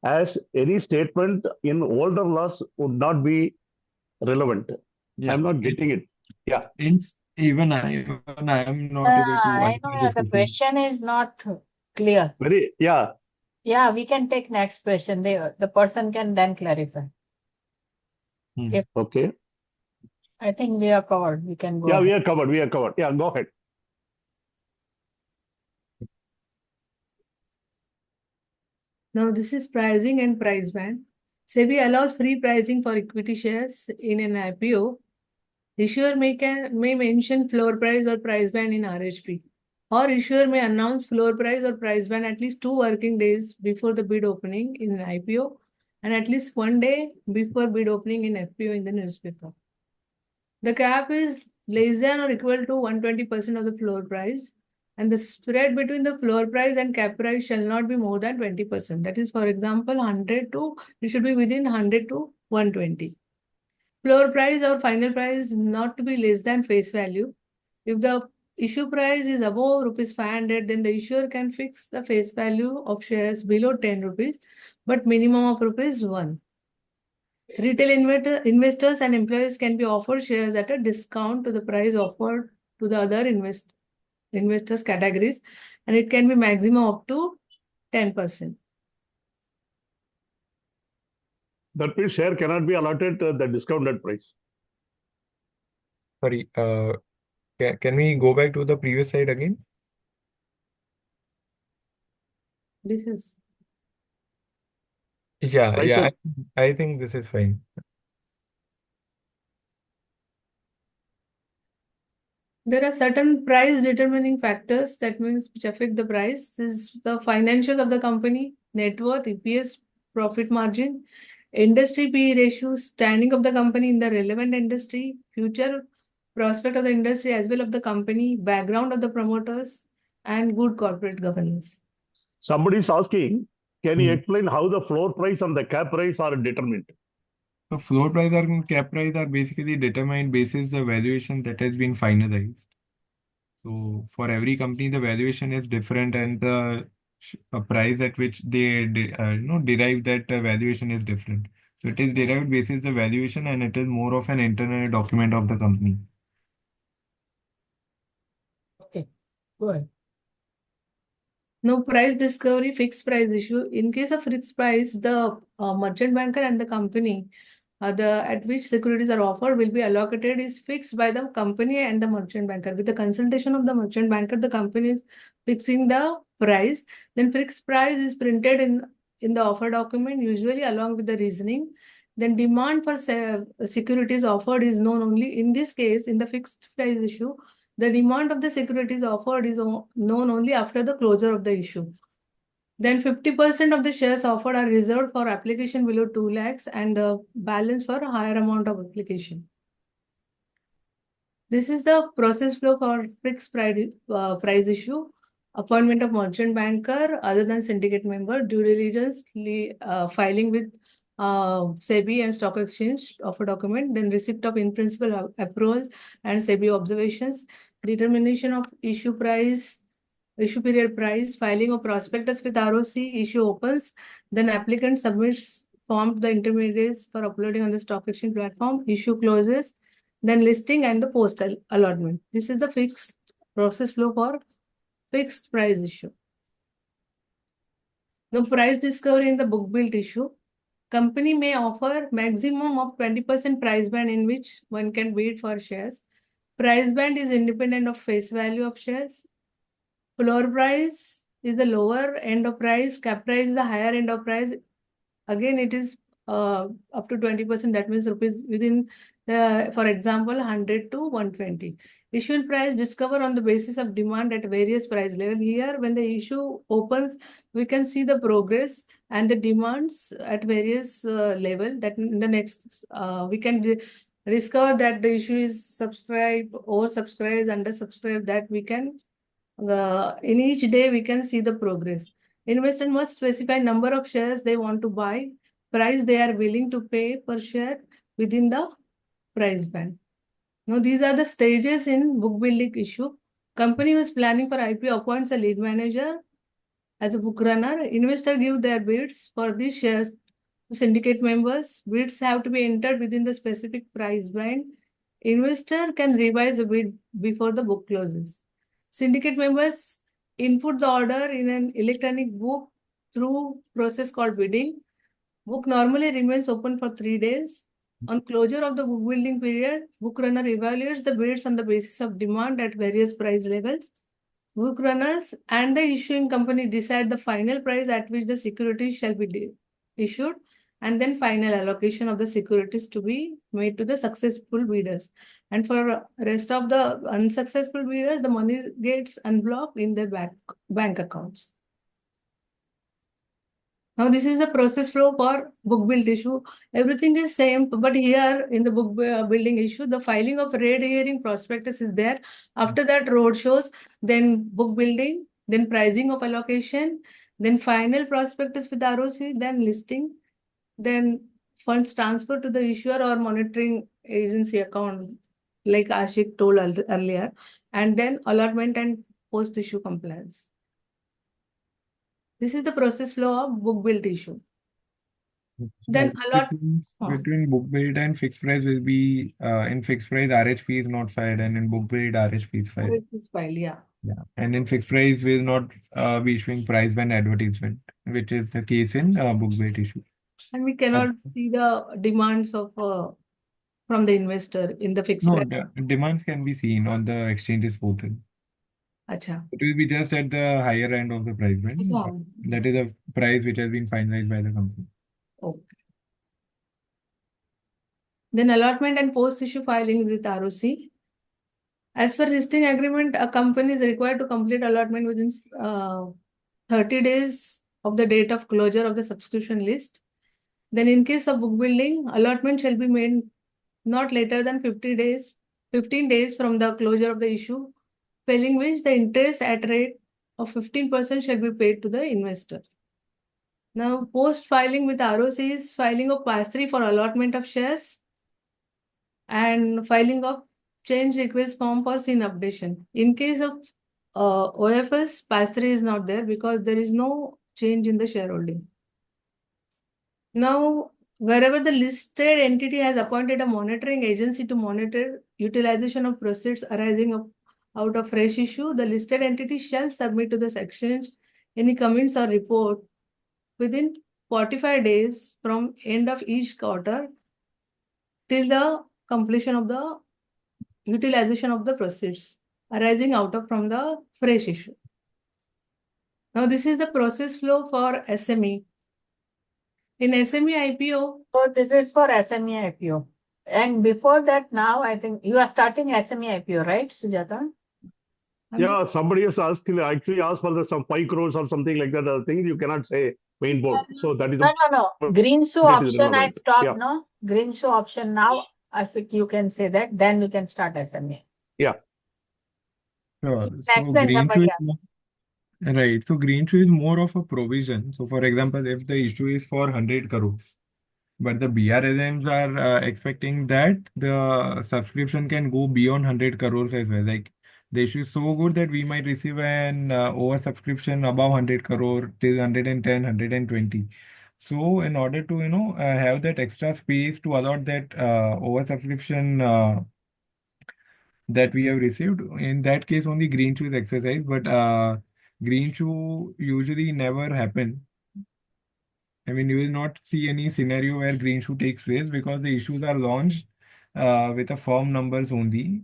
[SPEAKER 3] as any statement in older laws would not be relevant. I'm not getting it. Yeah.
[SPEAKER 2] Even I am not able to
[SPEAKER 1] I know the question is not clear.
[SPEAKER 3] Yeah,
[SPEAKER 1] we can take next question. The person can then clarify.
[SPEAKER 3] Okay.
[SPEAKER 1] I think we are covered. We can go.
[SPEAKER 3] Yeah,
[SPEAKER 1] ahead.
[SPEAKER 3] we are covered. Yeah, go ahead.
[SPEAKER 6] Now this is pricing and price band. SEBI allows free pricing for equity shares in an IPO. Issuer may mention floor price or price band in RHP. Or issuer may announce floor price or price band at least 2 working days before the bid opening in an IPO and at least 1 day before bid opening in FPO in the newspaper. The cap is less than or equal to 120% of the floor price, and the spread between the floor price and cap price shall not be more than 20%. That is, for example, 100 to, it should be within 100 to 120. Floor price or final price not to be less than face value. If the issue price is above rupees 500, then the issuer can fix the face value of shares below 10 rupees, but minimum of rupees 1. Retail investors and employees can be offered shares at a discount to the price offered to the other investors categories, and it can be maximum up to 10%.
[SPEAKER 3] That means share cannot be allotted the discounted price.
[SPEAKER 2] Sorry, can we go back to the previous slide again?
[SPEAKER 6] This is.
[SPEAKER 2] Yeah, I think this is fine.
[SPEAKER 6] There are certain price determining factors, that means which affect the price. This is the financials of the company, net worth, EPS, profit margin, industry PE ratio, standing of the company in the relevant industry, future prospect of the industry as well of the company, background of the promoters, and good corporate governance.
[SPEAKER 3] Somebody is asking, can you explain how the floor price and the cap price are determined?
[SPEAKER 2] So floor price and cap price are basically determined basis the valuation that has been finalized. So for every company, the valuation is different, and the price at which they derive that valuation is different. So it is derived basis the valuation and it is more of an internal document of the company.
[SPEAKER 1] Okay, go ahead.
[SPEAKER 6] No price discovery, fixed price issue. In case of fixed price, the merchant banker and the company at which securities are offered will be allocated is fixed by the company and the merchant banker. With the consultation of the merchant banker, the company is fixing the price. Then fixed price is printed in the offer document, usually along with the reasoning. Then demand for securities offered is known only in this case, in the fixed price issue. The demand of the securities offered is known only after the closure of the issue. Then 50% of the shares offered are reserved for application below 2 lakhs and the balance for a higher amount of application. This is the process flow for fixed price issue. Appointment of merchant banker other than syndicate member, due diligence, filing with SEBI and stock exchange offer document, then receipt of in principle approvals and SEBI observations, determination of issue price, issue period price, filing of prospectus with ROC, issue opens, then applicant submits form to the intermediaries for uploading on the stock exchange platform, issue closes, then listing and the postal allotment. This is the fixed process flow for fixed price issue. The price discovery in the book built issue. Company may offer maximum of 20% price band in which one can bid for shares. Price band is independent of face value of shares. Floor price is the lower end of price. Cap price is the higher end of price. Again, it is up to 20%. That means rupees within, for example, 100 to 120. Issue price discover on the basis of demand at various price level. Here, when the issue opens, we can see the progress and the demands at various level. That in the next, we can discover that the issue is subscribed, oversubscribed, undersubscribed. That we can in each day we can see the progress. Investor must specify number of shares they want to buy, price they are willing to pay per share within the price band. Now these are the stages in book building issue. Company who is planning for IPO appoints a lead manager as a book runner. Investor give their bids for these shares to syndicate members. Bids have to be entered within the specific price band. Investor can revise a bid before the book closes. Syndicate members input the order in an electronic book through process called bidding. Book normally remains open for 3 days. On closure of the book building period, book runner evaluates the bids on the basis of demand at various price levels. Book runners and the issuing company decide the final price at which the securities shall be issued, and then final allocation of the securities to be made to the successful bidders. And for rest of the unsuccessful bidders, the money gets unblocked in their bank accounts. Now this is the process flow for book build issue. Everything is same, but here in the book building issue, the filing of red herring prospectus is there. After that, road shows, then book building, then pricing of allocation, then final prospectus with ROC, then listing, then funds transfer to the issuer or monitoring agency account, like Ashik told earlier, and then allotment and post-issue compliance. This is the process flow of book build issue. Then
[SPEAKER 2] Difference between book build and fixed price will be in fixed price RHP is not filed and in book build RHP is filed.
[SPEAKER 6] Is filed, yeah.
[SPEAKER 2] Yeah. And in fixed price will not be issuing price band advertisement, which is the case in book build issue.
[SPEAKER 6] And we cannot see the demands of from the investor in the fixed
[SPEAKER 2] No,
[SPEAKER 6] price.
[SPEAKER 2] demands can be seen on the exchanges portal.
[SPEAKER 6] Acha.
[SPEAKER 2] It will be just at the higher end of the price band.
[SPEAKER 6] Acha.
[SPEAKER 2] That is a price which has been finalized by the company.
[SPEAKER 6] Okay. Then allotment and post-issue filing with ROC. As per listing agreement, a company is required to complete allotment within 30 days of the date of closure of the subscription list. Then in case of book building, allotment shall be made not later than 15 days from the closure of the issue, failing which the interest at rate of 15% shall be paid to the investor. Now, post-filing with ROC is filing of pass-through for allotment of shares and filing of change request form for SIN updation. In case of OFS, pass-through is not there because there is no change in the shareholding. Now, Wherever the listed entity has appointed a monitoring agency to monitor utilization of proceeds arising out of fresh issue, the listed entity shall submit to the exchange any comments or report within 45 days from end of each quarter till the completion of the utilization of the proceeds arising out of from the fresh issue. Now this is the process flow for SME. In SME IPO,
[SPEAKER 1] So this is for SME IPO. And before that, now I think you are starting SME IPO, right, Sujata?
[SPEAKER 3] Yeah, somebody has actually asked for some 5 crores or something like that. Other things you cannot say main board. So that is
[SPEAKER 1] No, no. Green shoe
[SPEAKER 3] it is
[SPEAKER 1] option I
[SPEAKER 3] relevant.
[SPEAKER 1] stopped,
[SPEAKER 3] Yeah.
[SPEAKER 1] no? Green shoe option now, as you can say that, then we can start SME.
[SPEAKER 3] Yeah.
[SPEAKER 2] Sure.
[SPEAKER 1] Next,
[SPEAKER 2] So
[SPEAKER 1] then
[SPEAKER 2] green
[SPEAKER 1] somebody
[SPEAKER 2] shoe
[SPEAKER 1] else.
[SPEAKER 2] right. So green shoe is more of a provision. So for example, if the issue is for 100 crores, but the BRLMs are expecting that the subscription can go beyond 100 crores as well. Like the issue is so good that we might receive an over subscription above 100 crore till 110, 120. So in order to, have that extra space to allot that over subscription that we have received, in that case only green shoe is exercised, but green shoe usually never happen. I mean, you will not see any scenario where green shoe takes place because the issues are launched with a firm numbers only.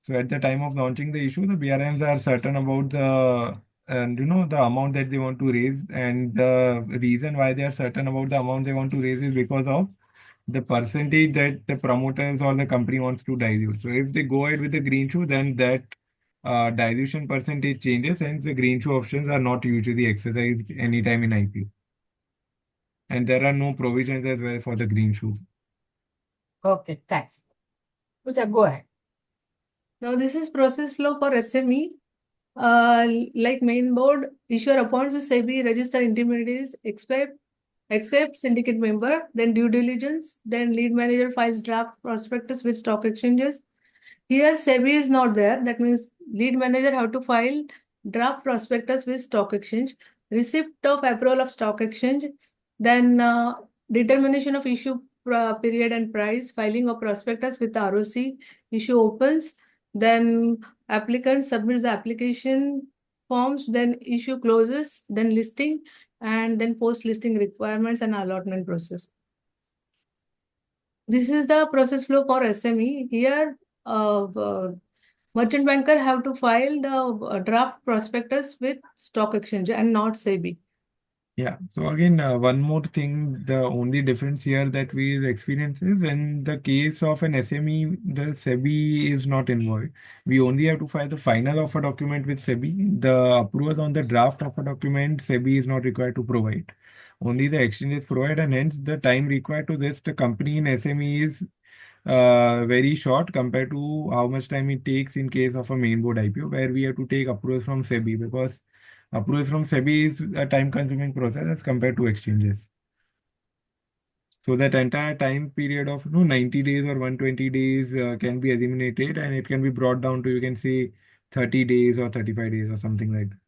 [SPEAKER 2] So at the time of launching the issue, the BRMs are certain about the amount that they want to raise, and the reason why they are certain about the amount they want to raise is because of the percentage that the promoters or the company wants to dilute. So if they go ahead with the green shoe, then that dilution percentage changes, and the green shoe options are not usually exercised anytime in IPO. And there are no provisions as well for the green shoes.
[SPEAKER 1] Okay, thanks. Pooja, go ahead.
[SPEAKER 6] now this is process flow for SME. Like main board, issuer appoints the SEBI registered intermediaries, except syndicate member, then due diligence, then lead manager files draft prospectus with stock exchanges. Here SEBI is not there. That means lead manager have to file draft prospectus with stock exchange, receipt of approval of stock exchange, then determination of issue period and price, filing of prospectus with ROC, issue opens, then applicant submits the application forms, then issue closes, then listing, and then post-listing requirements and allotment process. This is the process flow for SME. Here, merchant banker have to file the draft prospectus with stock exchange and not SEBI.
[SPEAKER 2] Yeah. So again, one more thing, the only difference here that we experience is in the case of an SME, the SEBI is not involved. We only have to file the final offer document with SEBI. The approval on the draft offer document, SEBI is not required to provide. Only the exchanges provide, and hence the time required to this the company in SME is very short compared to how much time it takes in case of a main board IPO, where we have to take approvals from SEBI, because approvals from SEBI is a time-consuming process as compared to exchanges. So that entire time period of 90 days or 120 days can be eliminated, and it can be brought down to, you can say, 30 days or 35 days or something like that.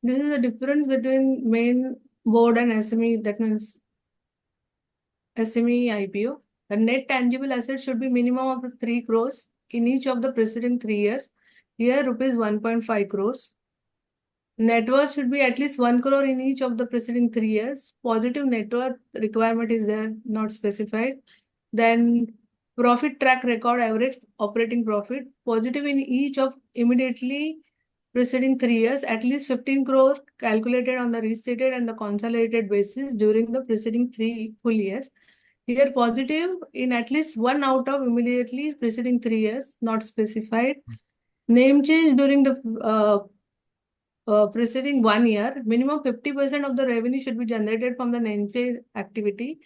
[SPEAKER 6] This is the difference between main board and SME. That means SME IPO. The net tangible asset should be minimum of 3 crores in each of the preceding 3 years. Here, rupees 1.5 crores. Net worth should be at least 1 crore in each of the preceding 3 years. Positive net worth requirement is there, not specified. Then profit track record, average operating profit, positive in each of immediately preceding 3 years, at least 15 crore calculated on the restated and the consolidated basis during the preceding 3 full years. Here positive in at least 1 out of immediately preceding 3 years, not specified. Name change during the preceding 1 year, minimum 50% of the revenue should be generated from the name change activity.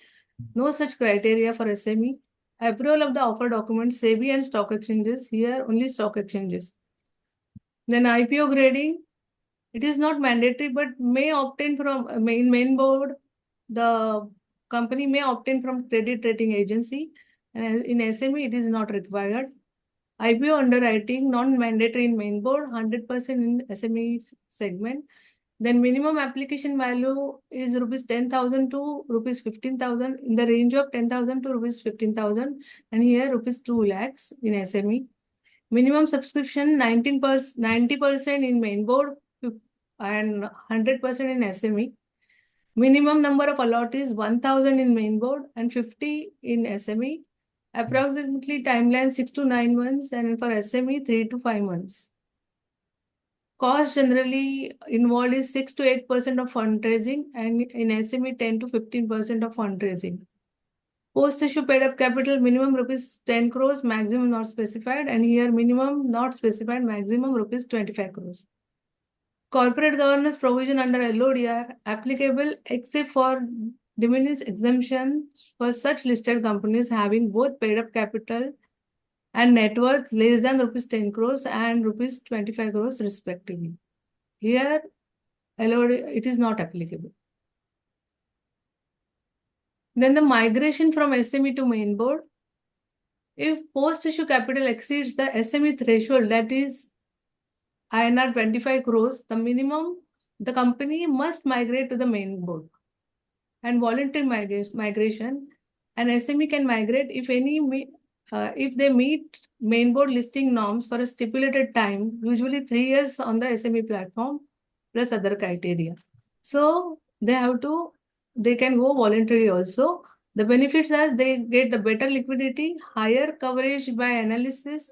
[SPEAKER 6] No such criteria for SME. Approval of the offer documents, SEBI and stock exchanges. Here only stock exchanges. Then IPO grading, it is not mandatory, but may obtain from main board. The company may obtain from credit rating agency, and in SME it is not required. IPO underwriting, non-mandatory in main board, 100% in SME segment. Then minimum application value is rupees 10,000 to rupees 15,000, in the range of 10,000 to rupees 15,000, and here rupees 2 lakhs in SME. Minimum subscription 90% in main board and 100% in SME. Minimum number of allottees 1,000 in main board and 50 in SME. Approximately timeline 6 to 9 months, and for SME 3 to 5 months. Cost generally involved is 6 to 8% of fundraising, and in SME 10 to 15% of fundraising. Post-issue paid-up capital minimum rupees 10 crores, maximum not specified, and here minimum not specified, maximum rupees 25 crores. Corporate governance provision under LODR applicable except for de minimis exemptions for such listed companies having both paid-up capital and net worth less than rupees 10 crores and rupees 25 crores respectively. Here, it is not applicable. Then the migration from SME to main board. If post-issue capital exceeds the SME threshold, that is INR 25 crores, the minimum, the company must migrate to the main board. And voluntary migration, an SME can migrate if they meet main board listing norms for a stipulated time, usually 3 years on the SME platform, plus other criteria. So they can go voluntarily also. The benefits are they get the better liquidity, higher coverage by analysis,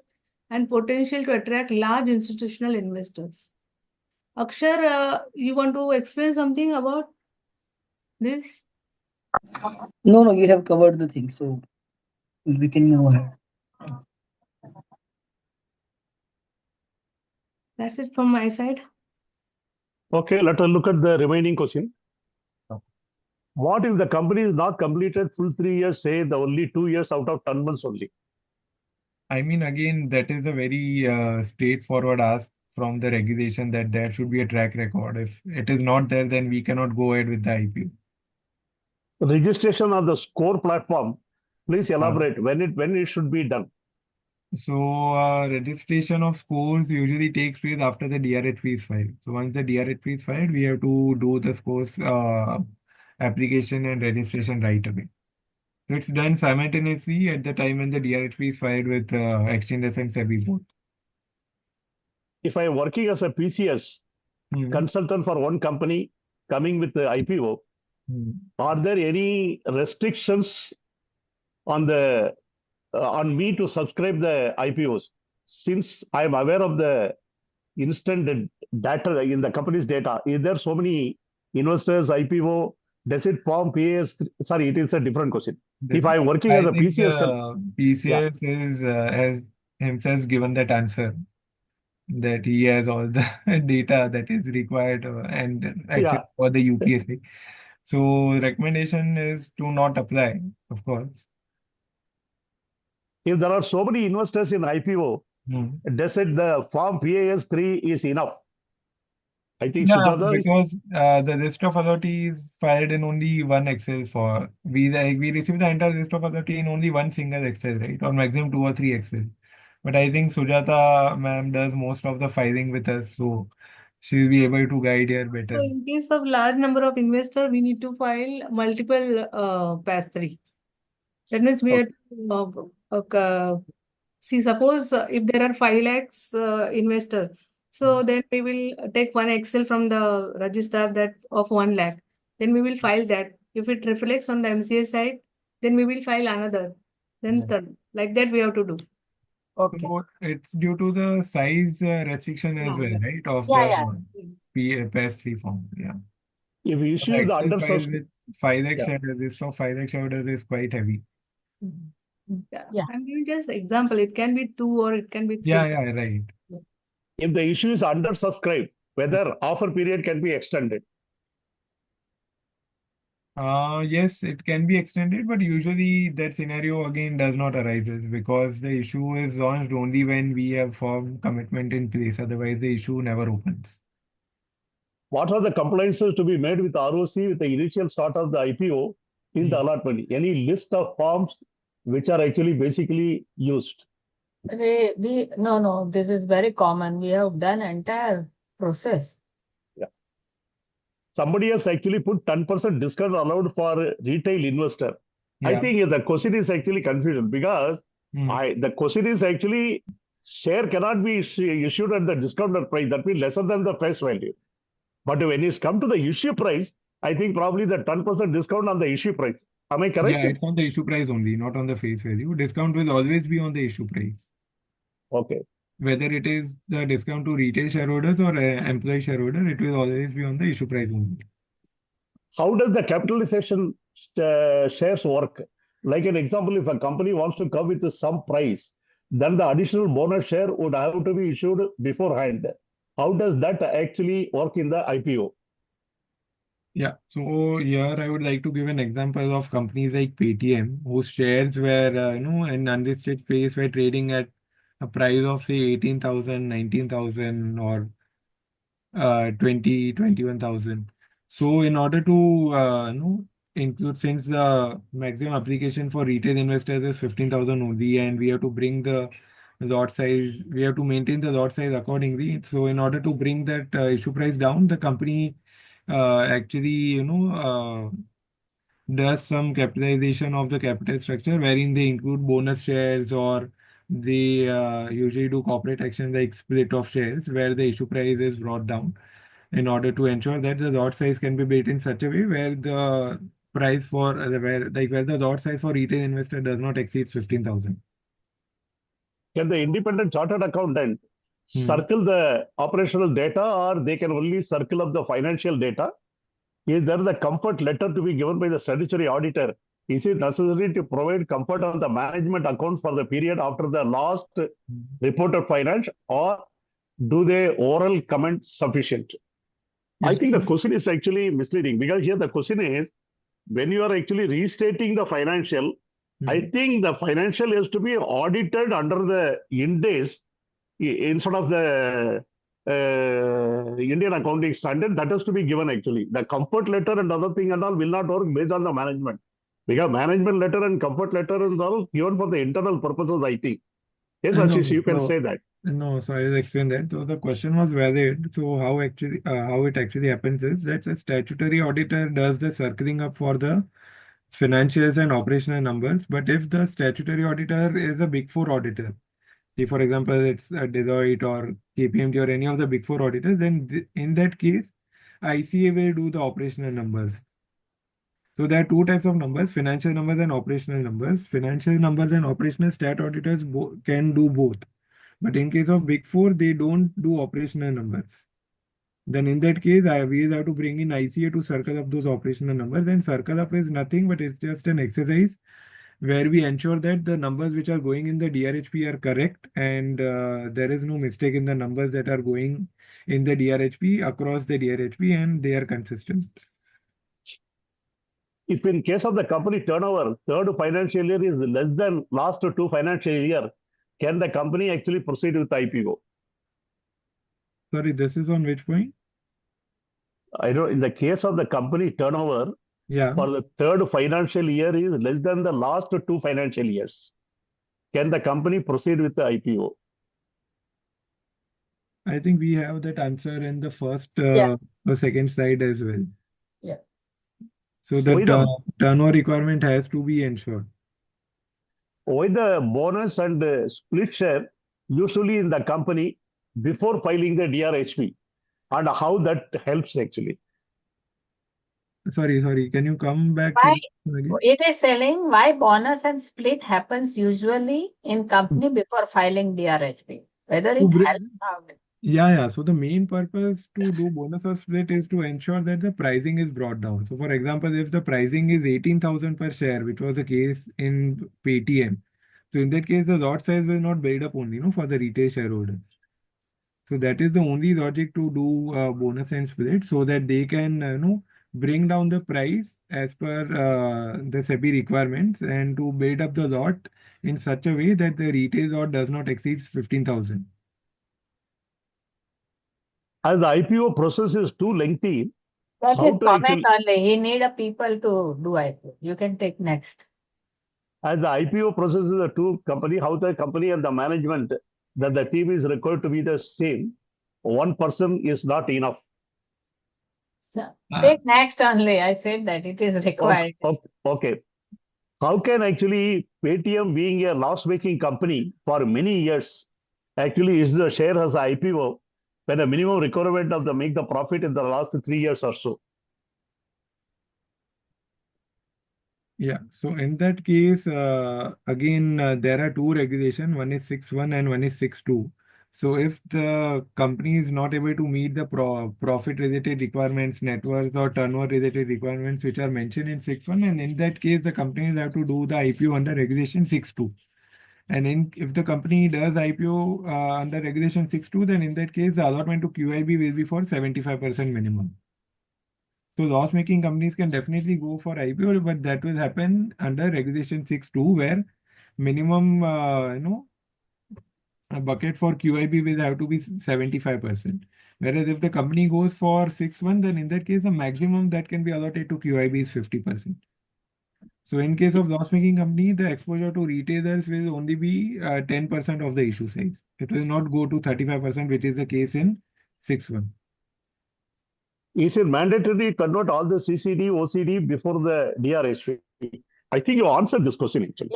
[SPEAKER 6] and potential to attract large institutional investors. Akshar, you want to explain something about this?
[SPEAKER 5] No, you have covered the thing, so we can move ahead.
[SPEAKER 6] That's it from my side.
[SPEAKER 3] Okay, let us look at the remaining question. What if the company is not completed full 3 years, say the only 2 years out of 10 months only?
[SPEAKER 2] I mean, again, that is a very straightforward ask from the regulation that there should be a track record. If it is not there, then we cannot go ahead with the IPO.
[SPEAKER 3] Registration on the score platform, please elaborate when it should be done.
[SPEAKER 2] So registration of scores usually takes place after the DRHP is filed. So once the DRHP is filed, we have to do the scores application and registration right away. So it's done simultaneously at the time when the DRHP is filed with exchanges and SEBI both.
[SPEAKER 3] If I am working as a PCS consultant for one company coming with the IPO, are there any restrictions on me to subscribe the IPOs? Since I am aware of the instant data in the company's data, is there so many investors IPO? Does it form PAS? Sorry, it is a different question. If I am working as a PCS,
[SPEAKER 2] PCS has himself given that answer, that he has all the data that is required and access for the UPSC. So recommendation is to not apply, of course.
[SPEAKER 3] If there are so many investors in IPO, does it the form PAS 3 is enough? I think Sujata
[SPEAKER 2] because the list of authority is filed in only one Excel for we receive the entire list of authority in only one single Excel, right? Or maximum 2 or 3 Excel. But I think Sujata ma'am does most of the filing with us, so she'll be able to guide here better.
[SPEAKER 6] So in case of large number of investors, we need to file multiple PAS 3. That means we have to see, suppose if there are 5 lakhs investors, so then we will take one Excel from the register that of 1 lakh. Then we will file that. If it reflects on the MCA side, then we will file another. Then like that we have to do.
[SPEAKER 2] Okay. So it's due to the size restriction as well, right? Of the PAS3 form. Yeah.
[SPEAKER 3] If you issue the under
[SPEAKER 2] file with 5 lakh shareholders, list of 5 lakh shareholders is quite heavy.
[SPEAKER 6] I'm giving just example. It can be 2 or it can be 3.
[SPEAKER 2] Right.
[SPEAKER 3] If the issue is undersubscribed, whether offer period can be extended?
[SPEAKER 2] Yes, it can be extended, but usually that scenario again does not arise because the issue is launched only when we have firm commitment in place. Otherwise, the issue never opens.
[SPEAKER 3] What are the compliances to be made with ROC with the initial start of the IPO in the allotment? Any list of forms which are actually basically used?
[SPEAKER 1] No, this is very common. We have done entire process.
[SPEAKER 3] somebody has actually put 10% discount allowed for retail investor. I
[SPEAKER 2] Yeah.
[SPEAKER 3] think the question is actually confusion because
[SPEAKER 2] Hmm.
[SPEAKER 3] the question is actually share cannot be issued at the discounted price. That means lesser than the face value. But when it's come to the issue price, I think probably the 10% discount on the issue price. Am I correct?
[SPEAKER 2] Yeah, it's on the issue price only, not on the face value. Discount will always be on the issue price.
[SPEAKER 3] Okay.
[SPEAKER 2] Whether it is the discount to retail shareholders or employee shareholder, it will always be on the issue price only.
[SPEAKER 3] How does the capitalization shares work? Like an example, if a company wants to come with some price, then the additional bonus share would have to be issued beforehand. How does that actually work in the IPO?
[SPEAKER 2] Yeah, so here I would like to give an example of companies like Paytm, whose shares were, in unlisted space were trading at a price of say 18,000, 19,000, or 20, 21,000. So in order to, include, since the maximum application for retail investors is 15,000 only, and we have to bring the lot size, we have to maintain the lot size accordingly. So in order to bring that issue price down, the company actually, does some capitalization of the capital structure wherein they include bonus shares, or they usually do corporate action like split of shares where the issue price is brought down in order to ensure that the lot size can be built in such a way where the price for where the lot size for retail investor does not exceed 15,000.
[SPEAKER 3] Can the independent chartered accountant
[SPEAKER 2] Hmm.
[SPEAKER 3] circle the operational data or they can only circle up the financial data? Is there the comfort letter to be given by the statutory auditor? Is it necessary to provide comfort on the management accounts for the period after the last reported finance, or do they oral comment sufficient? I
[SPEAKER 2] Yeah.
[SPEAKER 3] think the question is actually misleading because here the question is when you are actually restating the financial, I
[SPEAKER 2] Hmm.
[SPEAKER 3] think the financial has to be audited under the Ind AS instead of the Indian accounting standard. That has to be given actually. The comfort letter and other thing and all will not work based on the management because management letter and comfort letter is all given for the internal purposes, I think. Yes,
[SPEAKER 2] No,
[SPEAKER 3] Ashish, you can
[SPEAKER 2] so
[SPEAKER 3] say that.
[SPEAKER 2] no, so I'll explain that. So the question was valid. So how it actually happens is that the statutory auditor does the circling up for the financials and operational numbers. But if the statutory auditor is a Big Four auditor, say for example it's Deloitte or KPMG or any of the Big Four auditors, then in that case, ICA will do the operational numbers. So there are two types of numbers: financial numbers and operational numbers. Financial numbers and operational stat auditors can do both. But in case of Big Four, they don't do operational numbers. Then in that case, we will have to bring in ICA to circle up those operational numbers. And circle up is nothing but it's just an exercise where we ensure that the numbers which are going in the DRHP are correct, and there is no mistake in the numbers that are going in the DRHP across the DRHP, and they are consistent.
[SPEAKER 3] If in case of the company turnover, third financial year is less than last two financial year, can the company actually proceed with IPO?
[SPEAKER 2] Sorry, this is on which point?
[SPEAKER 3] I know in the case of the company turnover
[SPEAKER 2] Yeah,
[SPEAKER 3] for the third financial year is less than the last two financial years. Can the company proceed with the IPO?
[SPEAKER 2] I think we have that answer in the first
[SPEAKER 1] Yeah,
[SPEAKER 2] or second slide as well.
[SPEAKER 1] yeah.
[SPEAKER 2] So the
[SPEAKER 3] Why the
[SPEAKER 2] turnover requirement has to be ensured.
[SPEAKER 3] why the bonus and split share usually in the company before filing the DRHP and how that helps actually?
[SPEAKER 2] Sorry. Can you come back to
[SPEAKER 1] Why
[SPEAKER 2] the question again?
[SPEAKER 1] it is telling why bonus and split happens usually in company before filing DRHP. Whether
[SPEAKER 2] To
[SPEAKER 1] it
[SPEAKER 2] bring,
[SPEAKER 1] helps how.
[SPEAKER 2] yeah. So the main purpose to do bonus or split is to ensure that the pricing is brought down. So for example, if the pricing is 18,000 per share, which was the case in Paytm, so in that case, the lot size will not build up only, for the retail shareholders. So that is the only logic to do bonus and split so that they can, bring down the price as per the SEBI requirements and to build up the lot in such a way that the retail lot does not exceed 15,000.
[SPEAKER 3] As the IPO process is too lengthy,
[SPEAKER 1] That
[SPEAKER 3] how
[SPEAKER 1] is
[SPEAKER 3] to
[SPEAKER 1] comment
[SPEAKER 3] actually,
[SPEAKER 1] only. He need a people to do IPO. You can take next.
[SPEAKER 3] as the IPO process is a two company, how the company and the management that the team is required to be the same. One person is not enough.
[SPEAKER 1] Take next only. I said that it is required.
[SPEAKER 3] Okay. How can actually Paytm, being a loss-making company for many years, actually is the share as IPO when a minimum requirement of the make the profit in the last 3 years or so?
[SPEAKER 2] Yeah, so in that case, again, there are two regulations. One is 6.1 and one is 6.2. So if the company is not able to meet the profit related requirements, net worth or turnover related requirements which are mentioned in 6.1, and in that case, the companies have to do the IPO under regulation 6.2. And if the company does IPO under regulation 6.2, then in that case, the allotment to QIB will be for 75% minimum. So loss-making companies can definitely go for IPO, but that will happen under regulation 6.2, where minimum, a bucket for QIB will have to be 75%. Whereas if the company goes for 6.1, then in that case, the maximum that can be allotted to QIB is 50%. So in case of loss-making company, the exposure to retailers will only be 10% of the issue size. It will not go to 35%, which is the case in 6.1.
[SPEAKER 3] Is it mandatory to convert all the CCD, OCD before the DRHP? I think you answered this question actually.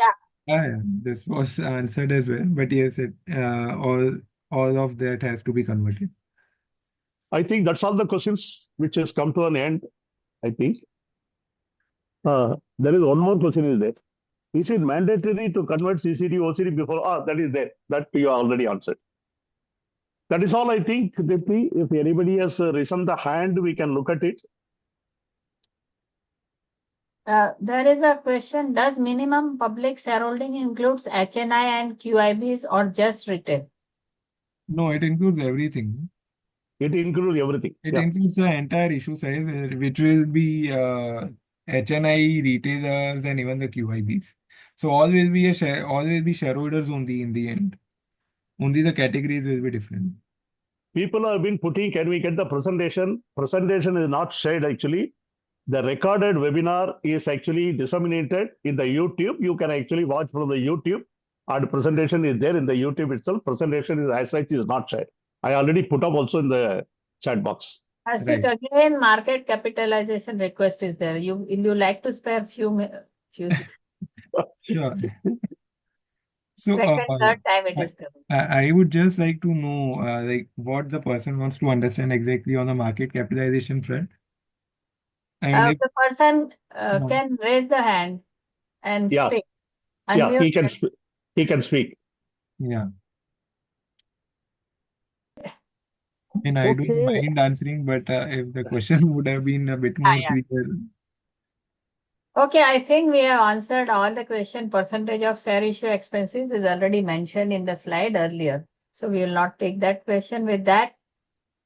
[SPEAKER 1] Yeah.
[SPEAKER 2] This was answered as well, but yes, all of that has to be converted.
[SPEAKER 3] I think that's all the questions which has come to an end, I think. There is one more question is there. Is it mandatory to convert CCD, OCD before? That is there. That you already answered. That is all, I think, Dipti. If anybody has risen the hand, we can look at it.
[SPEAKER 1] There is a question. Does minimum public shareholding includes HNI and QIBs or just retail?
[SPEAKER 2] No, it includes everything.
[SPEAKER 3] It includes everything.
[SPEAKER 2] It includes the entire issue size, which will be HNI, retailers, and even the QIBs. So all will be shareholders only in the end. Only the categories will be different.
[SPEAKER 3] People have been putting, can we get the presentation? Presentation is not shared actually. The recorded webinar is actually disseminated in the YouTube. You can actually watch from the YouTube, and presentation is there in the YouTube itself. Presentation is as such is not shared. I already put up also in the chat box.
[SPEAKER 1] Ashik, again, market capitalization request is there. You like to spare few.
[SPEAKER 2] Sure. So
[SPEAKER 1] Second, third time it is coming.
[SPEAKER 2] I would just like to know like what the person wants to understand exactly on the market capitalization front. I mean, if
[SPEAKER 1] The person can raise the hand and speak.
[SPEAKER 3] Yeah, he can
[SPEAKER 1] Unmute.
[SPEAKER 3] he can speak.
[SPEAKER 2] Yeah. And I don't mind answering, but if the question would have been a bit more clear.
[SPEAKER 1] Okay, I think we have answered all the question. Percentage of share issue expenses is already mentioned in the slide earlier. So we will not take that question with that.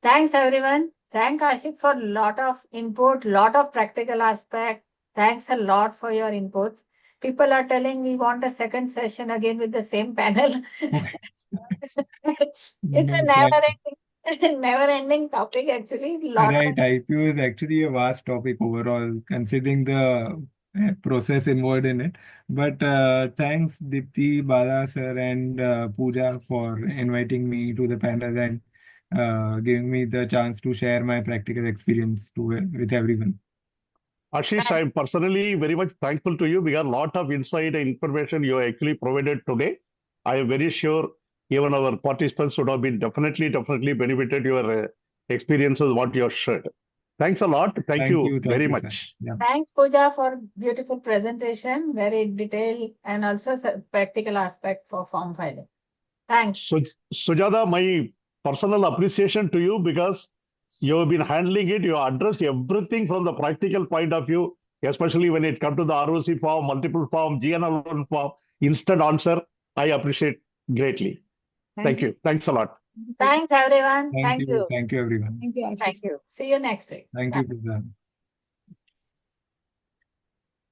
[SPEAKER 1] Thanks everyone. Thank Ashik for lot of input, lot of practical aspect. Thanks a lot for your inputs. People are telling we want a second session again with the same panel. It's a never-ending topic actually.
[SPEAKER 2] Right, IPO is actually a vast topic overall, considering the process involved in it. But thanks, Dipti, Bala sir, and Pooja for inviting me to the panel and giving me the chance to share my practical experience with everyone.
[SPEAKER 3] Ashish, I am personally very much thankful to you. We got a lot of inside information you actually provided today. I am very sure even our participants would have been definitely benefited your experiences, what you have shared. Thanks a lot. Thank you very much.
[SPEAKER 2] Yeah.
[SPEAKER 1] Thanks, Pooja, for beautiful presentation, very detailed and also practical aspect for form filing. Thanks.
[SPEAKER 3] Sujata, my personal appreciation to you because you have been handling it. You addressed everything from the practical point of view, especially when it comes to the ROC form, multiple form, GNL1 form, instant answer. I appreciate greatly. Thank you. Thanks a lot.
[SPEAKER 1] Thanks, everyone.
[SPEAKER 2] Thank you. Thank you, everyone.
[SPEAKER 6] Thank you, Ashish.
[SPEAKER 1] Thank you. See you next week.
[SPEAKER 2] Thank you, Pooja.